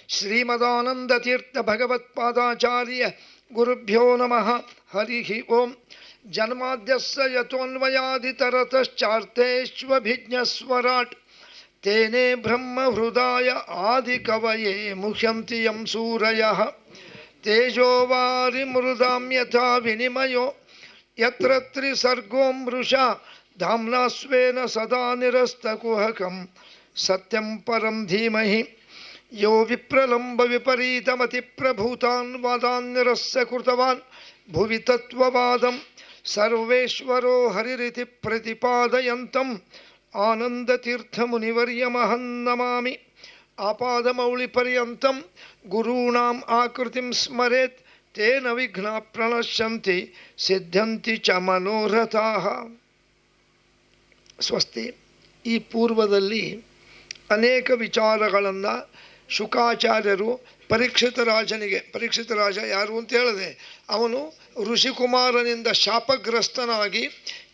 ಶ್ರೀಮದಾನಂದತೀರ್ಥ ಭಗವತ್ಪಾದಾಚಾರ್ಯ ಗುರುಭ್ಯೋ ನಮಃ. ಹರಿ ಓಂ. ಜನ್ಮಾದ್ಯಸ್ಯ ಯತೋನ್ಮಯಾದಿತರತಶ್ಚಾರ್ಥೇಷ್ವಭಿಜ್ಞಸ್ವರಾಟ್ ತೇನೇ ಬ್ರಹ್ಮ ಹೃದಯ ಆದಿಕವಯೇ ಮುಹ್ಯಂತಿ ಯಂ ಸೂರಯಃ. ತೇಜೋವಾರಿ ಮೃದಾಂ ಯಥಾ ವಿನಿಮಯೋ ಯತ್ರ ತ್ರಿಸರ್ಗೋ ಮೃಷಾ ಧಾಮ್ನಾ ಸ್ವೇನ ಸದಾ ನಿರಸ್ತಕುಹಕಂ ಸತ್ಯಂ ಪರಂ ಧೀಮಹಿ. ಯೋ ವಿಪ್ರಲಂಬ ವಿಪರೀತಮತಿಪ್ರಭೂತಾನ್ ವಾದಾನ್ಯರಸ್ಯ ಕೃತವಾನ್ ಭುವಿ ತತ್ವವಾದಂ ಸರ್ವೇಶ್ವರೋ ಹರಿರಿತಿ ಪ್ರತಿಪಾದಯಂತಂ ಆನಂದತೀರ್ಥಮುನಿವರ್ಯಮಹಂ ನಮಾಮಿ. ಆಪಾದಮೌಳಿಪರ್ಯಂತಂ ಗುರೂಣಾಂ ಆಕೃತಿಂ ಸ್ಮರೇತ್ ತೇನ ವಿಘ್ನಾ ಪ್ರಣಶ್ಯಂತಿ ಸಿದ್ಧಂತಿ ಚ ಮನೋರಥಾಃ. ಸ್ವಸ್ತಿ. ಈ ಪೂರ್ವದಲ್ಲಿ ಅನೇಕ ವಿಚಾರಗಳನ್ನು ಶುಕಾಚಾರ್ಯರು ಪರೀಕ್ಷಿತ ರಾಜ ಯಾರು ಅಂತ ಹೇಳಿದೆ, ಅವನು ಋಷಿಕುಮಾರನಿಂದ ಶಾಪಗ್ರಸ್ತನಾಗಿ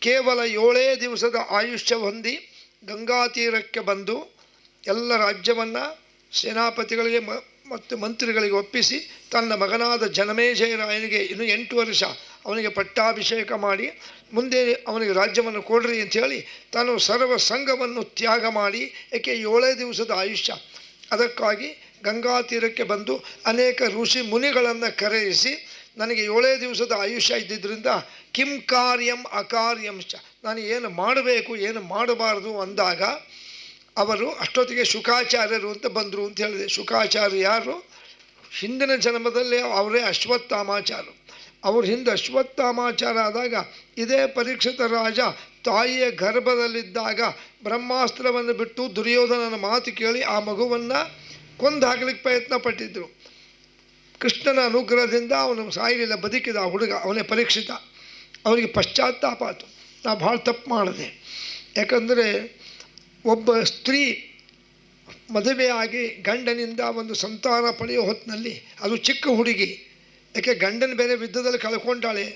ಕೇವಲ 7 ದಿವಸದ ಆಯುಷ್ಯ ಹೊಂದಿ ಗಂಗಾತೀರಕ್ಕೆ ಬಂದು ಎಲ್ಲ ರಾಜ್ಯವನ್ನು ಸೇನಾಪತಿಗಳಿಗೆ ಮತ್ತು ಮಂತ್ರಿಗಳಿಗೆ ಒಪ್ಪಿಸಿ ತನ್ನ ಮಗನಾದ ಜನಮೇಜಯರಾಯನಿಗೆ ಇನ್ನು 8 ವರ್ಷ ಅವನಿಗೆ ಪಟ್ಟಾಭಿಷೇಕ ಮಾಡಿ ಮುಂದೆ ಅವನಿಗೆ ರಾಜ್ಯವನ್ನು ಕೊಡ್ರಿ ಅಂಥೇಳಿ ತಾನು ಸರ್ವ ಸಂಘವನ್ನು ತ್ಯಾಗ ಮಾಡಿ, ಏಕೆ 7 ದಿವಸದ ಆಯುಷ್ಯ, ಅದಕ್ಕಾಗಿ ಗಂಗಾ ತೀರಕ್ಕೆ ಬಂದು ಅನೇಕ ಋಷಿ ಮುನಿಗಳನ್ನು ಕರೆಯಿಸಿ ನನಗೆ 7 ದಿವಸದ ಆಯುಷ್ಯ ಇದ್ದಿದ್ದರಿಂದ ಕಿಂ ಕಾರ್ಯಂ ಅಕಾರ್ಯಂಶ, ನಾನು ಏನು ಮಾಡಬೇಕು ಏನು ಮಾಡಬಾರ್ದು ಅಂದಾಗ ಅವರು ಅಷ್ಟೊತ್ತಿಗೆ ಶುಕಾಚಾರ್ಯರು ಅಂತ ಬಂದರು ಅಂತ ಹೇಳಿದೆ. ಶುಕಾಚಾರ್ಯ ಯಾರು? ಹಿಂದಿನ ಜನ್ಮದಲ್ಲಿ ಅವರೇ ಅಶ್ವತ್ಥಾಮಾಚಾರ್ಯರು. ಅವ್ರ ಹಿಂದೆ ಅಶ್ವತ್ಥಾಮಾಚಾರ ಆದಾಗ ಇದೇ ಪರೀಕ್ಷಿತ ರಾಜ ತಾಯಿಯ ಗರ್ಭದಲ್ಲಿದ್ದಾಗ ಬ್ರಹ್ಮಾಸ್ತ್ರವನ್ನು ಬಿಟ್ಟು ದುರ್ಯೋಧನನ ಮಾತು ಕೇಳಿ ಆ ಮಗುವನ್ನು ಕೊಂದು ಹಾಕಲಿಕ್ಕೆ ಪ್ರಯತ್ನ ಪಟ್ಟಿದ್ದರು. ಕೃಷ್ಣನ ಅನುಗ್ರಹದಿಂದ ಅವನು ಸಾಯಲಿಲ್ಲ, ಬದುಕಿದ ಆ ಹುಡುಗ, ಅವನೇ ಪರೀಕ್ಷಿತ. ಅವರಿಗೆ ಪಶ್ಚಾತ್ತಾಪ ಆಯಿತು, ನಾವು ಭಾಳ ತಪ್ಪು ಮಾಡಿದೆ. ಯಾಕಂದರೆ ಒಬ್ಬ ಸ್ತ್ರೀ ಮದುವೆಯಾಗಿ ಗಂಡನಿಂದ ಒಂದು ಸಂತಾನ ಪಡೆಯೋ ಹೊತ್ತಿನಲ್ಲಿ, ಅದು ಚಿಕ್ಕ ಹುಡುಗಿ, ಯಾಕೆ ಗಂಡನ ಬೇರೆ ಯುದ್ಧದಲ್ಲಿ ಕಳ್ಕೊಂಡಾಳೆ.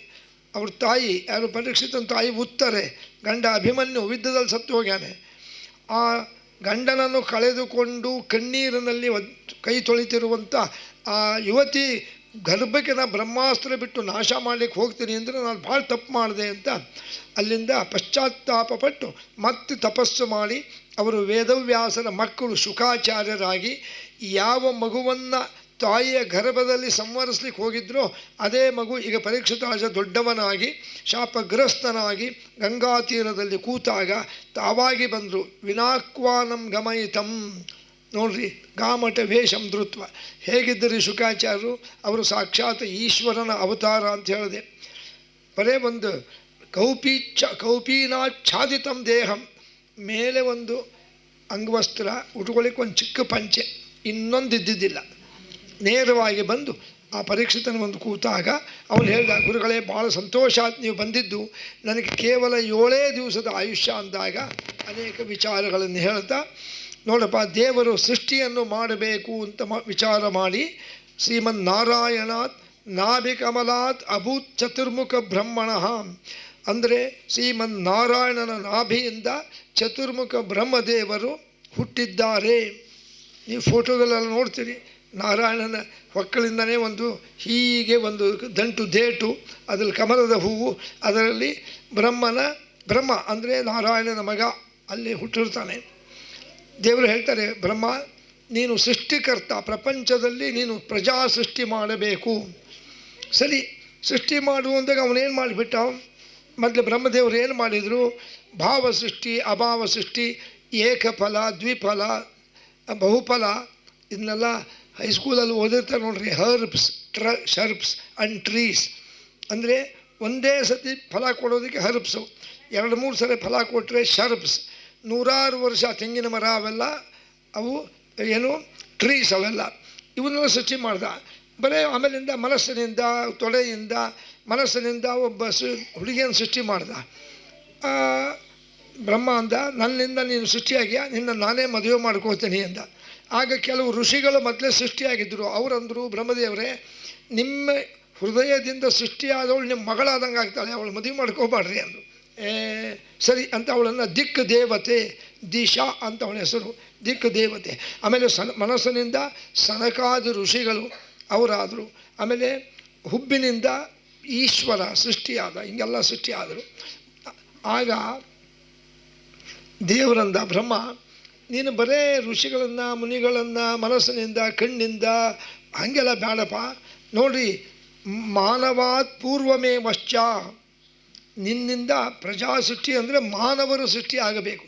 ಅವ್ರ ತಾಯಿ ಯಾರು ಪರೀಕ್ಷಿತನ ತಾಯಿ ಉತ್ತಾರೆ, ಗಂಡ ಅಭಿಮನ್ಯು ಯುದ್ಧದಲ್ಲಿ ಸತ್ತು ಹೋಗ್ಯಾನೆ. ಆ ಗಂಡನನ್ನು ಕಳೆದುಕೊಂಡು ಕಣ್ಣೀರಿನಲ್ಲಿ ಕೈ ತೊಳಿತಿರುವಂಥ ಆ ಯುವತಿ ಗರ್ಭಕ್ಕೆ ನಾನು ಬ್ರಹ್ಮಾಸ್ತ್ರ ಬಿಟ್ಟು ನಾಶ ಮಾಡಲಿಕ್ಕೆ ಹೋಗ್ತೀನಿ ಅಂದರೆ ನಾನು ಭಾಳ ತಪ್ಪು ಮಾಡಿದೆ ಅಂತ ಅಲ್ಲಿಂದ ಪಶ್ಚಾತ್ತಾಪಪಟ್ಟು ಮತ್ತೆ ತಪಸ್ಸು ಮಾಡಿ ಅವರು ವೇದವ್ಯಾಸರ ಮಕ್ಕಳು ಶುಕಾಚಾರ್ಯರಾಗಿ ಯಾವ ಮಗುವನ್ನು ತಾಯಿಯ ಗರ್ಭದಲ್ಲಿ ಸಂವರಿಸ್ಲಿಕ್ಕೆ ಹೋಗಿದ್ರೋ ಅದೇ ಮಗು ಈಗ ಪರೀಕ್ಷಿತ ರಾಜ ದೊಡ್ಡವನಾಗಿ ಶಾಪಗ್ರಸ್ತನಾಗಿ ಗಂಗಾ ತೀರದಲ್ಲಿ ಕೂತಾಗ ತಾವಾಗಿ ಬಂದರು. ವಿನಾಕ್ವಾನಂ ಗಮಯಿತಂ, ನೋಡ್ರಿ, ಗಾಮಠ ವೇಷಂ ಧೃತ್ವ. ಹೇಗಿದ್ದರು ಶುಕಾಚಾರ್ಯರು? ಅವರು ಸಾಕ್ಷಾತ್ ಈಶ್ವರನ ಅವತಾರ ಅಂತ ಹೇಳಿದೆ. ಬರೇ ಒಂದು ಕೌಪೀನಾಚ್ಛಾದಿತಂ ದೇಹಂ, ಮೇಲೆ ಒಂದು ಅಂಗವಸ್ತ್ರ, ಉಟ್ಕೊಳ್ಳಿಕ್ಕೆ ಒಂದು ಚಿಕ್ಕ ಪಂಚೆ, ಇನ್ನೊಂದು ಇದ್ದಿದ್ದಿಲ್ಲ. ನೇರವಾಗಿ ಬಂದು ಆ ಪರೀಕ್ಷಿತನ ಒಂದು ಕೂತಾಗ ಅವನು ಹೇಳಿದ, ಗುರುಗಳೇ ಭಾಳ ಸಂತೋಷ ಆಯ್ತು ನೀವು ಬಂದಿದ್ದು, ನನಗೆ ಕೇವಲ 7 ದಿವಸದ ಆಯುಷ್ಯ ಅಂದಾಗ ಅನೇಕ ವಿಚಾರಗಳನ್ನು ಹೇಳ್ತಾ, ನೋಡಪ್ಪ, ದೇವರು ಸೃಷ್ಟಿಯನ್ನು ಮಾಡಬೇಕು ಅಂತ ವಿಚಾರ ಮಾಡಿ ಶ್ರೀಮನ್ನಾರಾಯಣಾತ್ ನಾಭಿಕಮಲಾತ್ ಅಭೂತ್ ಚತುರ್ಮುಖ ಬ್ರಹ್ಮಣ, ಅಂದರೆ ಶ್ರೀಮನ್ನಾರಾಯಣನ ನಾಭಿಯಿಂದ ಚತುರ್ಮುಖ ಬ್ರಹ್ಮದೇವರು ಹುಟ್ಟಿದ್ದಾರೆ. ನೀವು ಫೋಟೋದಲ್ಲೆಲ್ಲ ನೋಡ್ತೀರಿ, ನಾರಾಯಣನ ಹೊಕ್ಕಳಿಂದನೇ ಒಂದು ಹೀಗೆ ಒಂದು ದಂಟು ದೇಟು, ಅದರಲ್ಲಿ ಕಮಲದ ಹೂವು, ಅದರಲ್ಲಿ ಬ್ರಹ್ಮ ಅಂದರೆ ನಾರಾಯಣನ ಮಗ ಅಲ್ಲಿ ಹುಟ್ಟಿರ್ತಾನೆ. ದೇವರು ಹೇಳ್ತಾರೆ, ಬ್ರಹ್ಮ ನೀನು ಸೃಷ್ಟಿಕರ್ತ, ಪ್ರಪಂಚದಲ್ಲಿ ನೀನು ಪ್ರಜಾ ಸೃಷ್ಟಿ ಮಾಡಬೇಕು. ಸರಿ, ಸೃಷ್ಟಿ ಮಾಡುವಂದಾಗ ಅವನೇನು ಮಾಡಿಬಿಟ್ಟ? ಮೊದಲು ಬ್ರಹ್ಮದೇವರು ಏನು ಮಾಡಿದರು? ಭಾವ ಸೃಷ್ಟಿ, ಅಭಾವ ಸೃಷ್ಟಿ, ಏಕಫಲ, ದ್ವಿಫಲ, ಬಹುಫಲ, ಇದನ್ನೆಲ್ಲ ಹೈಸ್ಕೂಲಲ್ಲಿ ಓದಿರ್ತಾರೆ ನೋಡ್ರಿ. ಶರ್ಬ್ಸ್ ಆ್ಯಂಡ್ ಟ್ರೀಸ್ ಅಂದರೆ ಒಂದೇ ಸತಿ ಫಲ ಕೊಡೋದಕ್ಕೆ ಹರ್ಬ್ಸು, 2-3 ಸರಿ ಫಲ ಕೊಟ್ಟರೆ ಶರ್ಬ್ಸ್. 100 ವರ್ಷ ತೆಂಗಿನ ಮರ ಅವೆಲ್ಲ ಅವು ಏನು ಟ್ರೀಸ್, ಅವೆಲ್ಲ ಇವನ್ನೆಲ್ಲ ಸೃಷ್ಟಿ ಮಾಡ್ದ. ಬರೀ ಆಮೇಲಿಂದ ಮನಸ್ಸಿನಿಂದ ಒಬ್ಬ ಹುಡುಗಿಯನ್ನು ಸೃಷ್ಟಿ ಮಾಡ್ದ. ಬ್ರಹ್ಮ ಅಂದ, ನನ್ನಿಂದ ನೀನು ಸೃಷ್ಟಿಯಾಗಿಯಾ, ನಿನ್ನ ನಾನೇ ಮದುವೆ ಮಾಡ್ಕೋತೀನಿ ಅಂದ. ಆಗ ಕೆಲವು ಋಷಿಗಳು ಮೊದಲೇ ಸೃಷ್ಟಿಯಾಗಿದ್ದರು. ಅವರಂದರು, ಬ್ರಹ್ಮದೇವರೇ, ನಿಮ್ಮ ಹೃದಯದಿಂದ ಸೃಷ್ಟಿಯಾದವಳು ನಿಮ್ಮ ಮಗಳಾದಂಗೆ ಆಗ್ತಾಳೆ, ಅವಳು ಮದುವೆ ಮಾಡ್ಕೋಬಾಡ್ರಿ ಅಂದರು. ಸರಿ ಅಂತ ಅವಳನ್ನು ದಿಕ್ ದೇವತೆ ದಿಶಾ ಅಂತ ಅವಳ ಹೆಸರು, ದಿಕ್ಕು ದೇವತೆ. ಆಮೇಲೆ ಮನಸ್ಸಿನಿಂದ ಸನಕಾದಿ ಋಷಿಗಳು ಅವರಾದರು. ಆಮೇಲೆ ಹುಬ್ಬಿನಿಂದ ಈಶ್ವರ ಸೃಷ್ಟಿಯಾದ, ಹಿಂಗೆಲ್ಲ ಸೃಷ್ಟಿಯಾದರು. ಆಗ ದೇವರಂದ ಬ್ರಹ್ಮ, ನೀನು ಬರೇ ಋಷಿಗಳನ್ನು ಮುನಿಗಳನ್ನು ಮನಸ್ಸಿನಿಂದ ಕಣ್ಣಿಂದ ಹಾಗೆಲ್ಲ ಬೇಡಪ್ಪ. ನೋಡ್ರಿ, ಮಾನವಾತ್ ಪೂರ್ವಮೇ ವಶ್ಚ, ನಿನ್ನಿಂದ ಪ್ರಜಾ ಸೃಷ್ಟಿ ಅಂದರೆ ಮಾನವರು ಸೃಷ್ಟಿ ಆಗಬೇಕು.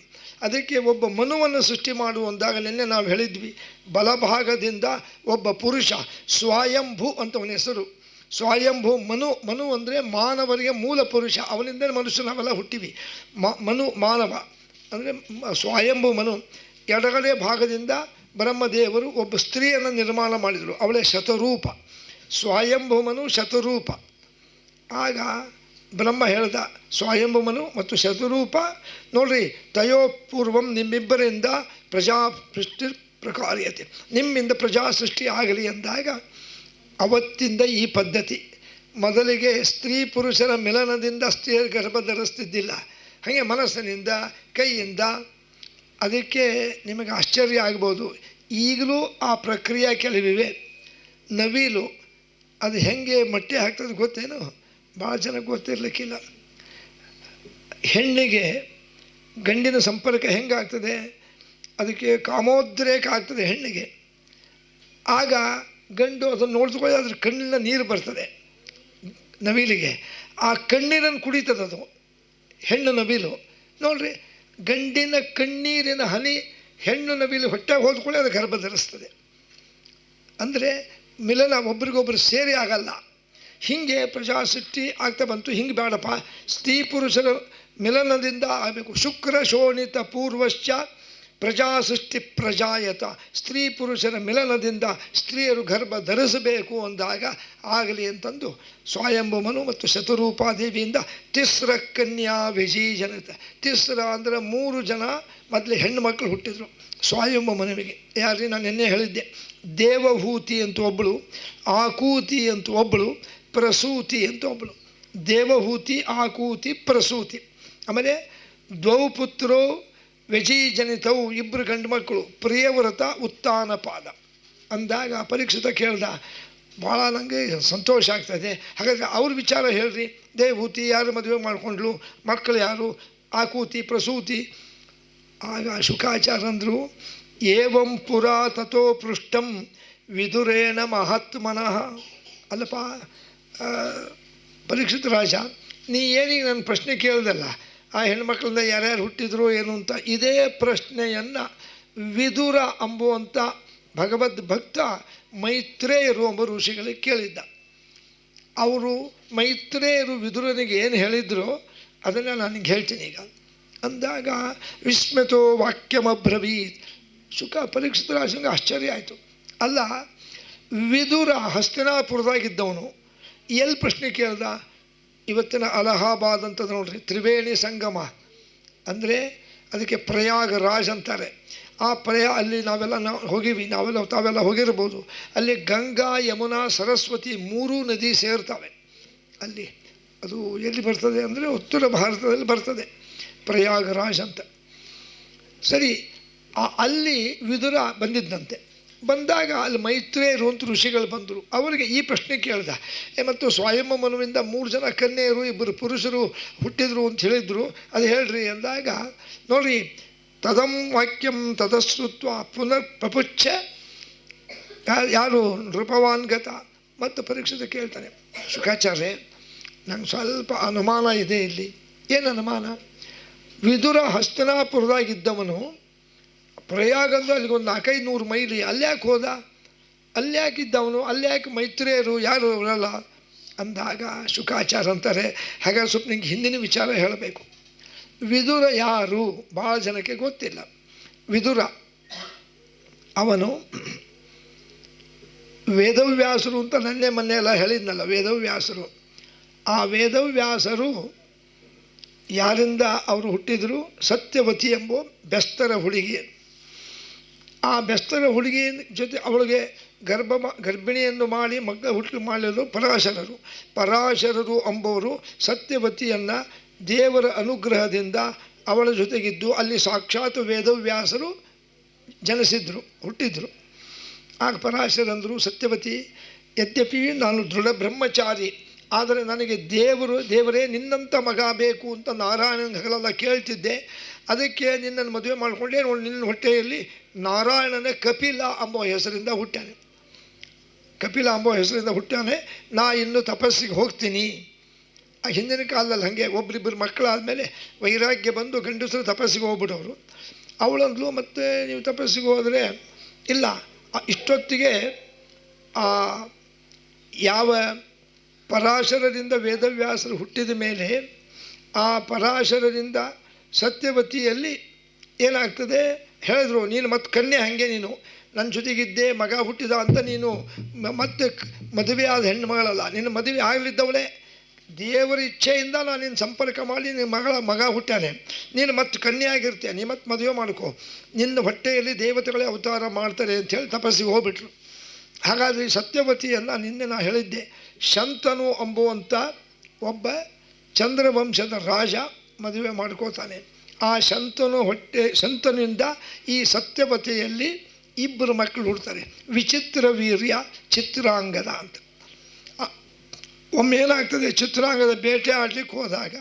ಅದಕ್ಕೆ ಒಬ್ಬ ಮನುವನ್ನು ಸೃಷ್ಟಿ ಮಾಡುವಂದಾಗ ನಿನ್ನೆ ನಾವು ಹೇಳಿದ್ವಿ, ಬಲಭಾಗದಿಂದ ಒಬ್ಬ ಪುರುಷ ಸ್ವಯಂಭೂ ಅಂತ ಅವನ ಹೆಸರು. ಸ್ವಯಂಭೂ ಮನು ಅಂದರೆ ಮಾನವರಿಗೆ ಮೂಲ ಪುರುಷ, ಅವನಿಂದ ಮನುಷ್ಯ ನಾವೆಲ್ಲ ಹುಟ್ಟಿವಿ. ಮಾನವ ಅಂದರೆ ಸ್ವಯಂಭೂ ಮನು. ಎಡಗಡೆ ಭಾಗದಿಂದ ಬ್ರಹ್ಮದೇವರು ಒಬ್ಬ ಸ್ತ್ರೀಯನ್ನು ನಿರ್ಮಾಣ ಮಾಡಿದರು, ಅವಳೇ ಶತರೂಪ. ಸ್ವಯಂಭೂಮನು ಶತರೂಪ. ಆಗ ಬ್ರಹ್ಮ ಹೇಳ್ದ, ಸ್ವಯಂಭೂಮನು ಮತ್ತು ಶತರೂಪ ನೋಡ್ರಿ, ತಯೋಪೂರ್ವಂ ನಿಮ್ಮಿಬ್ಬರಿಂದ ಪ್ರಜಾ ಸೃಷ್ಟಿ ಪ್ರಕಾರ್ಯತೆ, ನಿಮ್ಮಿಂದ ಪ್ರಜಾ ಸೃಷ್ಟಿ ಆಗಲಿ ಅಂದಾಗ ಅವತ್ತಿಂದ ಈ ಪದ್ಧತಿ. ಮೊದಲಿಗೆ ಸ್ತ್ರೀ ಪುರುಷರ ಮಿಲನದಿಂದ ಸ್ತ್ರೀಯರ ಗರ್ಭ ಧರಿಸ್ತಿದ್ದಿಲ್ಲ, ಹಾಗೆ ಮನಸ್ಸಿನಿಂದ ಕೈಯಿಂದ. ಅದಕ್ಕೆ ನಿಮಗೆ ಆಶ್ಚರ್ಯ ಆಗ್ಬೋದು, ಈಗಲೂ ಆ ಪ್ರಕ್ರಿಯೆ ಕೆಲವಿವೆ. ನವಿಲು ಅದು ಹೆಂಗೆ ಮೊಟ್ಟೆ ಹಾಕ್ತದೆ ಗೊತ್ತೇನು? ಭಾಳ ಜನಕ್ಕೆ ಗೊತ್ತಿರಲಿಕ್ಕಿಲ್ಲ. ಹೆಣ್ಣಿಗೆ ಗಂಡಿನ ಸಂಪರ್ಕ ಹೆಂಗೆ ಆಗ್ತದೆ, ಅದಕ್ಕೆ ಕಾಮೋದ್ರೇಕ ಆಗ್ತದೆ ಹೆಣ್ಣಿಗೆ. ಆಗ ಗಂಡು ಅದನ್ನು ನೋಡ್ತಕೊಳ್ಳಿ, ಅದ್ರ ಕಣ್ಣಿನ ನೀರು ಬರ್ತದೆ ನವಿಲಿಗೆ. ಆ ಕಣ್ಣೀರನ್ನು ಕುಡಿತದದು ಹೆಣ್ಣು ನವಿಲು. ನೋಡ್ರಿ, ಗಂಡಿನ ಕಣ್ಣೀರಿನ ಹನಿ ಹೆಣ್ಣು ನವಿಲು ಹೊಟ್ಟೆಗೆ ಹೋದ್ಕೊಳ್ಳಿ ಅದು ಗರ್ಭ ಧರಿಸ್ತದೆ. ಅಂದರೆ ಮಿಲನ ಒಬ್ರಿಗೊಬ್ರು ಸೇರಿ ಆಗಲ್ಲ. ಹೀಗೆ ಪ್ರಜಾಸೃಷ್ಟಿ ಆಗ್ತಾ ಬಂತು. ಹಿಂಗೆ ಬೇಡಪ್ಪ, ಸ್ತ್ರೀ ಪುರುಷರ ಮಿಲನದಿಂದ ಆಗಬೇಕು. ಶುಕ್ರ ಶೋಣಿತ ಪೂರ್ವಶ್ಚ ಪ್ರಜಾಸೃಷ್ಟಿ ಪ್ರಜಾಯತ, ಸ್ತ್ರೀ ಪುರುಷರ ಮಿಲನದಿಂದ ಸ್ತ್ರೀಯರು ಗರ್ಭ ಧರಿಸಬೇಕು ಅಂದಾಗ ಆಗಲಿ ಅಂತಂದು ಸ್ವಯಂಭೂಮನು ಮತ್ತು ಶತರೂಪಾದೇವಿಯಿಂದ ತಿಸ್ರ ಕನ್ಯಾ ವಿಜೀಜನತ. ತಿಸ್ರ ಅಂದರೆ 3 ಜನ ಮೊದಲು ಹೆಣ್ಣು ಮಕ್ಕಳು ಹುಟ್ಟಿದರು ಸ್ವಯಂಭೂಮನುವಿಗೆ. ಯಾರಿಗೆ ನಾನು ನಿನ್ನೆ ಹೇಳಿದ್ದೆ, ದೇವಹೂತಿ ಅಂತ ಒಬ್ಬಳು, ಆಕೂತಿ ಅಂತ ಒಬ್ಬಳು, ಪ್ರಸೂತಿ ಅಂತ ಒಬ್ಬಳು. ದೇವಹೂತಿ, ಆಕೂತಿ, ಪ್ರಸೂತಿ. ಆಮೇಲೆ ದ್ವೌ ಪುತ್ರೋ ವ್ಯಜೀಜನಿತವು, 2 ಗಂಡು ಮಕ್ಕಳು, ಪ್ರಿಯವ್ರತ ಉತ್ತಾನಪಾದ ಅಂದಾಗ ಪರೀಕ್ಷಿತ ಕೇಳ್ದ, ಭಾಳ ನನಗೆ ಸಂತೋಷ ಆಗ್ತದೆ. ಹಾಗಾದರೆ ಅವ್ರ ವಿಚಾರ ಹೇಳ್ರಿ, ದೇವಹೂತಿ ಯಾರು ಮದುವೆ ಮಾಡಿಕೊಂಡ್ಲು, ಮಕ್ಕಳು ಯಾರು, ಆಕೂತಿ, ಪ್ರಸೂತಿ. ಆಗ ಶುಕಾಚಾರ್ಯಂದರು, ಏವಂ ಪುರಾ ತಥೋ ಪೃಷ್ಟಂ ವಿದುರೇಣ ಮಹಾತ್ಮನಃ. ಅಲ್ಲಪ್ಪ ಪರೀಕ್ಷಿತ ರಾಜ, ನೀ ಏನೀಗ ನನ್ನ ಪ್ರಶ್ನೆ ಕೇಳ್ದಲ್ಲ, ಆ ಹೆಣ್ಮಕ್ಳಿಂದ ಯಾರ್ಯಾರು ಹುಟ್ಟಿದ್ರು ಏನು ಅಂತ, ಇದೇ ಪ್ರಶ್ನೆಯನ್ನು ವಿದುರ ಅಂಬುವಂಥ ಭಗವದ್ ಭಕ್ತ ಮೈತ್ರೇಯರು ಎಂಬ ಋಷಿಗಳಿಗೆ ಕೇಳಿದ್ದ. ಅವರು ಮೈತ್ರೇಯರು ವಿದುರನಿಗೆ ಏನು ಹೇಳಿದ್ರು ಅದನ್ನು ನನಗೆ ಹೇಳ್ತೀನಿ ಈಗ ಅಂದಾಗ, ವಿಸ್ಮಿತೋ ವಾಕ್ಯಮಬ್ರವೀತ್. ಪರೀಕ್ಷಿತ ರಾಜನಿಗೆ ಆಶ್ಚರ್ಯ ಆಯಿತು. ಅಲ್ಲ, ವಿದುರ ಹಸ್ತಿನಾಪುರದಾಗಿದ್ದವನು ಎಲ್ಲಿ ಪ್ರಶ್ನೆ ಕೇಳ್ದ? ಇವತ್ತಿನ ಅಲಹಾಬಾದ್ ಅಂತದ ನೋಡ್ರಿ, ತ್ರಿವೇಣಿ ಸಂಗಮ ಅಂದರೆ ಅದಕ್ಕೆ ಪ್ರಯಾಗರಾಜ್ ಅಂತಾರೆ. ಆ ಅಲ್ಲಿ ನಾವೆಲ್ಲ ಹೋಗಿವಿ, ತಾವೆಲ್ಲ ಹೋಗಿರ್ಬೋದು. ಅಲ್ಲಿ ಗಂಗಾ, ಯಮುನಾ, ಸರಸ್ವತಿ 3 ನದಿ ಸೇರ್ತವೆ ಅಲ್ಲಿ. ಅದು ಎಲ್ಲಿ ಬರ್ತದೆ ಅಂದರೆ ಉತ್ತರ ಭಾರತದಲ್ಲಿ ಬರ್ತದೆ, ಪ್ರಯಾಗರಾಜ್ ಅಂತ. ಸರಿ, ಅಲ್ಲಿ ವಿದುರ ಬಂದಿದ್ದಂತೆ. ಬಂದಾಗ ಅಲ್ಲಿ ಮೈತ್ರೇಯರು ಅಂತ ಋಷಿಗಳು ಬಂದರು. ಅವರಿಗೆ ಈ ಪ್ರಶ್ನೆ ಕೇಳ್ದ, ಮತ್ತು ಸ್ವಯಂಭೂಮನುವಿಂದ 3 ಜನ ಕನ್ಯೆಯರು 2 ಪುರುಷರು ಹುಟ್ಟಿದ್ರು ಅಂತ ಹೇಳಿದರು, ಅದು ಹೇಳ್ರಿ ಅಂದಾಗ, ನೋಡ್ರಿ, ತದಂ ವಾಕ್ಯಂ ತದಶ್ರುತ್ವ ಪುನರ್ ಪ್ರಪುಚ್ಛ ಯಾರು ನೃಪವಾನ್ಗತ. ಮತ್ತು ಪರೀಕ್ಷಿತ ಕೇಳ್ತಾನೆ, ಶುಕಾಚಾರ್ಯ ನಂಗೆ ಸ್ವಲ್ಪ ಅನುಮಾನ ಇದೆ ಇಲ್ಲಿ. ಏನು ಅನುಮಾನ? ವಿದುರ ಹಸ್ತಿನಾಪುರದಾಗಿದ್ದವನು ಪ್ರಯಾಗಂದು ಅಲ್ಲಿಗೊಂದು 400-500 ಮೈಲಿ, ಅಲ್ಯಾಕೆ ಹೋದ? ಅಲ್ಯಾಕಿದ್ದವನು, ಅಲ್ಯಾಕೆ ಮೈತ್ರೇಯರು ಯಾರು ಅವರಲ್ಲ ಅಂದಾಗ ಶುಕಾಚಾರ್ಯ ಅಂತಾರೆ, ಹಾಗಾಗಿ ಸ್ವಲ್ಪ ನಿಂಗೆ ಹಿಂದಿನ ವಿಚಾರ ಹೇಳಬೇಕು. ವಿದುರ ಯಾರು ಭಾಳ ಜನಕ್ಕೆ ಗೊತ್ತಿಲ್ಲ. ವಿದುರ ಅವನು ವೇದವ್ಯಾಸರು ಅಂತ ಮೊನ್ನೆ ಎಲ್ಲ ಹೇಳಿದ್ನಲ್ಲ, ವೇದವ್ಯಾಸರು. ಆ ವೇದವ್ಯಾಸರು ಯಾರಿಂದ ಅವರು ಹುಟ್ಟಿದರು? ಸತ್ಯವತಿ ಎಂಬ ಬೆಸ್ತರ ಹುಡುಗಿ. ಆ ಬೆಸ್ತರ ಹುಡುಗಿ ಜೊತೆ ಅವಳಿಗೆ ಗರ್ಭಿಣಿಯನ್ನು ಮಾಡಿ ಮಕ್ಕಳ ಹುಟ್ಟು ಮಾಡಲು ಪರಾಶರರು ಎಂಬವರು ಸತ್ಯವತಿಯನ್ನು ದೇವರ ಅನುಗ್ರಹದಿಂದ ಅವಳ ಜೊತೆಗಿದ್ದು ಅಲ್ಲಿ ಸಾಕ್ಷಾತ್ ವೇದವ್ಯಾಸರು ಜನಿಸಿದ್ರು, ಹುಟ್ಟಿದ್ರು. ಆಗ ಪರಾಶರಂದರು, ಸತ್ಯವತಿ, ಯದ್ಯಪಿ ನಾನು ದೃಢ ಬ್ರಹ್ಮಚಾರಿ, ಆದರೆ ನನಗೆ ದೇವರೇ ನಿನ್ನಂಥ ಮಗ ಬೇಕು ಅಂತ ನಾರಾಯಣನ ಹಗಲೆಲ್ಲ ಕೇಳ್ತಿದ್ದೆ. ಅದಕ್ಕೆ ನಿನ್ನನ್ನು ಮದುವೆ ಮಾಡಿಕೊಂಡೆ. ನೋಡಿ, ನಿನ್ನ ಹೊಟ್ಟೆಯಲ್ಲಿ ನಾರಾಯಣನ ಕಪಿಲ ಎಂಬ ಹೆಸರಿಂದ ಹುಟ್ಟಾನೆ. ಕಪಿಲ ಎಂಬ ಹೆಸರಿಂದ ಹುಟ್ಟಾನೆ. ನಾ ಇನ್ನು ತಪಸ್ಸಿಗೆ ಹೋಗ್ತೀನಿ. ಆ ಹಿಂದಿನ ಕಾಲದಲ್ಲಿ ಹಾಗೆ ಒಬ್ಬರಿಬ್ಬರು ಮಕ್ಕಳಾದಮೇಲೆ ವೈರಾಗ್ಯ ಬಂದು ಗಂಡಸರು ತಪಸ್ಸಿಗೆ ಹೋಗ್ಬಿಟ್ಟವರು. ಅವಳಂದ್ಲು, ಮತ್ತು ನೀವು ತಪಸ್ಸಿಗೆ ಹೋದರೆ ಇಲ್ಲ, ಇಷ್ಟೊತ್ತಿಗೆ ಯಾವ ಪರಾಶರರಿಂದ ವೇದವ್ಯಾಸರು ಹುಟ್ಟಿದ ಮೇಲೆ ಆ ಪರಾಶರರಿಂದ ಸತ್ಯವತಿಯಲ್ಲಿ ಏನಾಗ್ತದೆ ಹೇಳಿದ್ರು, ನೀನು ಮತ್ತೆ ಕನ್ಯೆ ಹಾಗೆ, ನೀನು ನನ್ನ ಜೊತೆಗಿದ್ದೆ, ಮಗ ಹುಟ್ಟಿದ ಅಂತ ನೀನು ಮತ್ತೆ ಮದುವೆ ಆದ ಹೆಣ್ಣು ಮಗಳಲ್ಲ, ನಿನ್ನ ಮದುವೆ ಆಗಲಿದ್ದವಳೇ. ದೇವರ ಇಚ್ಛೆಯಿಂದ ನಾನು ನಿನ್ನ ಸಂಪರ್ಕ ಮಾಡಿ ನಿನ್ನ ಮಗ ಹುಟ್ಟಾನೆ, ನೀನು ಮತ್ತೆ ಕನ್ಯೆ ಆಗಿರ್ತೀಯ, ನೀ ಮತ್ತೆ ಮದುವೆ ಮಾಡ್ಕೋ, ನಿನ್ನ ಹೊಟ್ಟೆಯಲ್ಲಿ ದೇವತೆಗಳೇ ಅವತಾರ ಮಾಡ್ತಾರೆ ಅಂಥೇಳಿ ತಪಸ್ಸಿಗೆ ಹೋಗ್ಬಿಟ್ರು. ಹಾಗಾದರೆ ಈ ಸತ್ಯವತಿಯನ್ನು ನಿನ್ನೆ ನಾನು ಹೇಳಿದ್ದೆ, ಶಂತನು ಎಂಬುವಂಥ ಒಬ್ಬ ಚಂದ್ರವಂಶದ ರಾಜ ಮದುವೆ ಮಾಡ್ಕೋತಾನೆ. ಆ ಶಂತನಿಂದ ಈ ಸತ್ಯವತಿಯಲ್ಲಿ ಇಬ್ಬರು ಮಕ್ಕಳು ಹುಡ್ತಾರೆ, ವಿಚಿತ್ರ ವೀರ್ಯ, ಚಿತ್ರಾಂಗದ ಅಂತ. ಒಮ್ಮೆ ಏನಾಗ್ತದೆ, ಚಿತ್ರಾಂಗದ ಬೇಟೆ ಆಡಲಿಕ್ಕೆ ಹೋದಾಗ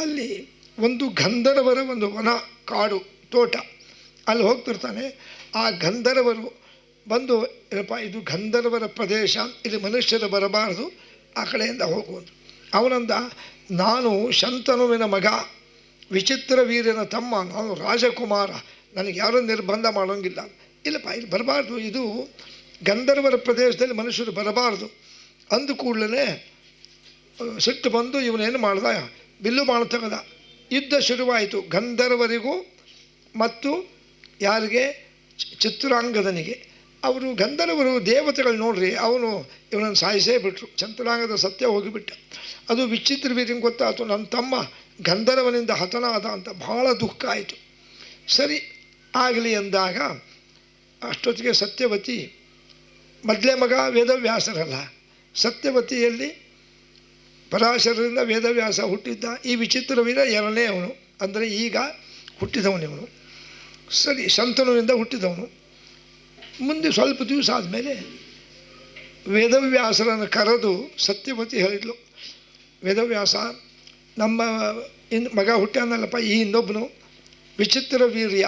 ಅಲ್ಲಿ ಒಂದು ಗಂಧರ್ವರ ಒಂದು ವನ, ಕಾಡು, ತೋಟ, ಅಲ್ಲಿ ಹೋಗ್ತಿರ್ತಾನೆ. ಆ ಗಂಧರ್ವರು ಬಂದು, ಏನಪ್ಪ ಇದು ಗಂಧರ್ವರ ಪ್ರದೇಶ, ಇಲ್ಲಿ ಮನುಷ್ಯರು ಬರಬಾರ್ದು, ಆ ಕಡೆಯಿಂದ ಹೋಗುವುದು. ಅವನಂದ, ನಾನು ಶಂತನುವಿನ ಮಗ, ವಿಚಿತ್ರ ವೀರ್ಯನ ತಮ್ಮ, ನಾನು ರಾಜಕುಮಾರ, ನನಗೆ ಯಾರೂ ನಿರ್ಬಂಧ ಮಾಡೋಂಗಿಲ್ಲ. ಇಲ್ಲಪ್ಪ, ಇಲ್ಲಿ ಬರಬಾರ್ದು, ಇದು ಗಂಧರ್ವರ ಪ್ರದೇಶದಲ್ಲಿ ಮನುಷ್ಯರು ಬರಬಾರ್ದು. ಅಂದ ಕೂಡಲೇ ಸಿಟ್ಟು ಬಂದು ಇವನೇನು ಮಾಡ್ದ, ಬಿಲ್ಲು ಬಾಣ ತೆಗೆದ. ಯುದ್ಧ ಶುರುವಾಯಿತು ಗಂಧರ್ವರಿಗೂ ಮತ್ತು ಯಾರಿಗೆ, ಚಿತ್ರಾಂಗದನಿಗೆ. ಅವರು ಗಂಧರ್ವರು ದೇವತೆಗಳು ನೋಡ್ರಿ, ಅವನು ಇವನನ್ನು ಸಾಯಿಸೇ ಬಿಟ್ರು. ಚಿತ್ರಾಂಗದ ಸತ್ಯ ಹೋಗಿಬಿಟ್ಟ. ಅದು ವಿಚಿತ್ರ ವೀರ್ಯಂಗೆ ಗೊತ್ತಾಯಿತು, ನನ್ನ ತಮ್ಮ ಗಂಧರ್ವನಿಂದ ಹತನಾದ ಅಂತ ಭಾಳ ದುಃಖ ಆಯಿತು. ಸರಿ ಆಗಲಿ ಅಂದಾಗ ಅಷ್ಟೊತ್ತಿಗೆ ಸತ್ಯವತಿ, ಮೊದಲೇ ಮಗ ವೇದವ್ಯಾಸರಲ್ಲ, ಸತ್ಯವತಿಯಲ್ಲಿ ಪರಾಶರರಿಂದ ವೇದವ್ಯಾಸ ಹುಟ್ಟಿದ್ದ. ಈ ವಿಚಿತ್ರ ವೀರ ಎರಡನೇ ಅವನು, ಅಂದರೆ ಈಗ ಹುಟ್ಟಿದವನಿವನು. ಸರಿ, ಶಂತನುವಿಂದ ಹುಟ್ಟಿದವನು. ಮುಂದೆ ಸ್ವಲ್ಪ ದಿವಸ ಆದಮೇಲೆ ವೇದವ್ಯಾಸರನ್ನು ಕರೆದು ಸತ್ಯವತಿ ಹೇಳಿದ್ಲು, ವೇದವ್ಯಾಸ, ನಮ್ಮ ಮಗ ಹುಟ್ಟ್ಯಾನಲ್ಲಪ್ಪ, ಈ ಇನ್ನೊಬ್ಬನು ವಿಚಿತ್ರ ವೀರ್ಯ,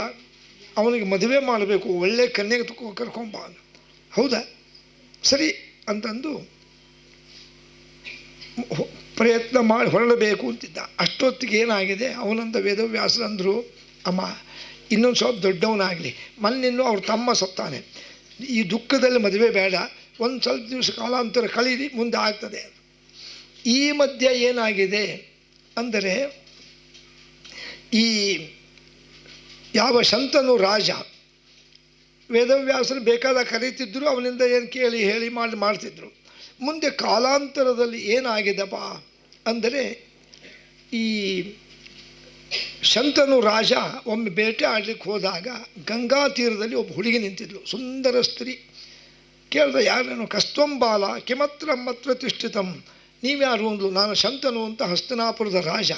ಅವನಿಗೆ ಮದುವೆ ಮಾಡಬೇಕು, ಒಳ್ಳೆ ಕನ್ಯೆಗೆ ಕರ್ಕೊಂಬ. ಹೌದಾ, ಸರಿ ಅಂತಂದು ಪ್ರಯತ್ನ ಮಾಡಿ ಹೊರಡಬೇಕು ಅಂತಿದ್ದ. ಅಷ್ಟೊತ್ತಿಗೆ ಏನಾಗಿದೆ, ಅವನಂದ ವೇದವ್ಯಾಸರಂದರು, ಅಮ್ಮ ಇನ್ನೊಂದು ಸ್ವಲ್ಪ ದೊಡ್ಡವನಾಗಲಿ, ಮೊನ್ನಿನ್ನೂ ಅವ್ರ ತಮ್ಮ ಸತ್ತಾನೆ, ಈ ದುಃಖದಲ್ಲಿ ಮದುವೆ ಬೇಡ, ಒಂದು ಸ್ವಲ್ಪ ದಿವಸ ಕಾಲಾಂತರ ಕಳೀರಿ, ಮುಂದೆ ಆಗ್ತದೆ. ಈ ಮಧ್ಯೆ ಏನಾಗಿದೆ ಅಂದರೆ, ಈ ಯಾವ ಶಂತನು ರಾಜ ವೇದವ್ಯಾಸರು ಬೇಕಾದ ಕರೀತಿದ್ರು, ಅವನಿಂದ ಏನು ಕೇಳಿ ಹೇಳಿ ಮಾಡ್ತಿದ್ರು. ಮುಂದೆ ಕಾಲಾಂತರದಲ್ಲಿ ಏನಾಗಿದೆಪ್ಪ ಅಂದರೆ, ಈ ಶಂತನು ರಾಜ ಒಮ್ಮೆ ಬೇಟೆ ಆಡಲಿಕ್ಕೆ ಹೋದಾಗ ಗಂಗಾ ತೀರದಲ್ಲಿ ಒಬ್ಬ ಹುಡುಗಿ ನಿಂತಿದ್ಲು, ಸುಂದರ ಸ್ತ್ರೀ. ಕೇಳ್ದ, ಯಾರೇನು, ಕಸ್ತಂಬಾಲ ಕಿಮತ್ರ ಮತ್ರ ತಿಷ್ಠಿತಂ, ನೀವ್ಯಾರು ಅಂದ್ಲು. ನಾನು ಶಂತನು ಅಂತ, ಹಸ್ತನಾಪುರದ ರಾಜ,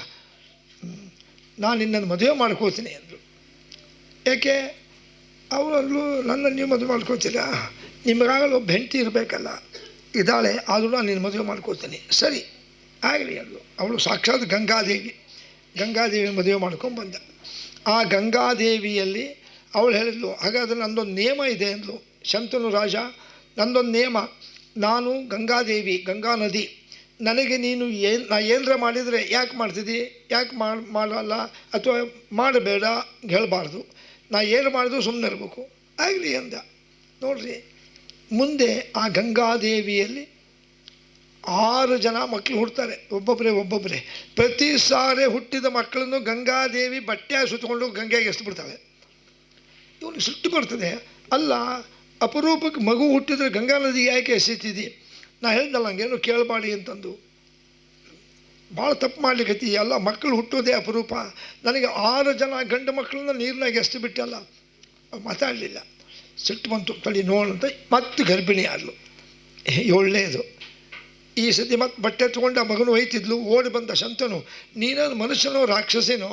ನಾನು ನಿನ್ನನ್ನು ಮದುವೆ ಮಾಡ್ಕೋತೀನಿ ಅಂದರು. ಏಕೆ ಅವರಲ್ಲೂ, ನನ್ನ ನೀವು ಮದುವೆ ಮಾಡ್ಕೋತೀರಾ, ನಿಮಗಾಗಲೂ ಒಬ್ಬ ಹೆಂಡತಿ ಇರಬೇಕಲ್ಲ, ಇದ್ದಾಳೆ, ಆದರೂ ನಾನು ನಿನ್ನ ಮದುವೆ ಮಾಡ್ಕೋತೀನಿ. ಸರಿ ಆಗಲಿ ಅಂದ್ಲು. ಅವಳು ಸಾಕ್ಷಾತ್ ಗಂಗಾದೇವಿ ಮದುವೆ ಮಾಡ್ಕೊಂಡು ಬಂದ. ಆ ಗಂಗಾದೇವಿಯಲ್ಲಿ ಅವಳು ಹೇಳಿದ್ಲು, ಹಾಗಾದರೆ ನನ್ನದೊಂದು ನಿಯಮ ಇದೆ ಅಂದ್ಲು. ಶಂತನು ರಾಜ, ನನ್ನದೊಂದು ನಿಯಮ, ನಾನು ಗಂಗಾದೇವಿ, ಗಂಗಾ ನದಿ, ನನಗೆ ನೀನು ನಾ ಏನರ ಮಾಡಿದರೆ ಯಾಕೆ ಮಾಡ್ತಿದ್ದಿ, ಯಾಕೆ ಮಾಡಲ್ಲ ಅಥವಾ ಮಾಡಬೇಡ ಹೇಳಬಾರ್ದು, ನಾ ಏನು ಮಾಡಿದ್ರು ಸುಮ್ಮನೆ ಇರಬೇಕು. ಆಗಲಿ ಅಂದ. ನೋಡ್ರಿ, ಮುಂದೆ ಆ ಗಂಗಾದೇವಿಯಲ್ಲಿ 6 ಜನ ಮಕ್ಕಳು ಹುಡ್ತಾರೆ, ಒಬ್ಬೊಬ್ಬರೇ. ಪ್ರತಿ ಸಾರಿ ಹುಟ್ಟಿದ ಮಕ್ಕಳನ್ನು ಗಂಗಾದೇವಿ ಬಟ್ಟೆ ಸುತ್ತಕೊಂಡು ಗಂಗೆಗೆ ಎಸ್ಬಿಡ್ತಾಳೆ. ಇವನಿಗೆ ಸಿಟ್ಟು ಬರ್ತದೆ, ಅಲ್ಲ ಅಪರೂಪಕ್ಕೆ ಮಗು ಹುಟ್ಟಿದ್ರೆ ಗಂಗಾ ನದಿಗೆ ಯಾಕೆ ಎಸೆತಿದ್ದಿ, ನಾ ಹೇಳ್ದಲ್ಲ ಹಂಗೇನು ಕೇಳಬಾಡಿ ಅಂತಂದು. ಭಾಳ ತಪ್ಪು ಮಾಡ್ಲಿಕ್ಕತ್ತಿ, ಎಲ್ಲ ಮಕ್ಕಳು ಹುಟ್ಟೋದೇ ಅಪರೂಪ, ನನಗೆ 6 ಜನ ಗಂಡು ಮಕ್ಕಳನ್ನ ನೀರಿನಾಗ ಎಸ್ತು ಬಿಟ್ಟಲ್ಲ. ಮಾತಾಡಲಿಲ್ಲ, ಸಿಟ್ಟು ಬಂತು, ತಡಿ ನೋಡಂತ ಮತ್ತೆ ಗರ್ಭಿಣಿ ಆದಳು, 7ನೇದು. ಈ ಸತಿ ಮತ್ತೆ ಬಟ್ಟೆ ತೊಗೊಂಡು ಆ ಮಗನು ಒಯ್ತಿದ್ಲು. ಓಡಿ ಬಂದ ಶಂತನು, ನೀನೇನು ಮನುಷ್ಯನೋ ರಾಕ್ಷಸೇನೋ,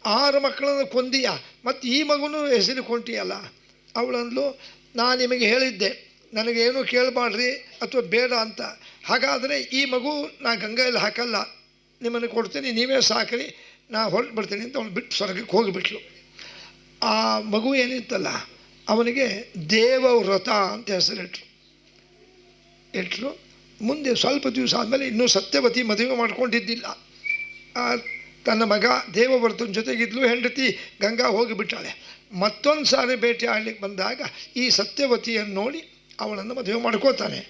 6 ಮಕ್ಕಳನ್ನು ಕೊಂದೀಯ, ಮತ್ತು ಈ ಮಗುನೂ ಹೆಸರು ಕೊಂಟಿಯಲ್ಲ. ಅವಳಂದ್ಲು, ನಾನು ನಿಮಗೆ ಹೇಳಿದ್ದೆ ನನಗೇನು ಕೇಳಬಾಡ್ರಿ ಅಥವಾ ಬೇಡ ಅಂತ. ಹಾಗಾದರೆ ಈ ಮಗು ನಾ ಗಂಗೆಯಲ್ಲಿ ಹಾಕಲ್ಲ, ನಿಮ್ಮನ್ನು ಕೊಡ್ತೀನಿ, ನೀವೇ ಸಾಕ್ರಿ, ನಾ ಹೊರಟು ಬಿಡ್ತೀನಿ ಅಂತ ಅವಳು ಬಿಟ್ಟು ಸ್ವರ್ಗಕ್ಕೆ ಹೋಗಿಬಿಟ್ಲು. ಆ ಮಗು ಏನಿತ್ತಲ್ಲ ಅವನಿಗೆ ದೇವವ್ರತ ಅಂತ ಹೆಸರಿಟ್ರು. ಮುಂದೆ ಸ್ವಲ್ಪ ದಿವಸ ಆದಮೇಲೆ ಇನ್ನೂ ಸತ್ಯವತಿ ಮದುವೆ ಮಾಡ್ಕೊಂಡಿದ್ದಿಲ್ಲ. ತನ್ನ ಮಗ ದೇವವ್ರತನ ಜೊತೆಗಿದ್ಲು, ಹೆಂಡತಿ ಗಂಗಾ ಹೋಗಿಬಿಟ್ಟಾಳೆ. ಮತ್ತೊಂದು ಸಾರಿ ಭೇಟಿ ಆಡ್ಲಿಕ್ಕೆ ಬಂದಾಗ ಈ ಸತ್ಯವತಿಯನ್ನು ನೋಡಿ ಅವಳನ್ನು ಮದುವೆ ಮಾಡ್ಕೋತಾನೆ.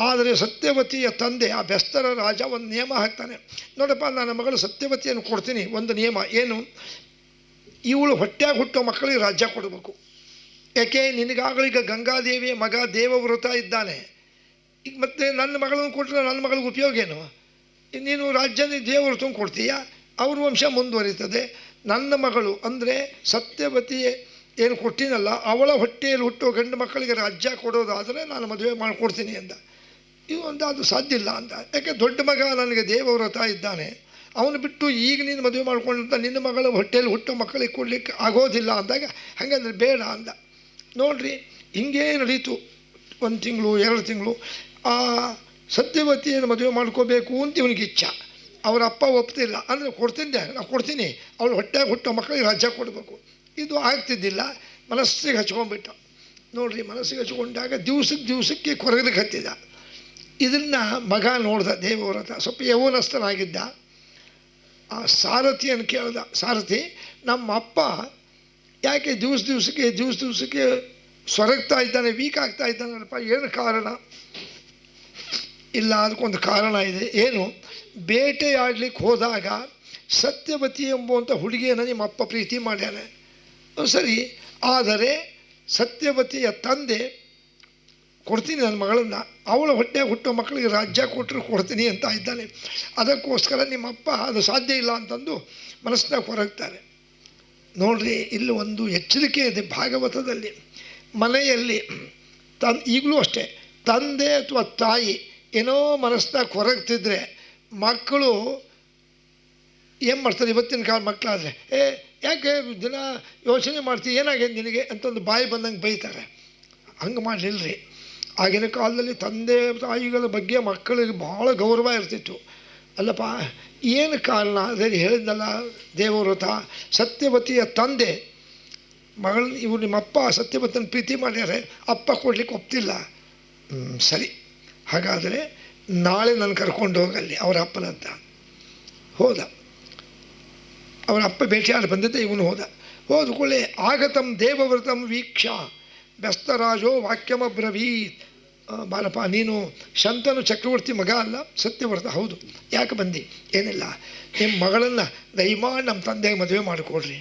ಆದರೆ ಸತ್ಯವತಿಯ ತಂದೆ ಆ ಬೆಸ್ತರ ರಾಜ ಒಂದು ನಿಯಮ ಹಾಕ್ತಾನೆ. ನೋಡಪ್ಪ, ನನ್ನ ಮಗಳು ಸತ್ಯವತಿಯನ್ನು ಕೊಡ್ತೀನಿ, ಒಂದು ನಿಯಮ ಏನು, ಇವಳು ಹೊಟ್ಟೆಯಾಗ ಹುಟ್ಟೋ ಮಕ್ಕಳಿಗೆ ರಾಜ್ಯ ಕೊಡಬೇಕು. ಯಾಕೆ, ನಿನಗಾಗಳೀಗ ಗಂಗಾದೇವಿಯ ಮಗ ದೇವವ್ರತ ಇದ್ದಾನೆ, ಈಗ ಮತ್ತೆ ನನ್ನ ಮಗಳನ್ನು ಕೊಟ್ಟರೆ ನನ್ನ ಮಗಳಿಗೆ ಉಪಯೋಗ ಏನು? ನೀನು ರಾಜ್ಯದ ದೇವವ್ರತನ ಕೊಡ್ತೀಯ, ಅವ್ರ ವಂಶ ಮುಂದುವರಿತದೆ. ನನ್ನ ಮಗಳು ಅಂದರೆ ಸತ್ಯವತಿ ಏನು ಕೊಟ್ಟಿನಲ್ಲ, ಅವಳ ಹೊಟ್ಟೆಯಲ್ಲಿ ಹುಟ್ಟೋ ಗಂಡು ಮಕ್ಕಳಿಗೆ ರಾಜ್ಯ ಕೊಡೋದಾದರೆ ನಾನು ಮದುವೆ ಮಾಡಿಕೊಡ್ತೀನಿ ಅಂದ. ಇದು ಅದು ಸಾಧ್ಯ ಇಲ್ಲ ಅಂತ. ಯಾಕೆ, ದೊಡ್ಡ ಮಗ ನನಗೆ ದೇವವ್ರತ ಇದ್ದಾನೆ, ಅವನು ಬಿಟ್ಟು ಈಗ ನೀನು ಮದುವೆ ಮಾಡ್ಕೊಂಡಂತ ನಿನ್ನ ಮಗಳ ಹೊಟ್ಟೆಯಲ್ಲಿ ಹುಟ್ಟೋ ಮಕ್ಕಳಿಗೆ ಕೊಡಲಿಕ್ಕೆ ಆಗೋದಿಲ್ಲ ಅಂದಾಗ, ಹಾಗಂದ್ರೆ ಬೇಡ ಅಂದ. ನೋಡ್ರಿ, ಹಿಂಗೇ ನಡೀತು. 1 ತಿಂಗಳು 2 ತಿಂಗಳು ಆ ಸತ್ಯವತಿಯನ್ನು ಮದುವೆ ಮಾಡ್ಕೋಬೇಕು ಅಂತ ಇವನಿಗೆ ಇಚ್ಛೆ. ಅವರ ಅಪ್ಪ ಒಪ್ತಿಲ್ಲ. ಅಂದರೆ ಕೊಡ್ತೀನಿ, ಅವಳು ಹೊಟ್ಟೆಗೆ ಹುಟ್ಟೋ ಮಕ್ಕಳಿಗೆ ರಾಜ್ಯ ಕೊಡಬೇಕು. ಇದು ಆಗ್ತಿದ್ದಿಲ್ಲ. ಮನಸ್ಸಿಗೆ ಹಚ್ಕೊಂಡ್ಬಿಟ್ಟ. ನೋಡ್ರಿ, ಮನಸ್ಸಿಗೆ ಹಚ್ಕೊಂಡಾಗ ದಿವಸಕ್ಕೆ ಕೊರಗಲಿಕ್ಕೆ ಹತ್ತಿದ. ಇದನ್ನು ಮಗ ನೋಡ್ದ ದೇವವ್ರತ, ಸ್ವಲ್ಪ ಯೌವನಸ್ಥನಾಗಿದ್ದ. ಆ ಸಾರಥಿಯನ್ನು ಕೇಳ್ದ, ಸಾರಥಿ, ನಮ್ಮ ಅಪ್ಪ ಯಾಕೆ ದಿವಸಕ್ಕೆ ಸೊರಗ್ತಾ ಇದ್ದಾನೆ, ವೀಕ್ ಆಗ್ತಾ ಇದ್ದಾನಪ್ಪ, ಏನು ಕಾರಣ? ಇಲ್ಲ, ಅದಕ್ಕೊಂದು ಕಾರಣ ಇದೆ. ಏನು, ಬೇಟೆಯಾಡ್ಲಿಕ್ಕೆ ಹೋದಾಗ ಸತ್ಯವತಿ ಎಂಬುವಂಥ ಹುಡುಗಿಯನ್ನು ನಿಮ್ಮ ಅಪ್ಪ ಪ್ರೀತಿ ಮಾಡ್ಯಾನೆ. ಸರಿ, ಆದರೆ ಸತ್ಯವತಿಯ ತಂದೆ ಕೊಡ್ತೀನಿ ನನ್ನ ಮಗಳನ್ನು, ಅವಳ ಹೊಟ್ಟೆಗೆ ಹುಟ್ಟೋ ಮಕ್ಕಳಿಗೆ ರಾಜ್ಯ ಕೊಟ್ಟರು ಕೊಡ್ತೀನಿ ಅಂತ ಇದ್ದಾನೆ. ಅದಕ್ಕೋಸ್ಕರ ನಿಮ್ಮಪ್ಪ ಅದು ಸಾಧ್ಯ ಇಲ್ಲ ಅಂತಂದು ಮನಸ್ಸಿನಾಗ ಹೊರಗ್ತಾರೆ. ನೋಡ್ರಿ, ಇಲ್ಲಿ ಒಂದು ಎಚ್ಚರಿಕೆ ಇದೆ ಭಾಗವತದಲ್ಲಿ. ಮನೆಯಲ್ಲಿ ಈಗಲೂ ಅಷ್ಟೇ, ತಂದೆ ಅಥವಾ ತಾಯಿ ಏನೋ ಮನಸ್ಸಿನಾಗ ಹೊರಗ್ತಿದ್ರೆ ಮಕ್ಕಳು ಏನು ಮಾಡ್ತಾರೆ? ಇವತ್ತಿನ ಕಾಲ ಮಕ್ಕಳಾದರೆ, ಯಾಕೆ ದಿನ ಯೋಚನೆ ಮಾಡ್ತೀವಿ, ಏನಾಗಿದೆ ನಿನಗೆ ಅಂತಂದು ಬಾಯಿ ಬಂದಂಗೆ ಬೈತಾರೆ. ಹಂಗೆ ಮಾಡಲಿಲ್ಲರಿ. ಆಗಿನ ಕಾಲದಲ್ಲಿ ತಂದೆ ತಾಯಿಗಳ ಬಗ್ಗೆ ಮಕ್ಕಳಿಗೆ ಭಾಳ ಗೌರವ ಇರ್ತಿತ್ತು. ಅಲ್ಲಪ್ಪ, ಏನು ಕಾರಣ? ಅದೇ ಹೇಳಿದ್ನಲ್ಲ, ದೇವವ್ರತ ಸತ್ಯವತಿಯ ತಂದೆ ಮಗಳನ್ನ, ಇವರು ನಿಮ್ಮಪ್ಪ ಸತ್ಯವತಿನ ಪ್ರೀತಿ ಮಾಡ್ಯಾರೆ, ಅಪ್ಪ ಕೊಡ್ಲಿಕ್ಕೆ ಒಪ್ತಿಲ್ಲ. ಸರಿ, ಹಾಗಾದರೆ ನಾಳೆ ನಾನು ಕರ್ಕೊಂಡು ಹೋಗಲ್ಲಿ ಅವರ ಅಪ್ಪನಂತ. ಹೋದ. ಅವರ ಅಪ್ಪ ಭೇಟಿಯಾಡಿ ಬಂದಿದ್ದೆ, ಇವನು ಹೋದ ಕೂಡಲೇ ಆಗತಂ ದೇವವ್ರತಂ ವೀಕ್ಷ ಬೆಸ್ತರಾಜೋ ವಾಕ್ಯಮಬ್ರವೀತ್. ಬಾಲಪ್ಪ, ನೀನು ಶಂತನು ಚಕ್ರವರ್ತಿ ಮಗ ಅಲ್ಲ, ಸತ್ಯವ್ರತ. ಹೌದು. ಯಾಕೆ ಬಂದು? ಏನಿಲ್ಲ, ನಿಮ್ಮ ಮಗಳನ್ನು ದಯಮಾಡಿ ನಮ್ಮ ತಂದೆಗೆ ಮದುವೆ ಮಾಡಿಕೊಡ್ರಿ.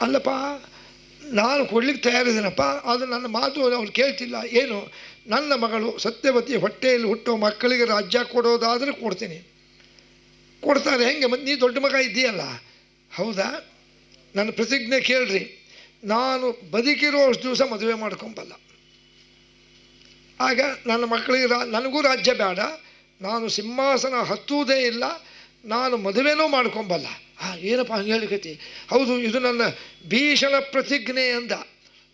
ಅಲ್ಲಪ್ಪ, ನಾನು ಕೊಡ್ಲಿಕ್ಕೆ ತಯಾರಿದ್ದೀನಪ್ಪ, ಆದರೆ ನನ್ನ ಮಾತು ಅವ್ರು ಕೇಳ್ತಿಲ್ಲ. ಏನು, ನನ್ನ ಮಗಳು ಸತ್ಯವತಿ ಹೊಟ್ಟೆಯಲ್ಲಿ ಹುಟ್ಟೋ ಮಕ್ಕಳಿಗೆ ರಾಜ್ಯ ಕೊಡೋದಾದರೆ ಕೊಡ್ತೀನಿ. ಕೊಡ್ತಾರೆ. ಹೆಂಗೆ? ಮತ್ತು ನೀ ದೊಡ್ಡ ಮಗ ಇದ್ದೀಯಲ್ಲ. ಹೌದಾ? ನನ್ನ ಪ್ರತಿಜ್ಞೆ ಕೇಳ್ರಿ, ನಾನು ಬದುಕಿರೋ ಅಷ್ಟು ದಿವಸ ಮದುವೆ ಮಾಡ್ಕೊಂಬಲ್ಲ. ಆಗ ನನ್ನ ಮಕ್ಕಳಿಗೆ ನನಗೂ ರಾಜ್ಯ ಬೇಡ, ನಾನು ಸಿಂಹಾಸನ ಹತ್ತುವುದೇ ಇಲ್ಲ, ನಾನು ಮದುವೆನೂ ಮಾಡ್ಕೊಂಬಲ್ಲ. ಏನಪ್ಪ ಹಂಗೆ ಹೇಳಿಕತಿ? ಹೌದು, ಇದು ನನ್ನ ಭೀಷಣ ಪ್ರತಿಜ್ಞೆ ಅಂದ.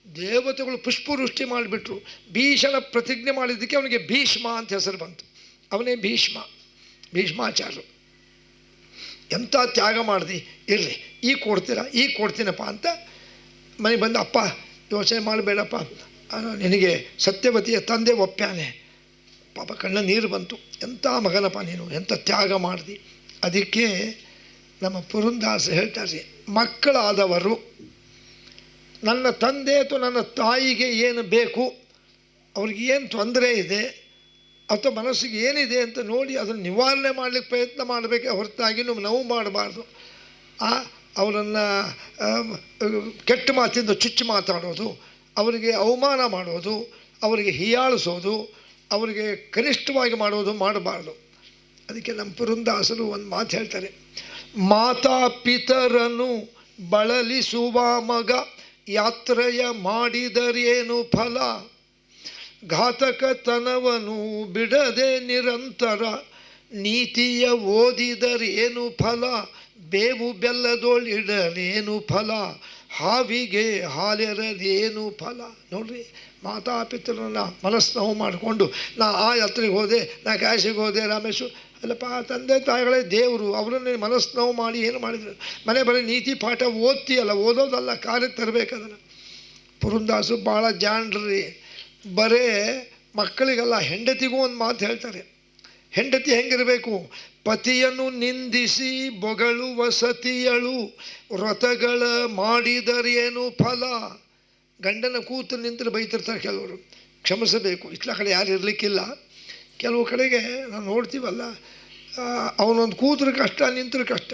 ದೇವತೆಗಳು ಪುಷ್ಪವೃಷ್ಟಿ ಮಾಡಿಬಿಟ್ರು. ಭೀಷಣ ಪ್ರತಿಜ್ಞೆ ಮಾಡಿದ್ದಕ್ಕೆ ಅವನಿಗೆ ಭೀಷ್ಮ ಅಂತ ಹೆಸರು ಬಂತು. ಅವನೇ ಭೀಷ್ಮಾಚಾರ್ಯರು. ಎಂಥ ತ್ಯಾಗ ಮಾಡ್ದು. ಇರಲಿ, ಈಗ ಕೊಡ್ತೀನಪ್ಪ ಅಂತ ಮನೆಗೆ ಬಂದ. ಅಪ್ಪ, ಯೋಚನೆ ಮಾಡಬೇಡಪ್ಪ, ನಿನಗೆ ಸತ್ಯವತಿಯ ತಂದೆ ಒಪ್ಪ್ಯಾನೆ. ಪಾಪ ಕಣ್ಣ ನೀರು ಬಂತು. ಎಂಥ ಮಗನಪ್ಪ ನೀನು, ಎಂಥ ತ್ಯಾಗ ಮಾಡ್ದು. ಅದಕ್ಕೆ ನಮ್ಮ ಪುರಂದಾಸ ಹೇಳ್ತಾರೆ, ಮಕ್ಕಳಾದವರು ನನ್ನ ತಂದೆ ಅಥವಾ ನನ್ನ ತಾಯಿಗೆ ಏನು ಬೇಕು, ಅವ್ರಿಗೆ ಏನು ತೊಂದರೆ ಇದೆ ಅಥವಾ ಮನಸ್ಸಿಗೆ ಏನಿದೆ ಅಂತ ನೋಡಿ ಅದನ್ನು ನಿವಾರಣೆ ಮಾಡಲಿಕ್ಕೆ ಪ್ರಯತ್ನ ಮಾಡಬೇಕೆ ಹೊರತಾಗಿ ನೋವು ಮಾಡಬಾರ್ದು. ಅವರನ್ನು ಕೆಟ್ಟ ಮಾತಿಂದ ಚುಚ್ಚು ಮಾತಾಡೋದು, ಅವರಿಗೆ ಅವಮಾನ ಮಾಡೋದು, ಅವರಿಗೆ ಹೀಯಾಳಿಸೋದು, ಅವರಿಗೆ ಕನಿಷ್ಠವಾಗಿ ಮಾಡೋದು ಮಾಡಬಾರ್ದು. ಅದಕ್ಕೆ ನಮ್ಮ ಪುರಂದಾಸರು ಒಂದು ಮಾತು ಹೇಳ್ತಾರೆ, ಮಾತಾ ಪಿತರನು ಬಳಲಿಸುವ ಮಗ ಯಾತ್ರೆಯ ಮಾಡಿದರೇನು ಫಲ, ಘಾತಕತನವನು ಬಿಡದೆ ನಿರಂತರ ನೀತಿಯ ಓದಿದರೇನು ಫಲ, ಬೇವು ಬೆಲ್ಲದೊಳಿಡಲೇನು ಫಲ, ಹಾವಿಗೆ ಹಾಲೆರದೇನು ಫಲ. ನೋಡ್ರಿ, ಮಾತಾಪಿತರನ್ನ ಮನಸ್ಸು ನೋವು ಮಾಡಿಕೊಂಡು ನಾ ಆ ಯಾತ್ರೆಗೆ ಹೋದೆ, ನಾ ಕಾಶಿಗೆ ಹೋದೆ, ರಾಮೇಶ್ವರ ಅಲ್ಲಪ್ಪ, ತಂದೆ ತಾಯಿಗಳೇ ದೇವರು, ಅವರನ್ನೇ ಮನಸ್ಸು ನೋವು ಮಾಡಿ ಏನು ಮಾಡಿದ್ರು? ಮನೆ ಬರೀ ನೀತಿ ಪಾಠ ಓದ್ತೀಯಲ್ಲ, ಓದೋದಲ್ಲ, ಕಾರ್ಯಕ್ಕೆ ತರಬೇಕು ಅದನ್ನು. ಪುರಂದಾಸು ಭಾಳ ಜಾಣ್ರಿ, ಬರೇ ಮಕ್ಕಳಿಗೆಲ್ಲ ಹೆಂಡತಿಗೂ ಒಂದು ಮಾತು ಹೇಳ್ತಾರೆ. ಹೆಂಡತಿ ಹೆಂಗಿರಬೇಕು? ಪತಿಯನ್ನು ನಿಂದಿಸಿ ಬೊಗಳುವ ಸತಿಯಳು, ವ್ರತಗಳ ಮಾಡಿದರೇನು ಫಲ. ಗಂಡನ ಕೂತು ನಿಂತರೆ ಬೈತಿರ್ತಾರೆ ಕೆಲವರು, ಕ್ಷಮಿಸಬೇಕು. ಇಟ್ಲ ಕಡೆ ಯಾರು ಇರಲಿಕ್ಕಿಲ್ಲ. ಕೆಲವು ಕಡೆಗೆ ನಾವು ನೋಡ್ತೀವಲ್ಲ, ಅವನೊಂದು ಕೂತ್ರೆ ಕಷ್ಟ, ನಿಂತರೆ ಕಷ್ಟ.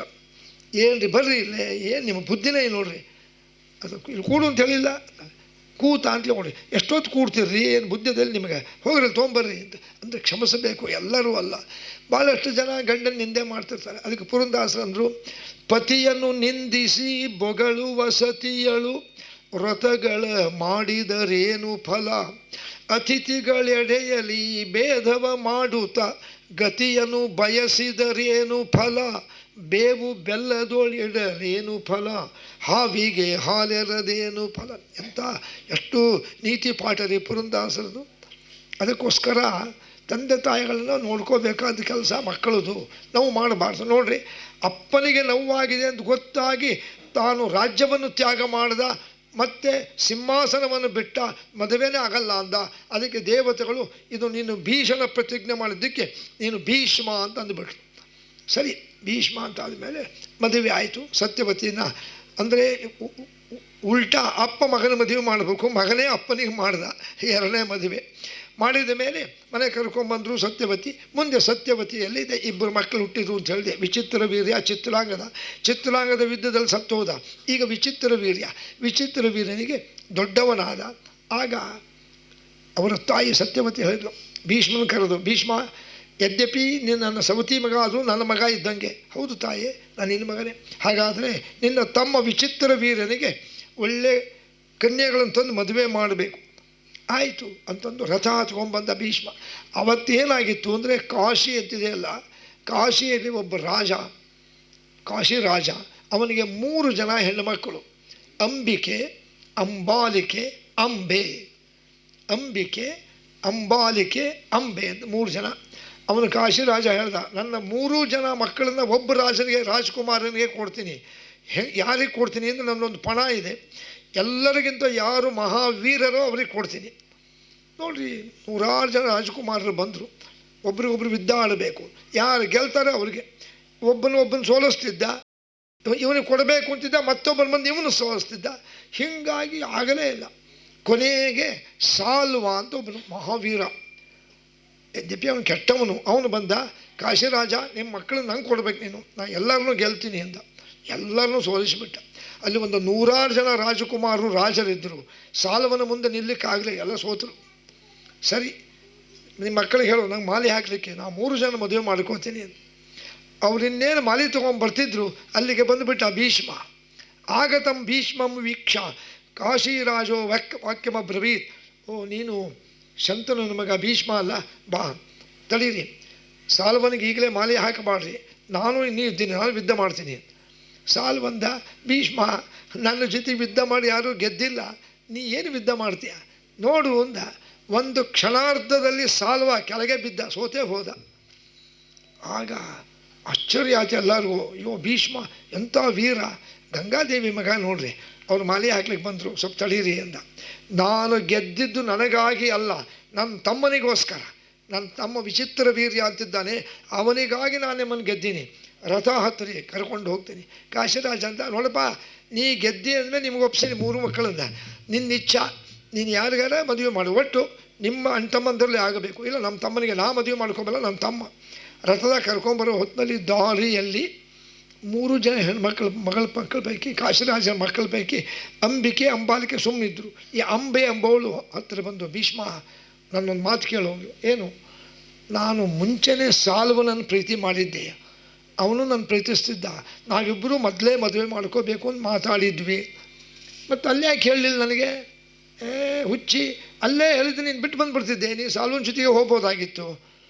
ಏನು ರೀ, ಬರ್ರಿ ಇಲ್ಲೇ, ಏನು ನಿಮ್ಮ ಬುದ್ಧಿನೇ ನೋಡ್ರಿ, ಅದು ಇಲ್ಲಿ ಕೂಡು ಅಂತ ಹೇಳಿಲ್ಲ, ಕೂತ ಅಂತಲೇ ನೋಡಿ. ಎಷ್ಟೊತ್ತು ಕೂಡ್ತಿರ್ರಿ, ಏನು ಬುದ್ಧಿದಲ್ಲಿ ನಿಮಗೆ? ಹೋಗ್ರಿ ತೊಗೊಂಬರ್ರಿ ಅಂತ ಅಂದರೆ ಕ್ಷಮಿಸಬೇಕು. ಎಲ್ಲರೂ ಅಲ್ಲ, ಭಾಳಷ್ಟು ಜನ ಗಂಡನ ನಿಂದೆ ಮಾಡ್ತಿರ್ತಾರೆ. ಅದಕ್ಕೆ ಪುರಂದಾಸರಂದರು, ಪತಿಯನ್ನು ನಿಂದಿಸಿ ಬೊಗಳುವ ಸತಿಯಳು, ವ್ರತಗಳ ಮಾಡಿದರೇನು ಫಲ. ಅತಿಥಿಗಳೆಡೆಯಲಿ ಭೇದವ ಮಾಡುತ್ತ, ಗತಿಯನ್ನು ಬಯಸಿದರೇನು ಫಲ. ಬೇವು ಬೆಲ್ಲದೊಳಿಡಲೇನು ಫಲ, ಹಾವಿಗೆ ಹಾಲೆರದೇನು ಫಲ. ಎಂಥ ಎಷ್ಟು ನೀತಿ ಪಾಠ ರೀ ಪುರಂದಾಸರದು. ಅದಕ್ಕೋಸ್ಕರ ತಂದೆ ತಾಯಿಗಳನ್ನ ನೋಡ್ಕೋಬೇಕಾದ ಕೆಲಸ ಮಕ್ಕಳದು, ನಾವು ಮಾಡಬಾರ್ದು. ನೋಡ್ರಿ, ಅಪ್ಪನಿಗೆ ನೋವಾಗಿದೆ ಅಂತ ಗೊತ್ತಾಗಿ ತಾನು ರಾಜ್ಯವನ್ನು ತ್ಯಾಗ ಮಾಡ್ದ, ಮತ್ತು ಸಿಂಹಾಸನವನ್ನು ಬಿಟ್ಟ, ಮದುವೆನೇ ಆಗಲ್ಲ ಅಂದ. ಅದಕ್ಕೆ ದೇವತೆಗಳು ಇದು ನೀನು ಭೀಷಣ ಪ್ರತಿಜ್ಞೆ ಮಾಡಿದ್ದಕ್ಕೆ ನೀನು ಭೀಷ್ಮ ಅಂತ ಅಂದುಬಿಟ್ರು. ಸರಿ, ಭೀಷ್ಮ ಅಂತ ಆದಮೇಲೆ ಮದುವೆ ಆಯಿತು ಸತ್ಯವತಿನ. ಅಂದರೆ ಉಲ್ಟಾ ಅಪ್ಪ ಮಗನ ಮದುವೆ ಮಾಡಬೇಕು, ಮಗನೇ ಅಪ್ಪನಿಗೆ ಮಾಡ್ದ ಎರಡನೇ ಮದುವೆ. ಮಾಡಿದ ಮೇಲೆ ಮನೆ ಕರ್ಕೊಂಡ್ಬಂದರು ಸತ್ಯವತಿ. ಮುಂದೆ ಸತ್ಯವತಿಯಲ್ಲಿ ಇಬ್ಬರು ಮಕ್ಕಳು ಹುಟ್ಟಿದ್ರು ಅಂತ ಹೇಳಿದೆ. ವಿಚಿತ್ರ ವೀರ್ಯ, ಚಿತ್ರಾಂಗದ ಯುದ್ಧದಲ್ಲಿ ಸತ್ತೋದ. ಈಗ ವಿಚಿತ್ರ ವೀರ್ಯನಿಗೆ ದೊಡ್ಡವನಾದ. ಆಗ ಅವರ ತಾಯಿ ಸತ್ಯವತಿ ಹೇಳಿದ್ರು, ಭೀಷ್ಮನ ಕರೆದು, ಭೀಷ್ಮ, ಯದ್ಯಪಿ ನೀನು ನನ್ನ ಸವತಿ ಮಗ, ಅದು ನನ್ನ ಮಗ ಇದ್ದಂಗೆ. ಹೌದು ತಾಯಿ, ನಾನು ನಿನ್ನ ಮಗನೇ. ಹಾಗಾದರೆ ನಿನ್ನ ತಮ್ಮ ವಿಚಿತ್ರ ವೀರ್ಯನಿಗೆ ಒಳ್ಳೆ ಕನ್ಯೆಗಳನ್ನು ತಂದು ಮದುವೆ ಮಾಡಬೇಕು. ಆಯಿತು ಅಂತಂದು ರಥ ಹತ್ಕೊಂಡ್ಬಂದ ಭೀಷ್ಮ. ಅವತ್ತೇನಾಗಿತ್ತು ಅಂದರೆ, ಕಾಶಿ ಅಂತಿದೆಯಲ್ಲ, ಕಾಶಿಯಲ್ಲಿ ಒಬ್ಬ ರಾಜ, ಕಾಶಿ ರಾಜ, ಅವನಿಗೆ 3 ಜನ ಹೆಣ್ಣುಮಕ್ಕಳು, ಅಂಬಿಕೆ, ಅಂಬಾಲಿಕೆ, ಅಂಬೆ. ಅಂಬಿಕೆ, ಅಂಬಾಲಿಕೆ, ಅಂಬೆ ಅಂತ 3 ಜನ. ಅವನು ಕಾಶಿ ರಾಜ ಹೇಳ್ದ, ನನ್ನ 3 ಜನ ಮಕ್ಕಳನ್ನ ಒಬ್ಬ ರಾಜನಿಗೆ, ರಾಜ್ಕುಮಾರನಿಗೆ ಕೊಡ್ತೀನಿ. ಯಾರಿಗೆ ಕೊಡ್ತೀನಿ ಅಂದರೆ ನನ್ನೊಂದು ಪಣ ಇದೆ, ಎಲ್ಲರಿಗಿಂತ ಯಾರು ಮಹಾವೀರರೋ ಅವ್ರಿಗೆ ಕೊಡ್ತೀನಿ. ನೋಡಿರಿ, 100 ಜನ ರಾಜಕುಮಾರರು ಬಂದರು, ಒಬ್ರಿಗೊಬ್ರು ಯುದ್ಧ ಆಡಬೇಕು. ಯಾರು ಗೆಲ್ತಾರೆ ಅವ್ರಿಗೆ. ಒಬ್ಬನ ಸೋಲಿಸ್ತಿದ್ದ, ಇವನಿಗೆ ಕೊಡಬೇಕು ಅಂತಿದ್ದ, ಮತ್ತೊಬ್ಬನ ಬಂದು ಇವನು ಸೋಲಿಸ್ತಿದ್ದ. ಹೀಗಾಗಿ ಆಗಲೇ ಇಲ್ಲ. ಕೊನೆಗೆ ಸಾಲ್ವ ಅಂತ ಒಬ್ಬನು ಮಹಾವೀರ, ಯದ್ಯಪಿ ಅವನು ಕೆಟ್ಟವನು, ಅವನು ಬಂದ, ಕಾಶಿರಾಜ ನಿಮ್ಮ ಮಕ್ಕಳನ್ನ ನಂಗೆ ಕೊಡ್ಬೇಕು ನೀನು, ನಾನು ಎಲ್ಲರನ್ನೂ ಗೆಲ್ತೀನಿ ಅಂದ. ಎಲ್ಲರನ್ನೂ ಸೋಲಿಸಿಬಿಟ್ಟ. ಅಲ್ಲಿ ಒಂದು 100 ಜನ ರಾಜಕುಮಾರರು ರಾಜರಿದ್ದರು. ಸಾಲ್ವನ ಮುಂದೆ ನಿಲ್ಲಕ್ಕಾಗಲಿ, ಎಲ್ಲ ಸೋತರು. ಸರಿ, ನಿಮ್ಮ ಮಕ್ಕಳಿಗೆ ಹೇಳು ನಂಗೆ ಮಾಲೆ ಹಾಕಲಿಕ್ಕೆ, ನಾನು 3 ಜನ ಮದುವೆ ಮಾಡ್ಕೋತೀನಿ ಅಂತ. ಅವರಿನ್ನೇನು ಮಾಲೆ ತೊಗೊಂಡ್ಬರ್ತಿದ್ರು, ಅಲ್ಲಿಗೆ ಬಂದುಬಿಟ್ಟ ಭೀಷ್ಮ. ಆಗತಂ ಭೀಷ್ಮಂ ವೀಕ್ಷ ಕಾಶಿರಾಜೋ ವಾಕ್ಯಮ ಬ್ರವೀತ್. ಓ, ನೀನು ಶಂತನು ಮಗ ಭೀಷ್ಮ ಅಲ್ಲ, ಬಾ ತಡೀರಿ, ಸಾಲ್ವನಿಗೆ ಈಗಲೇ ಮಾಲೆ ಹಾಕಬಾಡ್ರಿ, ನಾನು ಇನ್ನೂ ಇದ್ದೀನಿ, ನಾನು ಯುದ್ಧ ಮಾಡ್ತೀನಿ. ಸಾಲ್ವಂದ, ಭೀಷ್ಮ ನನ್ನ ಜೊತೆಗೆ ಯುದ್ಧ ಮಾಡಿ ಯಾರೂ ಗೆದ್ದಿಲ್ಲ, ನೀ ಏನು ಯುದ್ಧ ಮಾಡ್ತೀಯ ನೋಡು ಅಂದ. ಒಂದು ಕ್ಷಣಾರ್ಧದಲ್ಲಿ ಸಾಲ್ವ ಕೆಳಗೆ ಬಿದ್ದ, ಸೋತೇ ಹೋದ. ಆಗ ಆಶ್ಚರ್ಯ ಆಯ್ತು ಎಲ್ಲರಿಗೂ, ಅಯ್ಯೋ ಭೀಷ್ಮ ಎಂಥ ವೀರ, ಗಂಗಾದೇವಿ ಮಗ ನೋಡ್ರಿ, ಅವ್ರು ಮಾಲೆ ಹಾಕ್ಲಿಕ್ಕೆ ಬಂದರು, ಸ್ವಲ್ಪ ತಡೀರಿ ಅಂದ. ನಾನು ಗೆದ್ದಿದ್ದು ನನಗಾಗಿ ಅಲ್ಲ, ನನ್ನ ತಮ್ಮನಿಗೋಸ್ಕರ. ನನ್ನ ತಮ್ಮ ವಿಚಿತ್ರ ವೀರ್ಯ ಅಂತಿದ್ದಾನೆ, ಅವನಿಗಾಗಿ ನಾನು ನಿಮ್ಮನ್ನು ಗೆದ್ದೀನಿ. ರಥ ಹತ್ತಿರಿ, ಕರ್ಕೊಂಡು ಹೋಗ್ತೀನಿ. ಕಾಶಿರಾಜ ಅಂತ, ನೋಡಪ್ಪ ನೀ ಗೆದ್ದಿ ಅಂದಮೇಲೆ ನಿಮ್ಗೆ ಒಪ್ಪಿಸಿ 3 ಮಕ್ಕಳನ್ನ, ನಿನ್ನ ಇಚ್ಛಾ, ನೀನು ಯಾರಿಗಾರ ಮದುವೆ ಮಾಡು, ಒಟ್ಟು ನಿಮ್ಮ ಅಣ್ತಮ್ಮಂದರಲ್ಲೇ ಆಗಬೇಕು. ಇಲ್ಲ, ನಮ್ಮ ತಮ್ಮನಿಗೆ ನಾ ಮದುವೆ ಮಾಡ್ಕೊಂಬಲ್ಲ, ನನ್ನ ತಮ್ಮ. ರಥದಾಗ ಕರ್ಕೊಂಬರೋ ಹೊತ್ತಿನಲ್ಲಿ ದಾರಿಯಲ್ಲಿ 3 ಜನ ಹೆಣ್ಮಕ್ಳು ಮಕ್ಕಳ ಪೈಕಿ, ಕಾಶಿರಾಜನ ಮಕ್ಕಳ ಪೈಕಿ ಅಂಬಿಕೆ, ಅಂಬಾಲಿಕೆ ಸುಮ್ಮನಿದ್ರು. ಈ ಅಂಬೆ ಅಂಬವಳು ಹತ್ತಿರ ಬಂದು, ಭೀಷ್ಮ ನನ್ನೊಂದು ಮಾತು ಕೇಳೋದು. ಏನು? ನಾನು ಮುಂಚೆನೇ ಸಾಲ್ವನನ್ನು ಪ್ರೀತಿ ಮಾಡಿದ್ದೆ, ಅವನು ನನ್ನ ಪ್ರೀತಿಸ್ತಿದ್ದ, ನಾವಿಬ್ಬರೂ ಮೊದಲೇ ಮದುವೆ ಮಾಡ್ಕೋಬೇಕು ಅಂತ ಮಾತಾಡಿದ್ವಿ. ಮತ್ತು ಅಲ್ಲೇ ಯಾಕೆ ಹೇಳಲಿಲ್ಲ ನನಗೆ? ಹುಚ್ಚಿ, ಅಲ್ಲೇ ಹೇಳಿದ್ದು ನೀನು ಬಿಟ್ಟು ಬಂದುಬಿಡ್ತಿದ್ದೆ, ನೀನು ಸಾಲ್ವನ ಜೊತೆಗೆ ಹೋಗ್ಬೋದಾಗಿತ್ತು.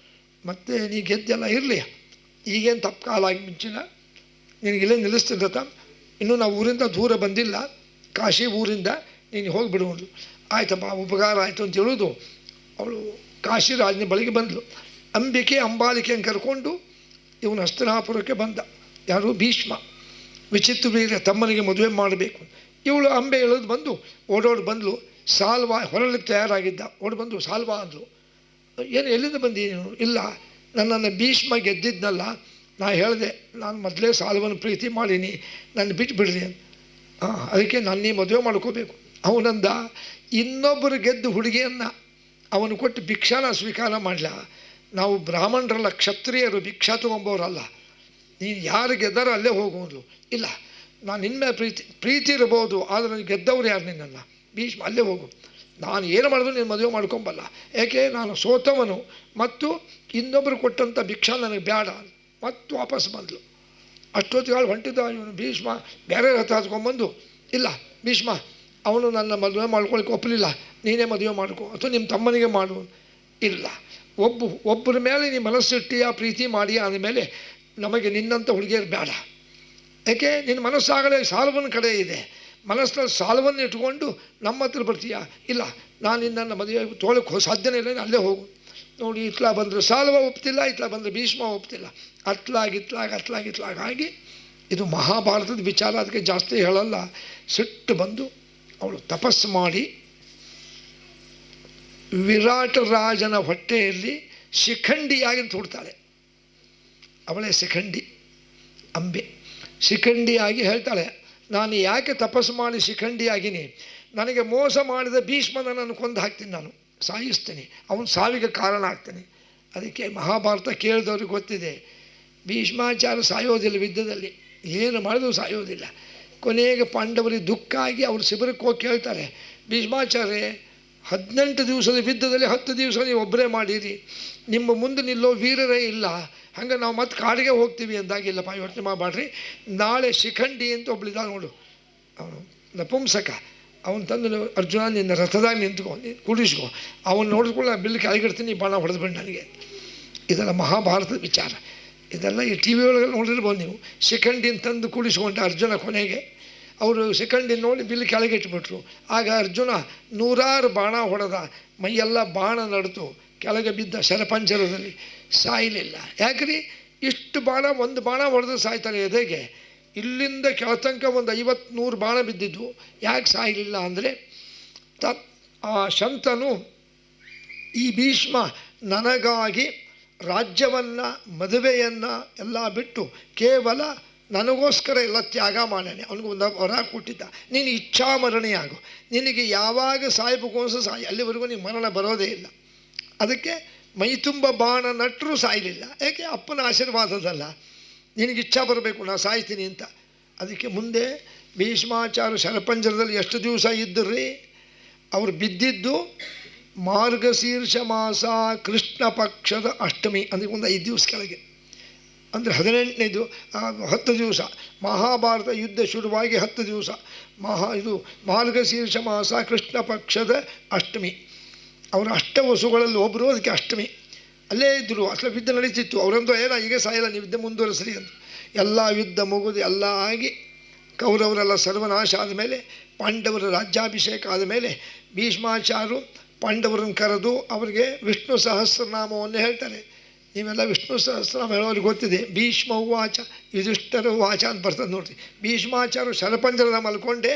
ಮತ್ತು ನೀ ಗೆದ್ದೆಲ್ಲ ಇರಲಿ, ಈಗೇನು ತಪ್ಪು ಕಾಲಾಗಿ ಮುಂಚಿನ ನಿನಗಿಲ್ಲೇ ನಿಲ್ಲಿಸ್ತೀನಿ ರಥ, ಇನ್ನೂ ನಾವು ಊರಿಂದ ದೂರ ಬಂದಿಲ್ಲ, ಕಾಶಿ ಊರಿಂದ ನೀನು ಹೋಗಿಬಿಡು ಅಂದ್ಲು. ಆಯ್ತಪ್ಪ ಉಪಕಾರ ಆಯಿತು ಅಂತ ಹೇಳೋದು. ಅವಳು ಕಾಶಿ ರಾಜನ ಬಳಿಗೆ ಬಂದಳು. ಅಂಬಿಕೆ ಅಂಬಾಲಿಕೆಯನ್ನು ಕರ್ಕೊಂಡು ಇವನು ಹಸ್ತಿನಾಪುರಕ್ಕೆ ಬಂದ. ಯಾರು? ಭೀಷ್ಮ. ವಿಚಿತ್ರವೀರ್ಯ ತಮ್ಮನಿಗೆ ಮದುವೆ ಮಾಡಬೇಕು. ಇವಳು ಅಂಬೆ ಎಳೆದು ಬಂದು ಓಡೋಡು ಬಂದಳು. ಸಾಲ್ವ ಹೊರಲಿಕ್ಕೆ ತಯಾರಾಗಿದ್ದ. ಓಡಿ ಬಂದು ಸಾಲ್ವ ಅಂದರು. ಏನು ಎಲ್ಲಿಂದ ಬಂದಿ ನೀನು? ಇಲ್ಲ, ನನ್ನನ್ನು ಭೀಷ್ಮ ಗೆದ್ದಿದ್ನಲ್ಲ, ನಾ ಹೇಳಿದೆ ನಾನು ಮೊದಲೇ ಸಾಲ್ವನ ಪ್ರೀತಿ ಮಾಡೀನಿ, ನನ್ನ ಬಿಟ್ಟು ಬಿಡ್ರಿ ಅಂತ. ಅದಕ್ಕೆ ನಾನು ನೀ ಮದುವೆ ಮಾಡ್ಕೋಬೇಕು. ಅವನಂದ, ಇನ್ನೊಬ್ಬರು ಗೆದ್ದು ಹುಡುಗಿಯನ್ನು ಅವನು ಕೊಟ್ಟು ಭಿಕ್ಷಾನ ಸ್ವೀಕಾರ ಮಾಡಲ. ನಾವು ಬ್ರಾಹ್ಮಣರಲ್ಲ, ಕ್ಷತ್ರಿಯರು, ಭಿಕ್ಷಾ ತೊಗೊಂಬೋರಲ್ಲ. ನೀನು ಯಾರು ಗೆದ್ದಾರೋ ಅಲ್ಲೇ ಹೋಗುವುದು. ಇಲ್ಲ, ನಾನು ನಿನ್ನ ಪ್ರೀತಿ ಇರ್ಬೋದು, ಆದರೆ ನನಗೆ ಗೆದ್ದವ್ರು ಯಾರು ನಿನ್ನನ್ನು? ಭೀಷ್ಮ, ಅಲ್ಲೇ ಹೋಗು. ನಾನು ಏನು ಮಾಡಿದ್ರು ನೀನು ಮದುವೆ ಮಾಡ್ಕೊಂಬಲ್ಲ. ಏಕೆ? ನಾನು ಸೋತವನು ಮತ್ತು ಇನ್ನೊಬ್ಬರು ಕೊಟ್ಟಂಥ ಭಿಕ್ಷಾ ನನಗೆ ಬೇಡ. ಮತ್ತು ವಾಪಸ್ ಬಂದಳು. ಅಷ್ಟೊತ್ತಿಗೆ ಹೊಂಟಿದ್ದ ಇವನು ಭೀಷ್ಮ ಬೇರೆ ರಥ ಹತ್ಕೊಂಡ್ಬಂದು, ಇಲ್ಲ ಭೀಷ್ಮ, ಅವನು ನನ್ನ ಮದುವೆ ಮಾಡ್ಕೊಳಕ್ಕೆ ಒಪ್ಪಲಿಲ್ಲ, ನೀನೇ ಮದುವೆ ಮಾಡ್ಕೊ ಅಥವಾ ನಿಮ್ಮ ತಮ್ಮನಿಗೆ ಮಾಡು. ಇಲ್ಲ, ಒಬ್ಬರ ಮೇಲೆ ನೀ ಮನಸ್ಸಿಟ್ಟಿಯ ಪ್ರೀತಿ ಮಾಡಿ ಆದಮೇಲೆ ನಮಗೆ ನಿನ್ನಂಥ ಹುಡುಗಿಯರು ಬೇಡ. ಯಾಕೆ? ನಿನ್ನ ಮನಸ್ಸಾಗಲೇ ಸಾಲ್ವನ ಕಡೆ ಇದೆ. ಮನಸ್ಸಿನಲ್ಲಿ ಸಾಲ್ವನ್ನು ಇಟ್ಕೊಂಡು ನಮ್ಮ ಹತ್ರ ಬರ್ತೀಯ? ಇಲ್ಲ, ನಾನು ನಿನ್ನನ್ನು ಮದುವೆ ತೋಳಕ್ಕೆ ಸಾಧ್ಯನೇ ಇಲ್ಲ, ಅಲ್ಲೇ ಹೋಗು. ನೋಡಿ, ಇತ್ಲಾ ಬಂದರೆ ಸಾಲ್ವ ಒಪ್ತಿಲ್ಲ, ಇತ್ಲಾ ಬಂದರೆ ಭೀಷ್ಮ ಒಪ್ತಿಲ್ಲ. ಅತ್ಲಾಗಿ ಇದು ಮಹಾಭಾರತದ ವಿಚಾರ, ಅದಕ್ಕೆ ಜಾಸ್ತಿ ಹೇಳಲ್ಲ. ಸಿಟ್ಟು ಬಂದು ಅವಳು ತಪಸ್ಸು ಮಾಡಿ ವಿರಾಟ ರಾಜನ ಹೊಟ್ಟೆಯಲ್ಲಿ ಶಿಖಂಡಿಯಾಗಿ ತುಡ್ತಾಳೆ. ಅವಳೇ ಶಿಖಂಡಿ, ಅಂಬೆ. ಶಿಖಂಡಿಯಾಗಿ ಹೇಳ್ತಾಳೆ, ನಾನು ಯಾಕೆ ತಪಸ್ಸು ಮಾಡಿ ಶಿಖಂಡಿಯಾಗಿನಿ? ನನಗೆ ಮೋಸ ಮಾಡಿದ ಭೀಷ್ಮನನ್ನು ಕೊಂದು ಹಾಕ್ತೀನಿ, ನಾನು ಸಾಯಿಸ್ತೀನಿ, ಅವನ ಸಾವಿಗೆ ಕಾರಣ ಆಗ್ತೀನಿ. ಅದಕ್ಕೆ ಮಹಾಭಾರತ ಕೇಳಿದವ್ರಿಗೆ ಗೊತ್ತಿದೆ, ಭೀಷ್ಮಾಚಾರ್ಯ ಸಾಯೋದಿಲ್ಲ, ಯುದ್ಧದಲ್ಲಿ ಏನು ಮಾಡಿದ್ರು ಸಾಯೋದಿಲ್ಲ. ಕೊನೆಗೆ ಪಾಂಡವರಿಗೆ ದುಃಖ ಆಗಿ ಅವರು ಶಿಬಿರಕ್ಕೆ ಹೋಗಿ ಕೇಳ್ತಾರೆ, ಭೀಷ್ಮಾಚಾರ್ಯ 18 ದಿವಸದ ಯುದ್ಧದಲ್ಲಿ 10 ದಿವಸ ನೀವು ಒಬ್ಬರೇ ಮಾಡಿರಿ, ನಿಮ್ಮ ಮುಂದೆ ನಿಲ್ಲೋ ವೀರರೇ ಇಲ್ಲ, ಹಂಗೆ ನಾವು ಮತ್ತೆ ಕಾಡಿಗೆ ಹೋಗ್ತೀವಿ ಅಂದಾಗಿಲ್ಲಪ್ಪ, ಯೋಚನೆ ಮಾಡಬೇಡ್ರಿ. ನಾಳೆ ಶಿಖಂಡಿ ಅಂತ ಒಬ್ಬಳಿದ ನೋಡು, ಅವನು ನಪುಂಸಕ, ಅವನು ತಂದು ಅರ್ಜುನ ನಿನ್ನ ರಥದಾಗ ನಿಂತ್ಕೊ, ಕೂಡಿಸ್ಕೊ, ಅವನು ನೋಡಿದ್ಕೊಳ್ಳಿ, ನಾನು ಬಿಲ್ಲು ಕೆಳಗಿಡ್ತೀನಿ, ಬಾಣ ಹೊಡೆದ್ಬಿಟ್ಟು ನನಗೆ. ಇದೆಲ್ಲ ಮಹಾಭಾರತದ ವಿಚಾರ. ಇದೆಲ್ಲ ಈ ಟಿ ವಿ ಒಳಗೆ ನೋಡಿರ್ಬೋದು ನೀವು. ಶಿಖಂಡಿನ ತಂದು ಕೂಡಿಸ್ಕೊಂಡ ಅರ್ಜುನ. ಕೊನೆಗೆ ಅವರು ಶಿಖಂಡಿನ ನೋಡಿ ಬಿಲ್ಲು ಕೆಳಗೆ ಇಟ್ಬಿಟ್ರು. ಆಗ ಅರ್ಜುನ 100 ಬಾಣ ಹೊಡೆದ, ಮೈಯೆಲ್ಲ ಬಾಣ ನಡೆದು ಕೆಳಗೆ ಬಿದ್ದ ಶರಪಂಜರದಲ್ಲಿ, ಸಾಯಲಿಲ್ಲ. ಯಾಕ್ರಿ? ಇಷ್ಟು ಬಾಣ, ಒಂದು ಬಾಣ ಹೊಡೆದು ಸಾಯ್ತಾರೆ ಎದೆಗೆ. ಇಲ್ಲಿಂದ ಕೆಳತನಕ ಒಂದು 50-100 ಬಾಣ ಬಿದ್ದಿದ್ದು. ಯಾಕೆ ಸಾಯಲಿಲ್ಲ ಅಂದರೆ, ಆ ಶಂತನು ಈ ಭೀಷ್ಮ ನನಗಾಗಿ ರಾಜ್ಯವನ್ನು, ಮದುವೆಯನ್ನು ಎಲ್ಲ ಬಿಟ್ಟು ಕೇವಲ ನನಗೋಸ್ಕರ ಎಲ್ಲ ತ್ಯಾಗ ಮಾಡ್ಯಾನೆ. ಅವನಿಗೊಂದು ವರ ಕೊಟ್ಟಿದ್ದ, ನೀನು ಇಚ್ಛಾಮರಣೆಯಾಗು, ನಿನಗೆ ಯಾವಾಗ ಸಾಯಬೇಕು ಅನ್ಸೋ ಸಾಯಿ, ಅಲ್ಲಿವರೆಗೂ ನಿನಗೆ ಮರಣ ಬರೋದೇ ಇಲ್ಲ. ಅದಕ್ಕೆ ಮೈ ತುಂಬ ಬಾಣ ನಟ್ಟರೂ ಸಾಯಲಿಲ್ಲ. ಯಾಕೆ? ಅಪ್ಪನ ಆಶೀರ್ವಾದದಲ್ಲ, ನಿನಗೆ ಇಚ್ಛಾ ಬರಬೇಕು ನಾ ಸಾಯ್ತೀನಿ ಅಂತ. ಅದಕ್ಕೆ ಮುಂದೆ ಭೀಷ್ಮಾಚಾರ್ಯ ಶರಪಂಜರದಲ್ಲಿ ಎಷ್ಟು ದಿವಸ ಇದ್ದರು? ಅವರು ಬಿದ್ದಿದ್ದು ಮಾರ್ಗಶೀರ್ಷ ಮಾಸ ಕೃಷ್ಣ ಪಕ್ಷದ ಅಷ್ಟಮಿ, ಅಂದರೆ ಒಂದು 5 ದಿವಸ ಕೆಳಗೆ, ಅಂದರೆ 18ನೇದು 10 ದಿವಸ. ಮಹಾಭಾರತ ಯುದ್ಧ ಶುರುವಾಗಿ 10 ದಿವಸ. ಇದು ಮಾರ್ಗಶೀರ್ಷ ಮಾಸ ಕೃಷ್ಣ ಪಕ್ಷದ ಅಷ್ಟಮಿ. ಅವರು ಅಷ್ಟವಸುಗಳಲ್ಲಿ ಒಬ್ಬರು, ಅದಕ್ಕೆ ಅಷ್ಟಮಿ. ಅಲ್ಲೇ ಇದ್ದರು, ಅಥವಾ ಯುದ್ಧ ನಡೀತಿತ್ತು. ಅವರಂದು ಈಗ ಸಾಯಲ್ಲ, ನೀವು ಯುದ್ಧ ಮುಂದುವರಿಸ್ರಿ ಅಂತ. ಎಲ್ಲ ಯುದ್ಧ ಮುಗಿದು ಎಲ್ಲ ಆಗಿ ಕೌರವರೆಲ್ಲ ಸರ್ವನಾಶ ಆದಮೇಲೆ, ಪಾಂಡವರ ರಾಜ್ಯಾಭಿಷೇಕ ಆದಮೇಲೆ ಭೀಷ್ಮಾಚಾರ್ಯರು ಪಾಂಡವರನ್ನು ಕರೆದು ಅವರಿಗೆ ವಿಷ್ಣು ಸಹಸ್ರನಾಮವನ್ನು ಹೇಳ್ತಾರೆ. ನೀವೆಲ್ಲ ವಿಷ್ಣು ಸಹಸ್ರನಾಮ ಹೇಳೋರಿಗೆ ಗೊತ್ತಿದೆ. ಭೀಷ್ಮ ವಾಚ ಯುಧಿಷ್ಠರ ವಾಚ ಅಂತ ಬರ್ತದೆ ನೋಡ್ರಿ. ಭೀಷ್ಮಾಚಾರ್ಯರು ಶರಪಂಜರದ ಮಲ್ಕೊಂಡೆ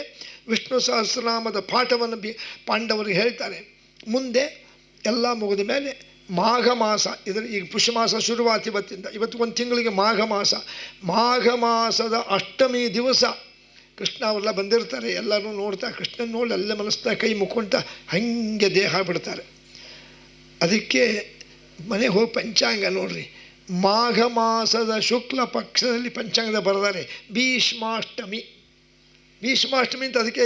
ವಿಷ್ಣು ಸಹಸ್ರನಾಮದ ಪಾಠವನ್ನು ಪಾಂಡವರಿಗೆ ಹೇಳ್ತಾರೆ. ಮುಂದೆ ಎಲ್ಲ ಮುಗಿದ ಮೇಲೆ ಮಾಘ ಮಾಸ, ಈಗ ಪುಷ್ಯ ಮಾಸ ಶುರುವಾತಿ, ಇವತ್ತು 1 ತಿಂಗಳಿಗೆ ಮಾಘ ಮಾಸ. ಮಾಘ ಮಾಸದ ಅಷ್ಟಮಿ ದಿವಸ ಕೃಷ್ಣ ಅವರೆಲ್ಲ ಬಂದಿರ್ತಾರೆ. ಎಲ್ಲರೂ ನೋಡ್ತಾ ಕೃಷ್ಣನ ನೋಡಿ ಅಲ್ಲೇ ಮನಸ್ಸಿನ ಕೈ ಮುಕ್ಕೊಂತ ಹಾಗೆ ದೇಹ ಬಿಡ್ತಾರೆ. ಅದಕ್ಕೆ ಮನೆಗೆ ಹೋಗಿ ಪಂಚಾಂಗ ನೋಡ್ರಿ. ಮಾಘ ಮಾಸದ ಶುಕ್ಲ ಪಕ್ಷದಲ್ಲಿ ಪಂಚಾಂಗದ ಬರೆದಾರೆ ಭೀಷ್ಮಾಷ್ಟಮಿ. ಭೀಷ್ಮಾಷ್ಟಮಿ ಅಂತ ಅದಕ್ಕೆ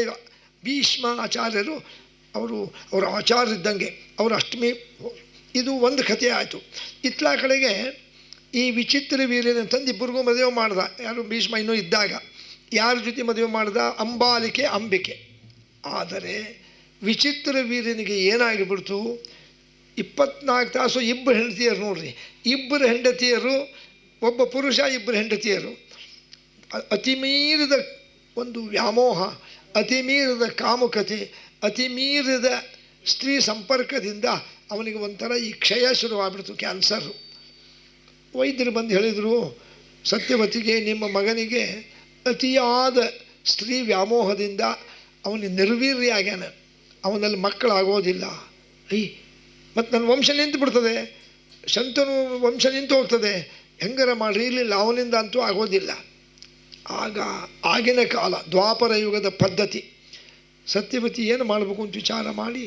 ಭೀಷ್ಮ ಆಚಾರ್ಯರು ಅವರು ಆಚಾರ್ಯ ಇದ್ದಂಗೆ ಅವರು ಅಷ್ಟಮಿ. ಇದು ಒಂದು ಕಥೆ ಆಯಿತು. ಇತ್ಲಾ ಕಡೆಗೆ ಈ ವಿಚಿತ್ರ ವೀರ್ಯನ ತಂದು ಇಬ್ಬರಿಗೂ ಮದುವೆ ಮಾಡ್ದ. ಯಾರು? ಭೀಷ್ಮ ಇನ್ನೂ ಇದ್ದಾಗ. ಯಾರ ಜೊತೆ ಮದುವೆ ಮಾಡ್ದ? ಅಂಬಾಲಿಕೆ, ಅಂಬಿಕೆ. ಆದರೆ ವಿಚಿತ್ರ ವೀರ್ಯನಿಗೆ ಏನಾಗಿಬಿಡ್ತು, 24 ತಾಸು ಇಬ್ಬರು ಹೆಂಡತಿಯರು ನೋಡ್ರಿ. ಇಬ್ಬರು ಹೆಂಡತಿಯರು, ಒಬ್ಬ ಪುರುಷ, ಇಬ್ಬರು ಹೆಂಡತಿಯರು. ಅತಿಮೀರಿದ ಒಂದು ವ್ಯಾಮೋಹ, ಅತಿಮೀರಿದ ಕಾಮುಕತೆ, ಅತಿಮೀರಿದ ಸ್ತ್ರೀ ಸಂಪರ್ಕದಿಂದ ಅವನಿಗೆ ಒಂಥರ ಈ ಕ್ಷಯ ಶುರುವಾಗ್ಬಿಡ್ತು, ಕ್ಯಾನ್ಸರು. ವೈದ್ಯರು ಬಂದು ಹೇಳಿದರು, ಸತ್ಯವತಿಗೆ ನಿಮ್ಮ ಮಗನಿಗೆ ಅತಿಯಾದ ಸ್ತ್ರೀ ವ್ಯಾಮೋಹದಿಂದ ಅವನಿಗೆ ನಿರ್ವೀರ್ಯ ಆಗ್ಯಾನ, ಅವನಲ್ಲಿ ಮಕ್ಕಳಾಗೋದಿಲ್ಲ. ಮತ್ತು ನನ್ನ ವಂಶ ನಿಂತು ಬಿಡ್ತದೆ, ಶಂತನು ವಂಶ ನಿಂತು ಹೋಗ್ತದೆ, ಹೆಂಗಾರ ಮಾಡ್ರಿ, ಇರಲಿಲ್ಲ ಅವನಿಂದ ಅಂತೂ ಆಗೋದಿಲ್ಲ. ಆಗ ಆಗಿನ ಕಾಲ ದ್ವಾಪರ ಯುಗದ ಪದ್ಧತಿ, ಸತ್ಯವತಿ ಏನು ಮಾಡಬೇಕು ಅಂತ ವಿಚಾರ ಮಾಡಿ,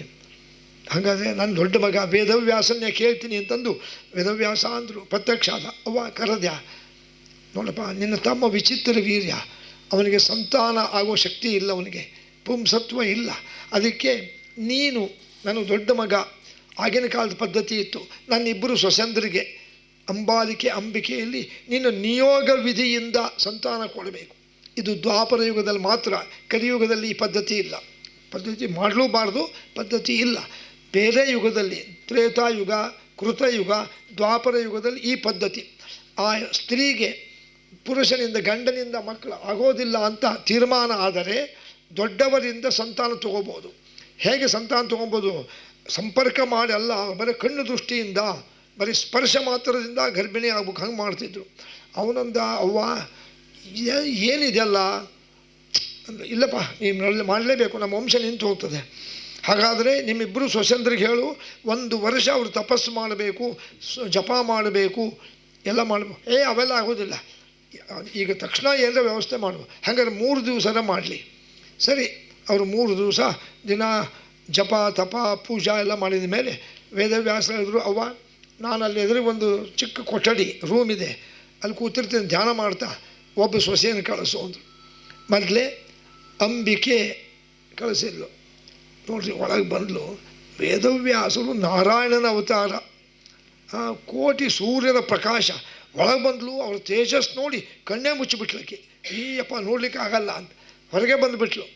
ಹಾಗಾದರೆ ನನ್ನ ದೊಡ್ಡ ಮಗ ವೇದವ್ಯಾಸನ್ನೇ ಕೇಳ್ತೀನಿ ಅಂತಂದು ವೇದವ್ಯಾಸ ಅಂದರು. ಪ್ರತ್ಯಕ್ಷ ಆದ. ಅವ್ವ ಕರೆದ್ಯಾ, ನೋಡಪ್ಪ ನಿನ್ನ ತಮ್ಮ ವಿಚಿತ್ರ ವೀರ್ಯ, ಅವನಿಗೆ ಸಂತಾನ ಆಗೋ ಶಕ್ತಿ ಇಲ್ಲ, ಅವನಿಗೆ ಪುಂಸತ್ವ ಇಲ್ಲ. ಅದಕ್ಕೆ ನೀನು ನಾನು ದೊಡ್ಡ ಮಗ, ಆಗಿನ ಕಾಲದ ಪದ್ಧತಿ ಇತ್ತು, ನನ್ನಿಬ್ಬರು ಸೊಸೆಂದರಿಗೆ ಅಂಬಾಲಿಕೆ ಅಂಬಿಕೆಯಲ್ಲಿ ನೀನು ನಿಯೋಗ ವಿಧಿಯಿಂದ ಸಂತಾನ ಕೊಡಬೇಕು. ಇದು ದ್ವಾಪರ ಯುಗದಲ್ಲಿ ಮಾತ್ರ, ಕಲಿಯುಗದಲ್ಲಿ ಈ ಪದ್ಧತಿ ಇಲ್ಲ. ಪದ್ಧತಿ ಮಾಡಲೂಬಾರ್ದು, ಪದ್ಧತಿ ಇಲ್ಲ. ಬೇರೆ ಯುಗದಲ್ಲಿ ತ್ರೇತಾಯುಗ, ಕೃತಯುಗ, ದ್ವಾಪರ ಯುಗದಲ್ಲಿ ಈ ಪದ್ಧತಿ. ಆ ಸ್ತ್ರೀಗೆ ಪುರುಷನಿಂದ ಗಂಡನಿಂದ ಮಕ್ಕಳು ಆಗೋದಿಲ್ಲ ಅಂತ ತೀರ್ಮಾನ ಆದರೆ ದೊಡ್ಡವರಿಂದ ಸಂತಾನ ತಗೋಬೋದು. ಹೇಗೆ ಸಂತಾನ ತೊಗೊಬೋದು? ಸಂಪರ್ಕ ಮಾಡಿ ಅಲ್ಲ, ಬರೀ ಕಣ್ಣು ದೃಷ್ಟಿಯಿಂದ, ಬರೀ ಸ್ಪರ್ಶ ಮಾತ್ರದಿಂದ ಗರ್ಭಿಣಿ ಆಗ್ಬೇಕು, ಹಂಗೆ ಮಾಡ್ತಿದ್ರು. ಅವನಂದ, ಅವ್ವ ಏನಿದೆಯಲ್ಲ ಅಂದರೆ, ಇಲ್ಲಪ್ಪ ನೀವು ಮಾಡಲೇಬೇಕು, ನಮ್ಮ ವಂಶ ನಿಂತು ಹೋಗ್ತದೆ. ಹಾಗಾದರೆ ನಿಮ್ಮಿಬ್ಬರು ಸೊಸೆಂದ್ರಿಗೆ ಹೇಳು, 1 ವರ್ಷ ಅವರು ತಪಸ್ಸು ಮಾಡಬೇಕು, ಜಪ ಮಾಡಬೇಕು, ಎಲ್ಲ ಮಾಡಬೇಕು. ಅವೆಲ್ಲ ಆಗೋದಿಲ್ಲ, ಈಗ ತಕ್ಷಣ ಏನರ ವ್ಯವಸ್ಥೆ ಮಾಡುವ. ಹಾಗಾದ್ರೆ 3 ದಿವಸನ ಮಾಡಲಿ. ಸರಿ, ಅವರು 3 ದಿವಸ ದಿನ ಜಪ ತಪ ಪೂಜಾ ಎಲ್ಲ ಮಾಡಿದ ಮೇಲೆ ವೇದವ್ಯಾಸ ಹೇಳಿದ್ರು, ಅವ್ವ ನಾನು ಅಲ್ಲಿ ಎದುರಿಗೆ ಒಂದು ಚಿಕ್ಕ ಕೊಠಡಿ ರೂಮ್ ಇದೆ, ಅಲ್ಲಿ ಕೂತಿರ್ತೀನಿ ಧ್ಯಾನ ಮಾಡ್ತಾ, ಒಬ್ಬ ಸೊಸೆಯನ್ನು ಕಳಿಸು ಅಂದರು. ಮೊದಲೇ ಅಂಬಿಕೆ ಕಳಿಸಿದ್ಲು. ನೋಡ್ರಿ, ಒಳಗೆ ಬಂದಳು. ವೇದವ್ಯಾಸರು ನಾರಾಯಣನ ಅವತಾರ, ಕೋಟಿ ಸೂರ್ಯನ ಪ್ರಕಾಶ. ಒಳಗೆ ಬಂದಳು. ಅವ್ರ ತೇಜಸ್ ನೋಡಿ ಕಣ್ಣೇ ಮುಚ್ಚಿಬಿಟ್ಲಕ್ಕೆ. ಅಪ್ಪ ನೋಡ್ಲಿಕ್ಕೆ ಆಗಲ್ಲ ಅಂತ ಹೊರಗೆ ಬಂದುಬಿಟ್ಲು.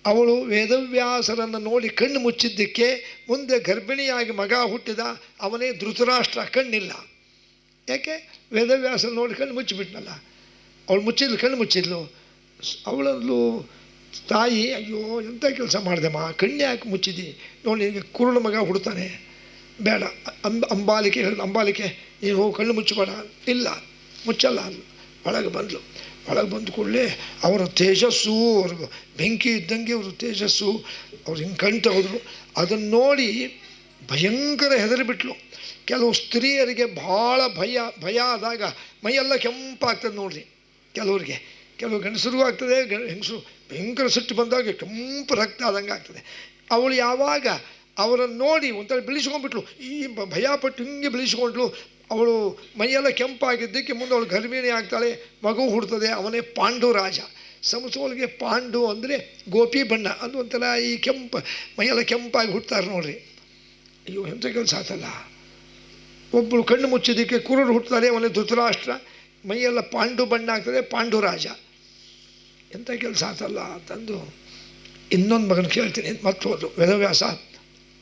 ಅವಳು ವೇದವ್ಯಾಸರನ್ನು ನೋಡಿ ಕಣ್ಣು ಮುಚ್ಚಿದ್ದಕ್ಕೆ ಮುಂದೆ ಗರ್ಭಿಣಿಯಾಗಿ ಮಗ ಹುಟ್ಟಿದ ಅವನೇ ಧೃತರಾಷ್ಟ್ರ ಕಣ್ಣಿಲ್ಲ. ಯಾಕೆ? ವೇದವ್ಯಾಸರ ನೋಡಿ ಕಣ್ಣು ಮುಚ್ಚಿಬಿಟ್ನಲ್ಲ. ಅವಳು ಮುಚ್ಚಿದ್ಲು, ಕಣ್ಣು ಮುಚ್ಚಿದ್ಲು. ಅವಳಲ್ಲೂ ತಾಯಿ, ಅಯ್ಯೋ ಎಂಥ ಕೆಲಸ ಮಾಡಿದೆಮ್ಮ, ಕಣ್ಣು ಯಾಕೆ ಮುಚ್ಚಿದ್ದಿ, ನೋಡಿ ನಿನಗೆ ಕುರುಡು ಮಗ ಹುಡ್ತಾನೆ, ಬೇಡ. ಅಂಬಾಲಿಕೆ ಹೇಳಿದ, ಅಂಬಾಲಿಕೆ ನೀನು ಹೋಗಿ ಕಣ್ಣು ಮುಚ್ಚಬೇಡ. ಇಲ್ಲ ಮುಚ್ಚಲ್ಲ ಅಂದ್ಲು. ಒಳಗೆ ಬಂದಳು. ಒಳಗೆ ಬಂದ ಕೂಡಲೇ ಅವರ ತೇಜಸ್ಸು, ಅವ್ರಿಗೆ ಬೆಂಕಿ ಇದ್ದಂಗೆ ಅವರು ತೇಜಸ್ಸು, ಅವ್ರು ಹಿಂಗೆ ಕಣ್ಣು ತೆಗೆದ್ರು. ಅದನ್ನು ನೋಡಿ ಭಯಂಕರ ಹೆದರಿಬಿಟ್ಲು. ಕೆಲವು ಸ್ತ್ರೀಯರಿಗೆ ಭಾಳ ಭಯ ಆದಾಗ ಮೈಯೆಲ್ಲ ಕೆಂಪಾಗ್ತದೆ ನೋಡ್ರಿ. ಕೆಲವ್ರಿಗೆ, ಕೆಲವು ಗಂಡಸರಿಗೂ ಆಗ್ತದೆ, ಹೆಂಗಸರು ಭಯಂಕರ ಸಿಟ್ಟು ಬಂದಾಗ ಕೆಂಪು ರಕ್ತ ಆದಂಗೆ ಆಗ್ತದೆ. ಅವಳು ಯಾವಾಗ ಅವರನ್ನು ನೋಡಿ ಒಂಥರ ಬಿಳಿಸ್ಕೊಂಡ್ಬಿಟ್ಲು, ಈ ಭಯಪಟ್ಟು ಹಿಂಗೆ ಬಿಳಿಸ್ಕೊಂಡ್ಲು. ಅವಳು ಮೈಯೆಲ್ಲ ಕೆಂಪಾಗಿದ್ದಕ್ಕೆ ಮುಂದೆ ಅವಳು ಗರ್ಭಿಣಿ ಆಗ್ತಾಳೆ, ಮಗು ಹುಡ್ತದೆ. ಅವನೇ ಪಾಂಡುರಾಜ. ಸಮತೋಲಿಗೆ ಪಾಂಡು ಅಂದರೆ ಗೋಪಿ ಬಣ್ಣ, ಅದು ಒಂಥರ ಈ ಕೆಂಪು ಮೈಯೆಲ್ಲ ಕೆಂಪಾಗಿ ಹುಡ್ತಾರೆ ನೋಡ್ರಿ. ಅಯ್ಯೋ ಎಂಥ ಕೆಲಸ ಆತಲ್ಲ. ಒಬ್ಬಳು ಕಣ್ಣು ಮುಚ್ಚಿದ್ದಕ್ಕೆ ಕುರುಡು ಹುಡ್ತಾರೆ, ಅವನೇ ಧೃತರಾಷ್ಟ್ರ. ಮೈಯೆಲ್ಲ ಪಾಂಡು ಬಣ್ಣ ಆಗ್ತದೆ, ಪಾಂಡುರಾಜ. ಎಂಥ ಕೆಲಸ ಆತಲ್ಲ ಅಂತಂದು ಇನ್ನೊಂದು ಮಗನ ಕೇಳ್ತೀನಿ ಮತ್ತೆ ಹೋದ್ರು. ವೇದವ್ಯಾಸ,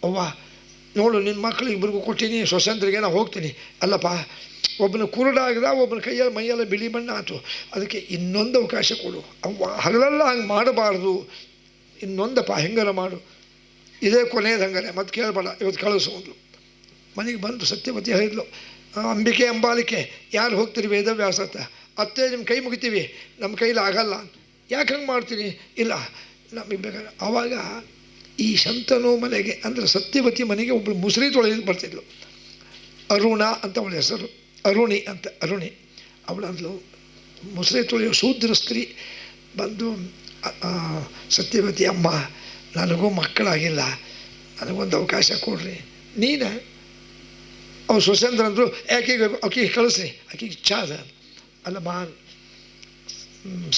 ಅವ್ವ ನೋಡು ನಿನ್ನ ಮಕ್ಕಳು ಇಬ್ಬರಿಗೂ ಕೊಟ್ಟಿನಿ, ಸೊಸೆಂದ್ರಿಗೆ ನಾನು ಹೋಗ್ತೀನಿ. ಅಲ್ಲಪ್ಪ, ಒಬ್ಬನ ಕುರುಡಾಗದ, ಒಬ್ಬನ ಕೈಯಲ್ಲಿ ಮೈಯೆಲ್ಲ ಬಿಳಿ ಬಣ್ಣ ಆಯ್ತು, ಅದಕ್ಕೆ ಇನ್ನೊಂದು ಅವಕಾಶ ಕೊಡು. ಅವ್ವ ಹಗಲೆಲ್ಲ ಹಂಗೆ ಮಾಡಬಾರ್ದು, ಇನ್ನೊಂದಪ್ಪ ಹೆಂಗಾರ ಮಾಡು, ಇದೇ ಕೊನೆಯದು, ಹಂಗಾರೆ ಮತ್ತೆ ಕೇಳಬೇಡ, ಇವತ್ತು ಕಳಿಸು ಅಂದ್ಲು. ಮನೆಗೆ ಬಂದು ಸತ್ಯವತಿ ಹೇಳಿದ್ಲು, ಅಂಬಿಕೆ ಅಂಬಾಲಿಕೆ ಯಾರು ಹೋಗ್ತೀರಿ ವೇದವ್ಯಾಸ ಅಂತ? ಅತ್ತೆ ನಿಮ್ಮ ಕೈ ಮುಗಿತೀವಿ, ನಮ್ಮ ಕೈಲಿ ಆಗಲ್ಲ. ಯಾಕೆ ಹಂಗೆ ಮಾಡ್ತೀನಿ? ಇಲ್ಲ ನಮಗೆ ಬೇಕಾದ್ರೆ. ಆವಾಗ ಈ ಶಂತನು ಮನೆಗೆ ಅಂದರೆ ಸತ್ಯವತಿ ಮನೆಗೆ ಒಬ್ಬಳು ಮುಸುರಿ ತೊಳೆಯೋದು ಬರ್ತಿದ್ಲು. ಅರುಣ ಅಂತ ಅವಳ ಹೆಸರು, ಅರುಣಿ ಅಂತ. ಅರುಣಿ ಅವಳಂದ್ಲು, ಮುಸುರಿ ತೊಳೆಯೋ ಶೂದ್ರ ಸ್ತ್ರೀ. ಬಂದು, ಸತ್ಯವತಿ ಅಮ್ಮ ನನಗೂ ಮಕ್ಕಳಾಗಿಲ್ಲ, ನನಗೊಂದು ಅವಕಾಶ ಕೊಡ್ರಿ. ನೀನು ಅವ್ರು ಸೊಸೆಂದ್ರ ಅಂದರು, ಯಾಕೆಗೆ ಆಕೆಗೆ ಕಳಿಸ್ರಿ, ಆಕೆಗೆ ಇಚ್ಛಾ ಅದ. ಅಲ್ಲಮ್ಮ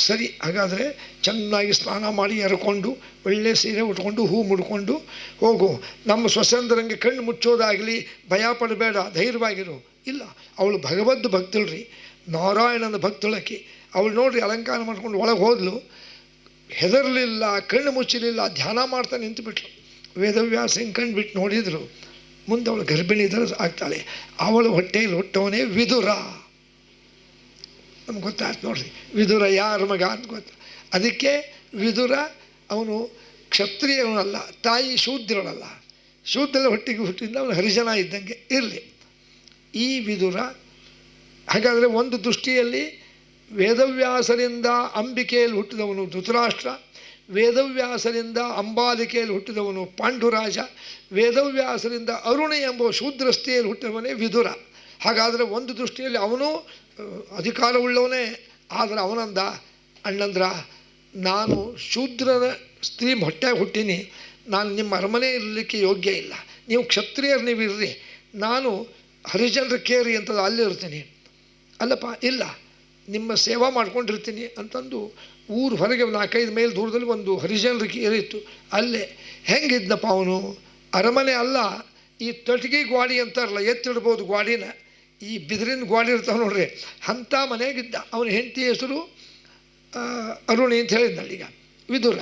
ಸರಿ, ಹಾಗಾದರೆ ಚೆನ್ನಾಗಿ ಸ್ನಾನ ಮಾಡಿ ಎರ್ಕೊಂಡು ಒಳ್ಳೆ ಸೀರೆ ಉಟ್ಕೊಂಡು ಹೂ ಮುಡ್ಕೊಂಡು ಹೋಗು. ನಮ್ಮ ಸೊಸೆಂದ್ರಂಗೆ ಕಣ್ಣು ಮುಚ್ಚೋದಾಗಲಿ ಭಯ ಪಡಬೇಡ, ಧೈರ್ಯವಾಗಿರು. ಇಲ್ಲ, ಅವಳು ಭಗವದ್ ಭಕ್ತಳ್ರಿ, ನಾರಾಯಣನ ಭಕ್ತಳಕ್ಕೆ. ಅವಳು ನೋಡ್ರಿ ಅಲಂಕಾರ ಮಾಡ್ಕೊಂಡು ಒಳಗೆ ಹೋದ್ಲು, ಹೆದರಲಿಲ್ಲ, ಕಣ್ಣು ಮುಚ್ಚಲಿಲ್ಲ, ಧ್ಯಾನ ಮಾಡ್ತಾ ನಿಂತುಬಿಟ್ಲು. ವೇದವ್ಯಾಸ ಹಿಂಗೆ ಕಣ್ಣು ಬಿಟ್ಟು ನೋಡಿದರು. ಮುಂದೆ ಅವಳು ಗರ್ಭಿಣಿ ಆಗ್ತಾಳೆ. ಅವಳು ಹೊಟ್ಟೆಯಲ್ಲಿ ಹುಟ್ಟವನೇ ವಿದುರ. ನಮ್ಗೆ ಗೊತ್ತಾಯ್ತು ನೋಡ್ರಿ, ವಿದುರ ಯಾರ ಮಗ ಅಂತ ಗೊತ್ತು. ಅದಕ್ಕೆ ವಿದುರ ಅವನು ಕ್ಷತ್ರಿಯವನಲ್ಲ, ತಾಯಿ ಶೂದ್ರಳಲ್ಲ, ಶೂದ್ರಳ ಹೊಟ್ಟಿಗೆ ಹುಟ್ಟಿದ ಅವನು ಹರಿಜನ ಇದ್ದಂಗೆ ಇರಲಿ. ಈ ವಿದುರ ಹಾಗಾದರೆ ಒಂದು ದೃಷ್ಟಿಯಲ್ಲಿ ವೇದವ್ಯಾಸರಿಂದ ಅಂಬಿಕೆಯಲ್ಲಿ ಹುಟ್ಟಿದವನು ಧೃತರಾಷ್ಟ್ರ, ವೇದವ್ಯಾಸರಿಂದ ಅಂಬಾಲಿಕೆಯಲ್ಲಿ ಹುಟ್ಟಿದವನು ಪಾಂಡುರಾಜ, ವೇದವ್ಯಾಸರಿಂದ ಅರುಣ ಎಂಬ ಶೂದ್ರಸ್ತಿಯಲ್ಲಿ ಹುಟ್ಟಿದವನೇ ವಿದುರ. ಹಾಗಾದರೆ ಒಂದು ದೃಷ್ಟಿಯಲ್ಲಿ ಅವನು ಅಧಿಕಾರವುಳ್ಳವನೇ. ಆದರೆ ಅವನಂದ, ಅಣ್ಣಂದ್ರ ನಾನು ಶೂದ್ರನ ಸ್ತ್ರೀ ಹೊಟ್ಟೆಗೆ ಹುಟ್ಟೀನಿ, ನಾನು ನಿಮ್ಮ ಅರಮನೆ ಇರಲಿಕ್ಕೆ ಯೋಗ್ಯ ಇಲ್ಲ, ನೀವು ಕ್ಷತ್ರಿಯರು ನೀವು ಇರ್ರಿ, ನಾನು ಹರಿಜನರ ಕೇರಿ ಅಂತದ್ದು ಅಲ್ಲಿರ್ತೀನಿ. ಅಲ್ಲಪ್ಪ ಇಲ್ಲ, ನಿಮ್ಮ ಸೇವಾ ಮಾಡ್ಕೊಂಡಿರ್ತೀನಿ ಅಂತಂದು ಊರು ಹೊರಗೆ 4-5 ಮೈಲ್ ದೂರದಲ್ಲಿ ಒಂದು ಹರಿಜನರ ಕೇರಿ ಇತ್ತು. ಅಲ್ಲೇ ಹೆಂಗಿದ್ನಪ್ಪ ಅವನು, ಅರಮನೆ ಅಲ್ಲ, ಈ ತಟಗಿ ಗ್ವಾಡಿ ಅಂತಾರಲ್ಲ, ಎತ್ತಿಡ್ಬೋದು ಗ್ವಾಡಿನ, ಈ ಬಿದಿರಿನ ಗ್ವಾಡಿ ಇರ್ತಾವೆ ನೋಡ್ರಿ, ಅಂಥ ಮನೆಯಾಗಿದ್ದ. ಅವನ ಹೆಂಡತಿ ಹೆಸರು ಅರುಣಿ ಅಂತ ಹೇಳಿದ್ನಲ್ಲೀಗ ವಿದುರ.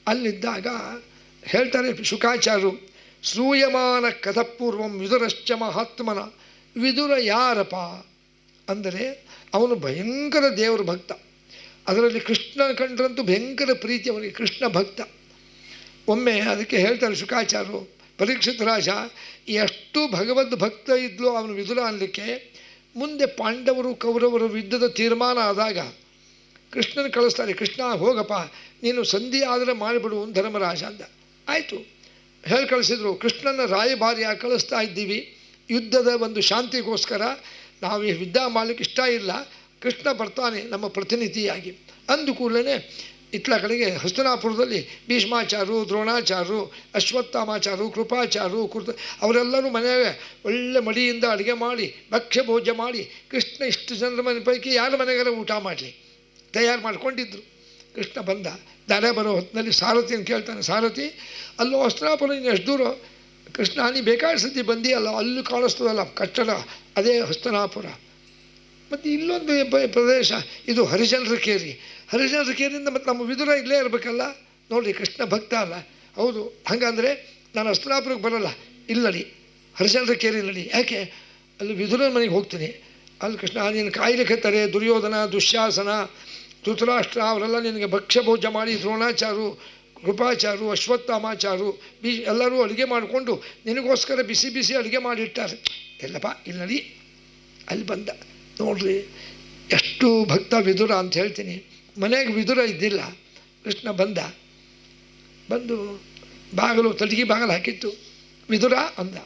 ಅಲ್ಲಿದ್ದಾಗ ಹೇಳ್ತಾರೆ ಶುಕಾಚಾರ್ಯರು, ಶ್ರೂಯಮಾನ ಕಥಪೂರ್ವಂ ವಿದುರಶ್ಚ ಮಹಾತ್ಮನ. ವಿದುರ ಯಾರಪ್ಪ ಅಂದರೆ ಅವನು ಭಯಂಕರ ದೇವರ ಭಕ್ತ. ಅದರಲ್ಲಿ ಕೃಷ್ಣ ಕಂಡ್ರಂತೂ ಭಯಂಕರ ಪ್ರೀತಿ ಅವನಿಗೆ, ಕೃಷ್ಣ ಭಕ್ತ. ಒಮ್ಮೆ ಅದಕ್ಕೆ ಹೇಳ್ತಾರೆ ಶುಕಾಚಾರ್ಯರು, ಪರೀಕ್ಷಿತ ರಾಜ ಎಷ್ಟು ಭಗವದ್ ಭಕ್ತ ಇದ್ಲು ಅವನು ವಿದುರ ಅನ್ನಲಿಕ್ಕೆ, ಮುಂದೆ ಪಾಂಡವರು ಕೌರವರು ಯುದ್ಧದ ತೀರ್ಮಾನ ಆದಾಗ ಕೃಷ್ಣನ ಕಳಿಸ್ತಾರೆ, ಕೃಷ್ಣ ಹೋಗಪ್ಪ ನೀನು ಸಂಧಿ ಆದರೆ ಮಾಡಿಬಿಡು ಧರ್ಮರಾಜ ಅಂದ. ಆಯಿತು, ಹೇಳಿ ಕಳಿಸಿದ್ರು. ಕೃಷ್ಣನ ರಾಯಭಾರಿಯಾಗಿ ಕಳಿಸ್ತಾ ಇದ್ದೀವಿ, ಯುದ್ಧದ ಒಂದು ಶಾಂತಿಗೋಸ್ಕರ, ನಾವು ಈ ಯುದ್ಧ ಮಾಡಲಿಕ್ಕೆ ಇಷ್ಟ ಇಲ್ಲ, ಕೃಷ್ಣ ಬರ್ತಾನೆ ನಮ್ಮ ಪ್ರತಿನಿಧಿಯಾಗಿ. ಅಂದು ಕೂಡಲೇ ಇತ್ಲ ಕಡೆಗೆ ಹಸ್ತನಾಪುರದಲ್ಲಿ ಭೀಷ್ಮಾಚಾರ್ಯರು, ದ್ರೋಣಾಚಾರ್ಯರು, ಅಶ್ವತ್ಥಾಮಾಚಾರ್ಯರು, ಕೃಪಾಚಾರ್ಯರು, ಅವರೆಲ್ಲರೂ ಮನೆಯಾಗ ಒಳ್ಳೆ ಮಡಿಯಿಂದ ಅಡುಗೆ ಮಾಡಿ ಭಕ್ಷ್ಯ ಭೋಜ್ಯ ಮಾಡಿ ಕೃಷ್ಣ ಇಷ್ಟು ಜನರ ಮನೆ ಪೈಕಿ ಯಾರ ಮನೆಗಾರ ಊಟ ಮಾಡಲಿ ತಯಾರು ಮಾಡಿಕೊಂಡಿದ್ರು. ಕೃಷ್ಣ ಬಂದ, ದಾರೆ ಬರೋ ಹೊತ್ತಿನಲ್ಲಿ ಸಾರಥಿಯನ್ನು ಕೇಳ್ತಾನೆ, ಸಾರಥಿ ಅಲ್ಲೋ ಹಸ್ತನಾಪುರ ಇನ್ನು ಎಷ್ಟು ದೂರ? ಕೃಷ್ಣ ನೀ ಬೇಕಾದ ಸತಿ ಬಂದಿಯಲ್ಲ, ಅಲ್ಲೂ ಕಾಣಿಸ್ತದಲ್ಲ ಕಟ್ಟಡ, ಅದೇ ಹಸ್ತನಾಪುರ. ಮತ್ತು ಇಲ್ಲೊಂದು ಪ್ರದೇಶ, ಇದು ಹರಿಜನರ ಕೇರಿ, ಹರಿಜನರ ಕೇರಿಯಿಂದ ಮತ್ತು ನಮ್ಮ ವಿದುರ ಇಲ್ಲೇ ಇರಬೇಕಲ್ಲ. ನೋಡಿರಿ ಕೃಷ್ಣ ಭಕ್ತ ಅಲ್ಲ, ಹೌದು, ಹಾಗಂದರೆ ನಾನು ಹಸ್ತನಾಪುರಕ್ಕೆ ಬರೋಲ್ಲ, ಇಲ್ಲಡಿ ಹರಿಜನರ ಕೇರಿ ಇಲ್ಲಡಿ. ಯಾಕೆ? ಅಲ್ಲಿ ವಿದುರನ ಮನೆಗೆ ಹೋಗ್ತೀನಿ. ಅಲ್ಲಿ ಕೃಷ್ಣ ನೀನು ಕಾಯ್ಲಿಕ್ಕತ್ತಾರೆ, ದುರ್ಯೋಧನ, ದುಶ್ಯಾಸನ, ಧೃತರಾಷ್ಟ್ರ ಅವರೆಲ್ಲ ನಿನಗೆ ಭಕ್ಷ್ಯ ಭೋಜ್ಯ ಮಾಡಿ, ದ್ರೋಣಾಚಾರ್ಯರು, ಕೃಪಾಚಾರ್ಯರು, ಅಶ್ವತ್ಥಾಮಾಚಾರ್ಯರು ಎಲ್ಲರೂ ಅಡುಗೆ ಮಾಡಿಕೊಂಡು ನಿನಗೋಸ್ಕರ ಬಿಸಿ ಬಿಸಿ ಅಡುಗೆ ಮಾಡಿಟ್ಟಾರೆ. ಎಲ್ಲಪ್ಪ ಇಲ್ಲಡಿ. ಅಲ್ಲಿ ಬಂದ, ನೋಡ್ರಿ ಎಷ್ಟು ಭಕ್ತ ವಿದುರ ಅಂತ ಹೇಳ್ತೀನಿ. ಮನೆಗೆ ವಿದುರ ಇದ್ದಿಲ್ಲ. ಕೃಷ್ಣ ಬಂದು ಬಾಗಿಲು ತಟಗಿ ಬಾಗಿಲು ಹಾಕಿತ್ತು. ವಿದುರ ಅಂದ.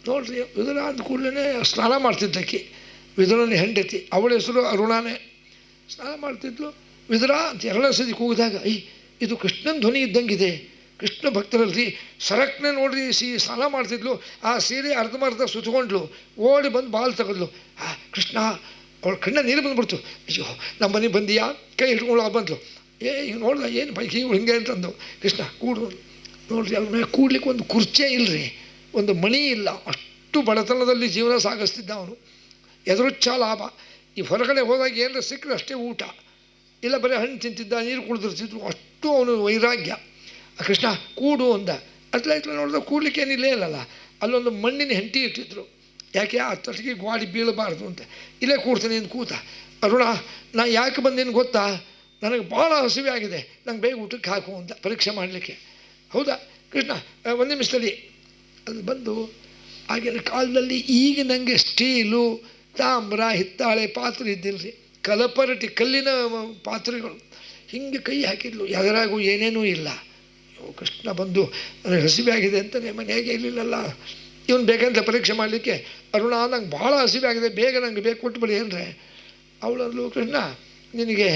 ನೋಡ್ರಿ ವಿದುರ ಅಂದ ಕೂಡಲೇ ಸ್ನಾನ ಮಾಡ್ತಿದ್ದಕ್ಕೆ, ವಿದುರನ ಹೆಂಡತಿ, ಅವಳ ಹೆಸರು ಅರುಣಾನೇ. ಸ್ನಾನ ಮಾಡ್ತಿದ್ಲು. ವಿದುರ ಅಂತ 2 ಸತಿ ಕೂಗಿದಾಗ ಇದು ಕೃಷ್ಣನ ಧ್ವನಿ ಇದ್ದಂಗಿದೆ. ಕೃಷ್ಣ ಭಕ್ತರಲ್ಲಿ ಸರಕ್ನೆ ನೋಡ್ರಿ ಸ್ನಾನ ಮಾಡ್ತಿದ್ಲು. ಆ ಸೀರೆ ಅರ್ಧಮರ್ಧ ಸುತ್ಕೊಂಡ್ಲು, ಓಡಿ ಬಂದು ಬಾಲ್ ತೆಗೆದ್ಲು. ಕೃಷ್ಣ ಅವಳ ಕಣ್ಣ ನೀರು ಬಂದುಬಿಡ್ತು. ಅಯ್ಯೋ ನಮ್ಮ ಮನೆಗೆ ಬಂದೀಯಾ, ಕೈ ಹಿಡ್ಕೊಂಡು ಬಂದ್ಲು. ಹಿಂಗೆ ನೋಡ್ದ, ಏನು ಬೈಕ್ ಹಿಂಗೆ ಅಂತಂದು. ಕೃಷ್ಣ ಕೂಡು ನೋಡ್ರಿ, ಅವ್ರ ಮೇಲೆ ಕೂಡ್ಲಿಕ್ಕೆ ಒಂದು ಕುರ್ಚೆ ಇಲ್ಲರಿ, ಒಂದು ಮಣಿ ಇಲ್ಲ, ಅಷ್ಟು ಬಡತನದಲ್ಲಿ ಜೀವನ ಸಾಗಿಸ್ತಿದ್ದ ಅವನು. ಎದುರುಚ್ಛ ಲಾಭ. ಈ ಹೊರಗಡೆ ಹೋದಾಗ ಏನರ ಸಿಕ್ಕರೆ ಅಷ್ಟೇ ಊಟ, ಇಲ್ಲ ಬರೀ ಹಣ್ಣು ತಿಂತಿದ್ದ, ನೀರು ಕುಡಿದಿರ್ತಿದ್ರು, ಅಷ್ಟು ಅವನು ವೈರಾಗ್ಯ. ಕೃಷ್ಣ ಕೂಡು ಅಂದ. ಅತ್ಲ ನೋಡಿದ್ರೆ ಕೂಡ್ಲಿಕ್ಕೆ ಏನಿಲ್ಲೇ ಇಲ್ಲಲ್ಲ, ಅಲ್ಲೊಂದು ಮಣ್ಣಿನ ಹೆಂಟಿ ಇಟ್ಟಿದ್ರು. ಯಾಕೆ? ಆ ತಟ್ಟಿಗೆ ಗಾಡಿ ಬೀಳಬಾರ್ದು ಅಂತ. ಇಲ್ಲೇ ಕೂಡ್ತೀನಿ ಅಂತ ಕೂತ. ಅರುಣ ನಾ ಯಾಕೆ ಬಂದೇನು ಗೊತ್ತಾ, ನನಗೆ ಭಾಳ ಹಸಿವೆ ಆಗಿದೆ, ನಂಗೆ ಬೇಗ ಊಟಕ್ಕೆ ಹಾಕು ಅಂತ ಪರೀಕ್ಷೆ ಮಾಡಲಿಕ್ಕೆ. ಹೌದಾ ಕೃಷ್ಣ, ಒಂದು ನಿಮಿಷದಲ್ಲಿ. ಅದು ಬಂದು ಆಗಿನ ಕಾಲದಲ್ಲಿ ಈಗ ನನಗೆ ಸ್ಟೀಲು, ತಾಮ್ರ, ಹಿತ್ತಾಳೆ ಪಾತ್ರೆ ಇದ್ದಿಲ್ಲರಿ, ಕಲಪರಟಿ ಕಲ್ಲಿನ ಪಾತ್ರೆಗಳು. ಹಿಂಗೆ ಕೈ ಹಾಕಿದ್ಲು, ಎದರಾಗೂ ಏನೇನೂ ಇಲ್ಲ. ಕೃಷ್ಣ ಬಂದು ನನಗೆ ಹಸಿವೆ ಆಗಿದೆ ಅಂತಾನೆ, ಮನೆಯಾಗೆ ಇರಲಿಲ್ಲಲ್ಲ ಇವನು ಬೇಕಂತ ಪರೀಕ್ಷೆ ಮಾಡಲಿಕ್ಕೆ. ಅರುಣ ನಂಗೆ ಭಾಳ ಹಸಿವೆ ಆಗಿದೆ, ಬೇಗ ನಂಗೆ ಬೇಕು ಕೊಟ್ಬಿಡಿ ಅಂದರೆ. ಅವಳಂದ್ಲು, ಕೃಷ್ಣ ನಿನಗೆ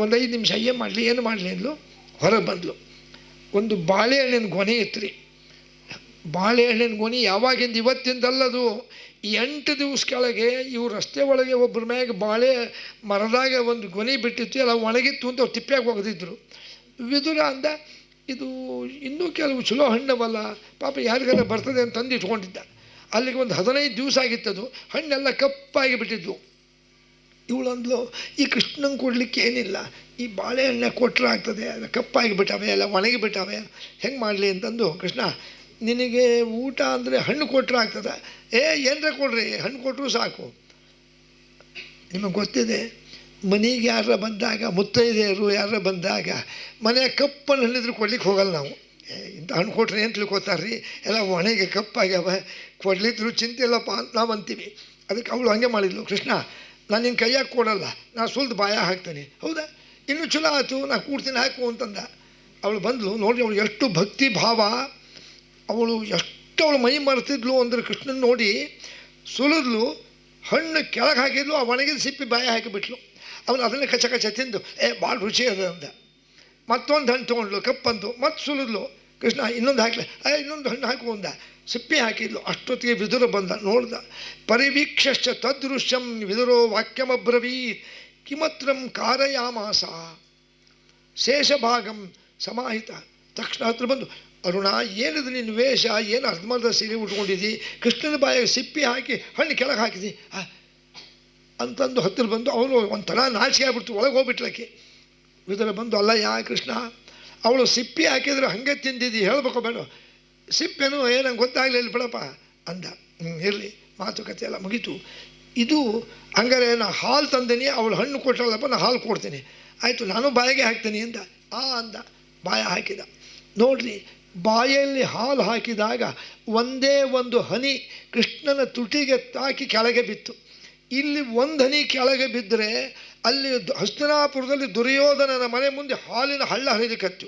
ಒಂದು 5 ನಿಮಿಷ ಏನು ಮಾಡಲಿ ಅಂದ್ಲು. ಹೊರಗೆ ಬಂದಳು. ಒಂದು ಬಾಳೆಹಣ್ಣಿನ ಗೊನೆ ಇತ್ತು ರೀ. ಬಾಳೆಹಣ್ಣಿನ ಗೊನೆ ಯಾವಾಗಿಂದ ಇವತ್ತಿಂದಲ್ಲದು, 8 ದಿವಸ ಕೆಳಗೆ ಇವು ರಸ್ತೆ ಒಳಗೆ ಒಬ್ಬರ ಮ್ಯಾಗ ಬಾಳೆ ಮರದಾಗ ಒಂದು ಗೊನೆ ಬಿಟ್ಟಿತ್ತು, ಎಲ್ಲ ಒಣಗಿತ್ತು ಅಂತ ಅವ್ರು ತಿಪ್ಪ್ಯಾಗ ಒಗೆದಿದ್ರು. ವಿದುರ ಅಂದ, ಇದು ಇನ್ನೂ ಕೆಲವು ಚಲೋ ಹಣ್ಣವಲ್ಲ, ಪಾಪ ಯಾರಿಗಾರ ಬರ್ತದೆ ಅಂತ ತಂದು ಇಟ್ಕೊಂಡಿದ್ದ. ಅಲ್ಲಿಗೆ ಒಂದು 15 ದಿವಸ ಆಗಿತ್ತದು, ಹಣ್ಣೆಲ್ಲ ಕಪ್ಪಾಗಿ ಬಿಟ್ಟಿದ್ವು. ಇವಳಂದ್ಲು, ಈ ಕೃಷ್ಣಂಗೆ ಕೊಡಲಿಕ್ಕೆ ಏನಿಲ್ಲ, ಈ ಬಾಳೆಹಣ್ಣೆ ಕೊಟ್ಟರೆ ಆಗ್ತದೆ, ಅದು ಕಪ್ಪಾಗಿ ಬಿಟ್ಟಾವೆ, ಎಲ್ಲ ಒಣಗಿ ಬಿಟ್ಟಾವೆ, ಹೆಂಗೆ ಮಾಡಲಿ ಅಂತಂದು. ಕೃಷ್ಣ ನಿನಗೆ ಊಟ ಅಂದರೆ ಹಣ್ಣು ಕೊಟ್ಟರೆ ಆಗ್ತದೆ, ಏನರ ಕೊಡ್ರಿ, ಹಣ್ಣು ಕೊಟ್ಟರು ಸಾಕು. ನಿಮಗೆ ಗೊತ್ತಿದೆ ಮನೆಗೆ ಯಾರ ಬಂದಾಗ ಮುತ್ತೈದೆಯರು ಯಾರ ಬಂದಾಗ ಮನೆ ಕಪ್ಪನ್ನು ಹಣ್ಣಿದ್ರು ಕೊಡ್ಲಿಕ್ಕೆ ಹೋಗಲ್ಲ ನಾವು. ಇಂಥ ಹಣ್ಣು ಕೊಟ್ರೆ ಏನು ತಿಳ್ಕೊತಾರೆ ರೀ, ಎಲ್ಲ ಒಣಗೆ ಕಪ್ಪಾಗ್ಯಾವ, ಕೊಡ್ಲಿದ್ರು ಚಿಂತೆ ಇಲ್ಲಪ್ಪ ಅಂತ ನಾವು ಅಂತೀವಿ. ಅದಕ್ಕೆ ಅವಳು ಹಾಗೆ ಮಾಡಿದ್ಲು, ಕೃಷ್ಣ ನಾನು ನಿನ್ನ ಕೈಯಾಗಿ ಕೊಡಲ್ಲ, ನಾನು ಸುಲ್ದು ಬಾಯ ಹಾಕ್ತೇನೆ. ಹೌದಾ, ಇನ್ನೂ ಚಲೋ ಆಯ್ತು, ನಾನು ಕೂಡ್ತೀನಿ ಹಾಕು ಅಂತಂದ. ಅವಳು ಬಂದಳು, ನೋಡಿ ಅವಳು ಎಷ್ಟು ಭಕ್ತಿ ಭಾವ, ಅವಳು ಎಷ್ಟು ಅವಳು ಮೈ ಮರೆತಿದ್ಲು ಅಂದರೆ ಕೃಷ್ಣನ ನೋಡಿ ಸುಲಿದ್ಲು, ಹಣ್ಣು ಕೆಳಗೆ ಹಾಕಿದ್ಲು, ಆ ಒಣಗಿದ ಸಿಪ್ಪಿ ಬಾಯ ಹಾಕಿಬಿಟ್ಲು. ಅವನು ಅದನ್ನೇ ಕಚ ಕಚ ತಿಂದು ಭಾಳ ರುಚಿ ಅದ ಅಂದ. ಮತ್ತೊಂದು ಹಣ್ಣು ತೊಗೊಂಡ್ಲು, ಕಪ್ಪಂತು, ಮತ್ತೆ ಸುಲಿದ್ಲು. ಕೃಷ್ಣ ಇನ್ನೊಂದು ಹಾಕ್ಲೆ, ಇನ್ನೊಂದು ಹಣ್ಣು ಹಾಕು ಅಂದ, ಸಿಪ್ಪಿ ಹಾಕಿದ್ಲು. ಅಷ್ಟೊತ್ತಿಗೆ ವಿದುರ ಬಂದ, ನೋಡ್ದ. ಪರಿವೀಕ್ಷಶ್ಚ ತದೃಶ್ಯಂ ವಿದುರೋ ವಾಕ್ಯಮಬ್ರವೀತ್ ಕಿಮತ್ರಂ ಕಾರಯಾಮಾಸ ಶೇಷಭಾಗಂ ಸಮಾಹಿತ. ತಕ್ಷಣ ಹತ್ರ ಬಂದು, ಅರುಣ ಏನಿದು ನಿನ್ನ ವೇಷ, ಏನು ಅರ್ಧಮರ್ಧ ಸೀರೆ ಉಟ್ಕೊಂಡಿದ್ದಿ, ಕೃಷ್ಣನ ಬಾಯಿಗೆ ಸಿಪ್ಪಿ ಹಾಕಿ ಹಣ್ಣು ಕೆಳಗೆ ಹಾಕಿದಿ ಅಂತಂದು ಹತ್ತಿರ ಬಂದು ಅವನು ಒಂಥರ ನಾಚಿಕೆ ಆಗ್ಬಿಡ್ತು, ಒಳಗೆ ಹೋಗ್ಬಿಟ್ಲಕ್ಕೆ. ವಿದುರ ಬಂದು, ಅಲ್ಲ ಯಾ ಕೃಷ್ಣ, ಅವಳು ಸಿಪ್ಪಿ ಹಾಕಿದ್ರೆ ಹಾಗೆ ತಿಂದಿದ್ದಿ, ಹೇಳ್ಬೇಕು ಬೇಡ, ಸಿಪ್ಪೆನೂ ಏನಂಗೆ ಗೊತ್ತಾಗಲಿಲ್ಲ ಬಿಡಪ್ಪ ಅಂದ. ಇರಲಿ, ಮಾತುಕತೆ ಎಲ್ಲ ಮುಗೀತು. ಇದು ಹಂಗಾರೆ ನಾ ಹಾಲು ತಂದೀನಿ, ಅವಳು ಹಣ್ಣು ಕೊಟ್ಟಳಪ್ಪ, ನಾನು ಹಾಲು ಕೊಡ್ತೀನಿ, ಆಯಿತು ನಾನು ಬಾಯಿಗೆ ಹಾಕ್ತೀನಿ ಅಂದ. ಅಂದ, ಬಾಯ ಹಾಕಿದ. ನೋಡ್ರಿ, ಬಾಯಲ್ಲಿ ಹಾಲು ಹಾಕಿದಾಗ ಒಂದೇ ಒಂದು ಹನಿ ಕೃಷ್ಣನ ತುಟಿಗೆ ತಾಕಿ ಕೆಳಗೆ ಬಿತ್ತು. ಇಲ್ಲಿ ಒಂದು ಹನಿ ಕೆಳಗೆ ಬಿದ್ದರೆ ಅಲ್ಲಿ ಹಸ್ತಿನಾಪುರದಲ್ಲಿ ದುರ್ಯೋಧನನ ಮನೆ ಮುಂದೆ ಹಾಲಿನ ಹಳ್ಳ ಹರಿಲಿಕ್ಕತ್ತು.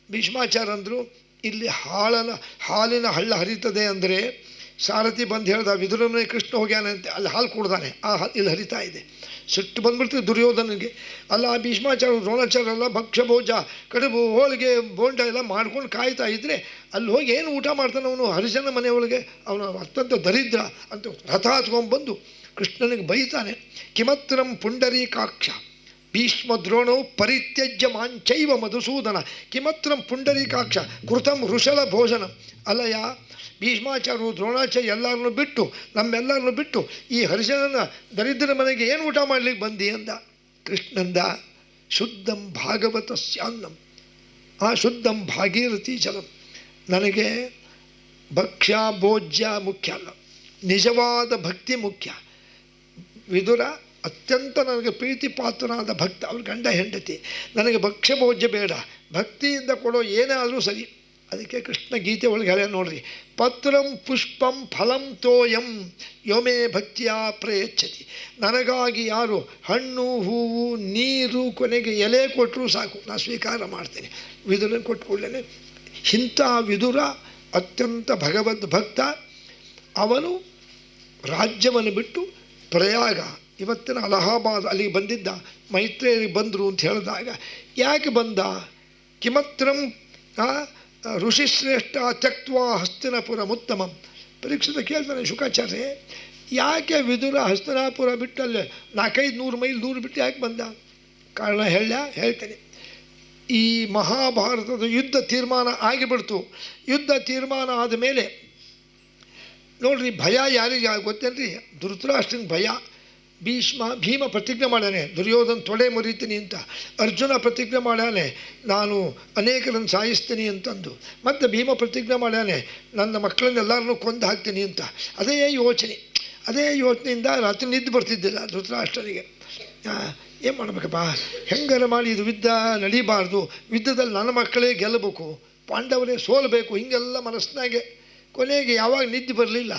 ಭೀಷ್ಮಾಚಾರ್ಯ ಅಂದರು, ಇಲ್ಲಿ ಹಾಲಿನ ಹಳ್ಳ ಹರಿತದೆ ಅಂದರೆ ಸಾರಥಿ ಬಂದು ಹೇಳ್ದ, ವಿದುರನೇ ಕೃಷ್ಣ ಹೋಗ್ಯಾನಂತೆ, ಅಲ್ಲಿ ಹಾಲು ಕುಡ್ದಾನೆ, ಆ ಇಲ್ಲಿ ಹರಿತಾ ಇದೆ. ಸಿಟ್ಟು ಬಂದ್ಬಿಡ್ತದೆ ದುರ್ಯೋಧನಿಗೆ. ಅಲ್ಲ, ಭೀಷ್ಮಾಚಾರ್ಯ ದ್ರೋಣಾಚಾರ್ಯ ಎಲ್ಲ ಭಕ್ಷ್ಯ ಭೋಜ ಕಡುಬು ಹೋಳಿಗೆ ಬೋಂಡ ಎಲ್ಲ ಮಾಡ್ಕೊಂಡು ಕಾಯ್ತಾ ಇದ್ದರೆ ಅಲ್ಲಿ ಹೋಗಿ ಏನು ಊಟ ಮಾಡ್ತಾನೆ ಅವನು, ಹರಿಜನ ಮನೆಯೊಳಗೆ ಅವನು ಅತ್ಯಂತ ದರಿದ್ರ ಅಂತ ರಥ ಹತ್ಕೊಂಡ್ಬಂದು ಕೃಷ್ಣನಿಗೆ ಬೈತಾನೆ. ಕಿಮತ್ರಂ ಪುಂಡರೀಕಾಕ್ಷ ಭೀಷ್ಮ ದ್ರೋಣವು ಪರಿತ್ಯಜ್ಯ ಮಾಂಚೈವ ಮಧುಸೂದನ ಕಿಮತ್ರಂ ಪುಂಡರೀಕಾಕ್ಷ ಕೃತಂ ಋಷಲ ಭೋಜನ. ಅಲ್ಲಯ್ಯ, ಭೀಷ್ಮಾಚಾರ್ಯರು ದ್ರೋಣಾಚಾರ್ಯ ಎಲ್ಲರನ್ನು ಬಿಟ್ಟು, ನಮ್ಮೆಲ್ಲರನ್ನು ಬಿಟ್ಟು ಈ ಹರಿಜನನ ದರಿದ್ರ ಮನೆಗೆ ಏನು ಊಟ ಮಾಡಲಿಕ್ಕೆ ಬಂದಿ ಅಂದ. ಕೃಷ್ಣಂದ, ಶುದ್ಧಂ ಭಾಗವತಸ್ಯಾನ್ನಂ ಶುದ್ಧಂ ಭಾಗೀರಥಿ ಜಲಂ. ನನಗೆ ಭಕ್ಷ್ಯ ಭೋಜ್ಯ ಮುಖ್ಯ ಅಲ್ಲ, ನಿಜವಾದ ಭಕ್ತಿ ಮುಖ್ಯ. ವಿದುರ ಅತ್ಯಂತ ನನಗೆ ಪ್ರೀತಿ ಪಾತ್ರನಾದ ಭಕ್ತ, ಅವ್ರ ಗಂಡ ಹೆಂಡತಿ, ನನಗೆ ಭಕ್ಷ್ಯ ಭೋಜ್ಯ ಬೇಡ, ಭಕ್ತಿಯಿಂದ ಕೊಡೋ ಏನೇ ಆದರೂ ಸರಿ. ಅದಕ್ಕೆ ಕೃಷ್ಣ ಗೀತೆ ಒಳಗೆ ಹೇಳ ನೋಡ್ರಿ, ಪತ್ರಂ ಪುಷ್ಪಂ ಫಲಂ ತೋಯಂ ಯೋಮೇ ಭಕ್ತಿಯ ಪ್ರಯಚ್ಛತಿ. ನನಗಾಗಿ ಯಾರು ಹಣ್ಣು ಹೂವು ನೀರು ಕೊನೆಗೆ ಎಲೆ ಕೊಟ್ಟರೂ ಸಾಕು, ನಾನು ಸ್ವೀಕಾರ ಮಾಡ್ತೇನೆ. ವಿದುರನ ಕೊಟ್ಟುಕೊಳ್ಳೇನೆ. ಇಂಥ ವಿದುರ ಅತ್ಯಂತ ಭಗವದ್ ಭಕ್ತ. ಅವನು ರಾಜ್ಯವನ್ನು ಬಿಟ್ಟು ಪ್ರಯಾಗ, ಇವತ್ತಿನ ಅಲಹಾಬಾದ್, ಅಲ್ಲಿಗೆ ಬಂದಿದ್ದ. ಮೈತ್ರೇಯರಿಗೆ ಬಂದರು ಅಂತ ಹೇಳಿದಾಗ ಯಾಕೆ ಬಂದ? ಕಿಮತ್ರಂ ಋಷಿಶ್ರೇಷ್ಠ ತ್ಯಕ್ವಾ ಹಸ್ತಿನಾಪುರ ಉತ್ತಮಂ. ಪರೀಕ್ಷಿತ ಕೇಳ್ತಾನೆ ಶುಕಾಚಾರ್ಯ, ಯಾಕೆ ವಿದುರ ಹಸ್ತಿನಾಪುರ ಬಿಟ್ಟಲ್ಲೇ 400-500 ಮೈಲ್ ದೂರ ಬಿಟ್ಟು ಯಾಕೆ ಬಂದ? ಕಾರಣ ಹೇಳ್ತೇನೆ. ಈ ಮಹಾಭಾರತದ ಯುದ್ಧ ತೀರ್ಮಾನ ಆಗಿಬಿಡ್ತು. ಯುದ್ಧ ತೀರ್ಮಾನ ಆದ ಮೇಲೆ ನೋಡ್ರಿ, ಭಯ ಯಾರಿಗೆ ಗೊತ್ತೇನ್ರಿ? ಧೃತರಾಷ್ಟ್ರನ ಭಯ. ಭೀಮ ಪ್ರತಿಜ್ಞೆ ಮಾಡ್ಯಾನೆ, ದುರ್ಯೋಧನ ತೊಡೆ ಮುರಿತೀನಿ ಅಂತ. ಅರ್ಜುನ ಪ್ರತಿಜ್ಞೆ ಮಾಡ್ಯಾನೆ, ನಾನು ಅನೇಕರನ್ನು ಸಾಯಿಸ್ತೀನಿ ಅಂತಂದು. ಮತ್ತು ಭೀಮ ಪ್ರತಿಜ್ಞೆ ಮಾಡ್ಯಾನೆ, ನನ್ನ ಮಕ್ಕಳನ್ನೆಲ್ಲರನ್ನೂ ಕೊಂದು ಹಾಕ್ತೀನಿ ಅಂತ. ಅದೇ ಯೋಚನೆಯಿಂದ ರಾತ್ರಿ ನಿದ್ದು ಬರ್ತಿದ್ದಿಲ್ಲ ಧೃತರಾಷ್ಟ್ರನಿಗೆ. ಏನು ಮಾಡಬೇಕಪ್ಪ, ಹೆಂಗಾರ ಮಾಡಿ ಇದು ಯುದ್ಧ ನಡೀಬಾರ್ದು, ಯುದ್ಧದಲ್ಲಿ ನನ್ನ ಮಕ್ಕಳೇ ಗೆಲ್ಲಬೇಕು, ಪಾಂಡವರೇ ಸೋಲಬೇಕು, ಹಿಂಗೆಲ್ಲ ಮನಸ್ಸಿನಾಗೆ. ಕೊನೆಗೆ ಯಾವಾಗ ನಿದ್ದೆ ಬರಲಿಲ್ಲ,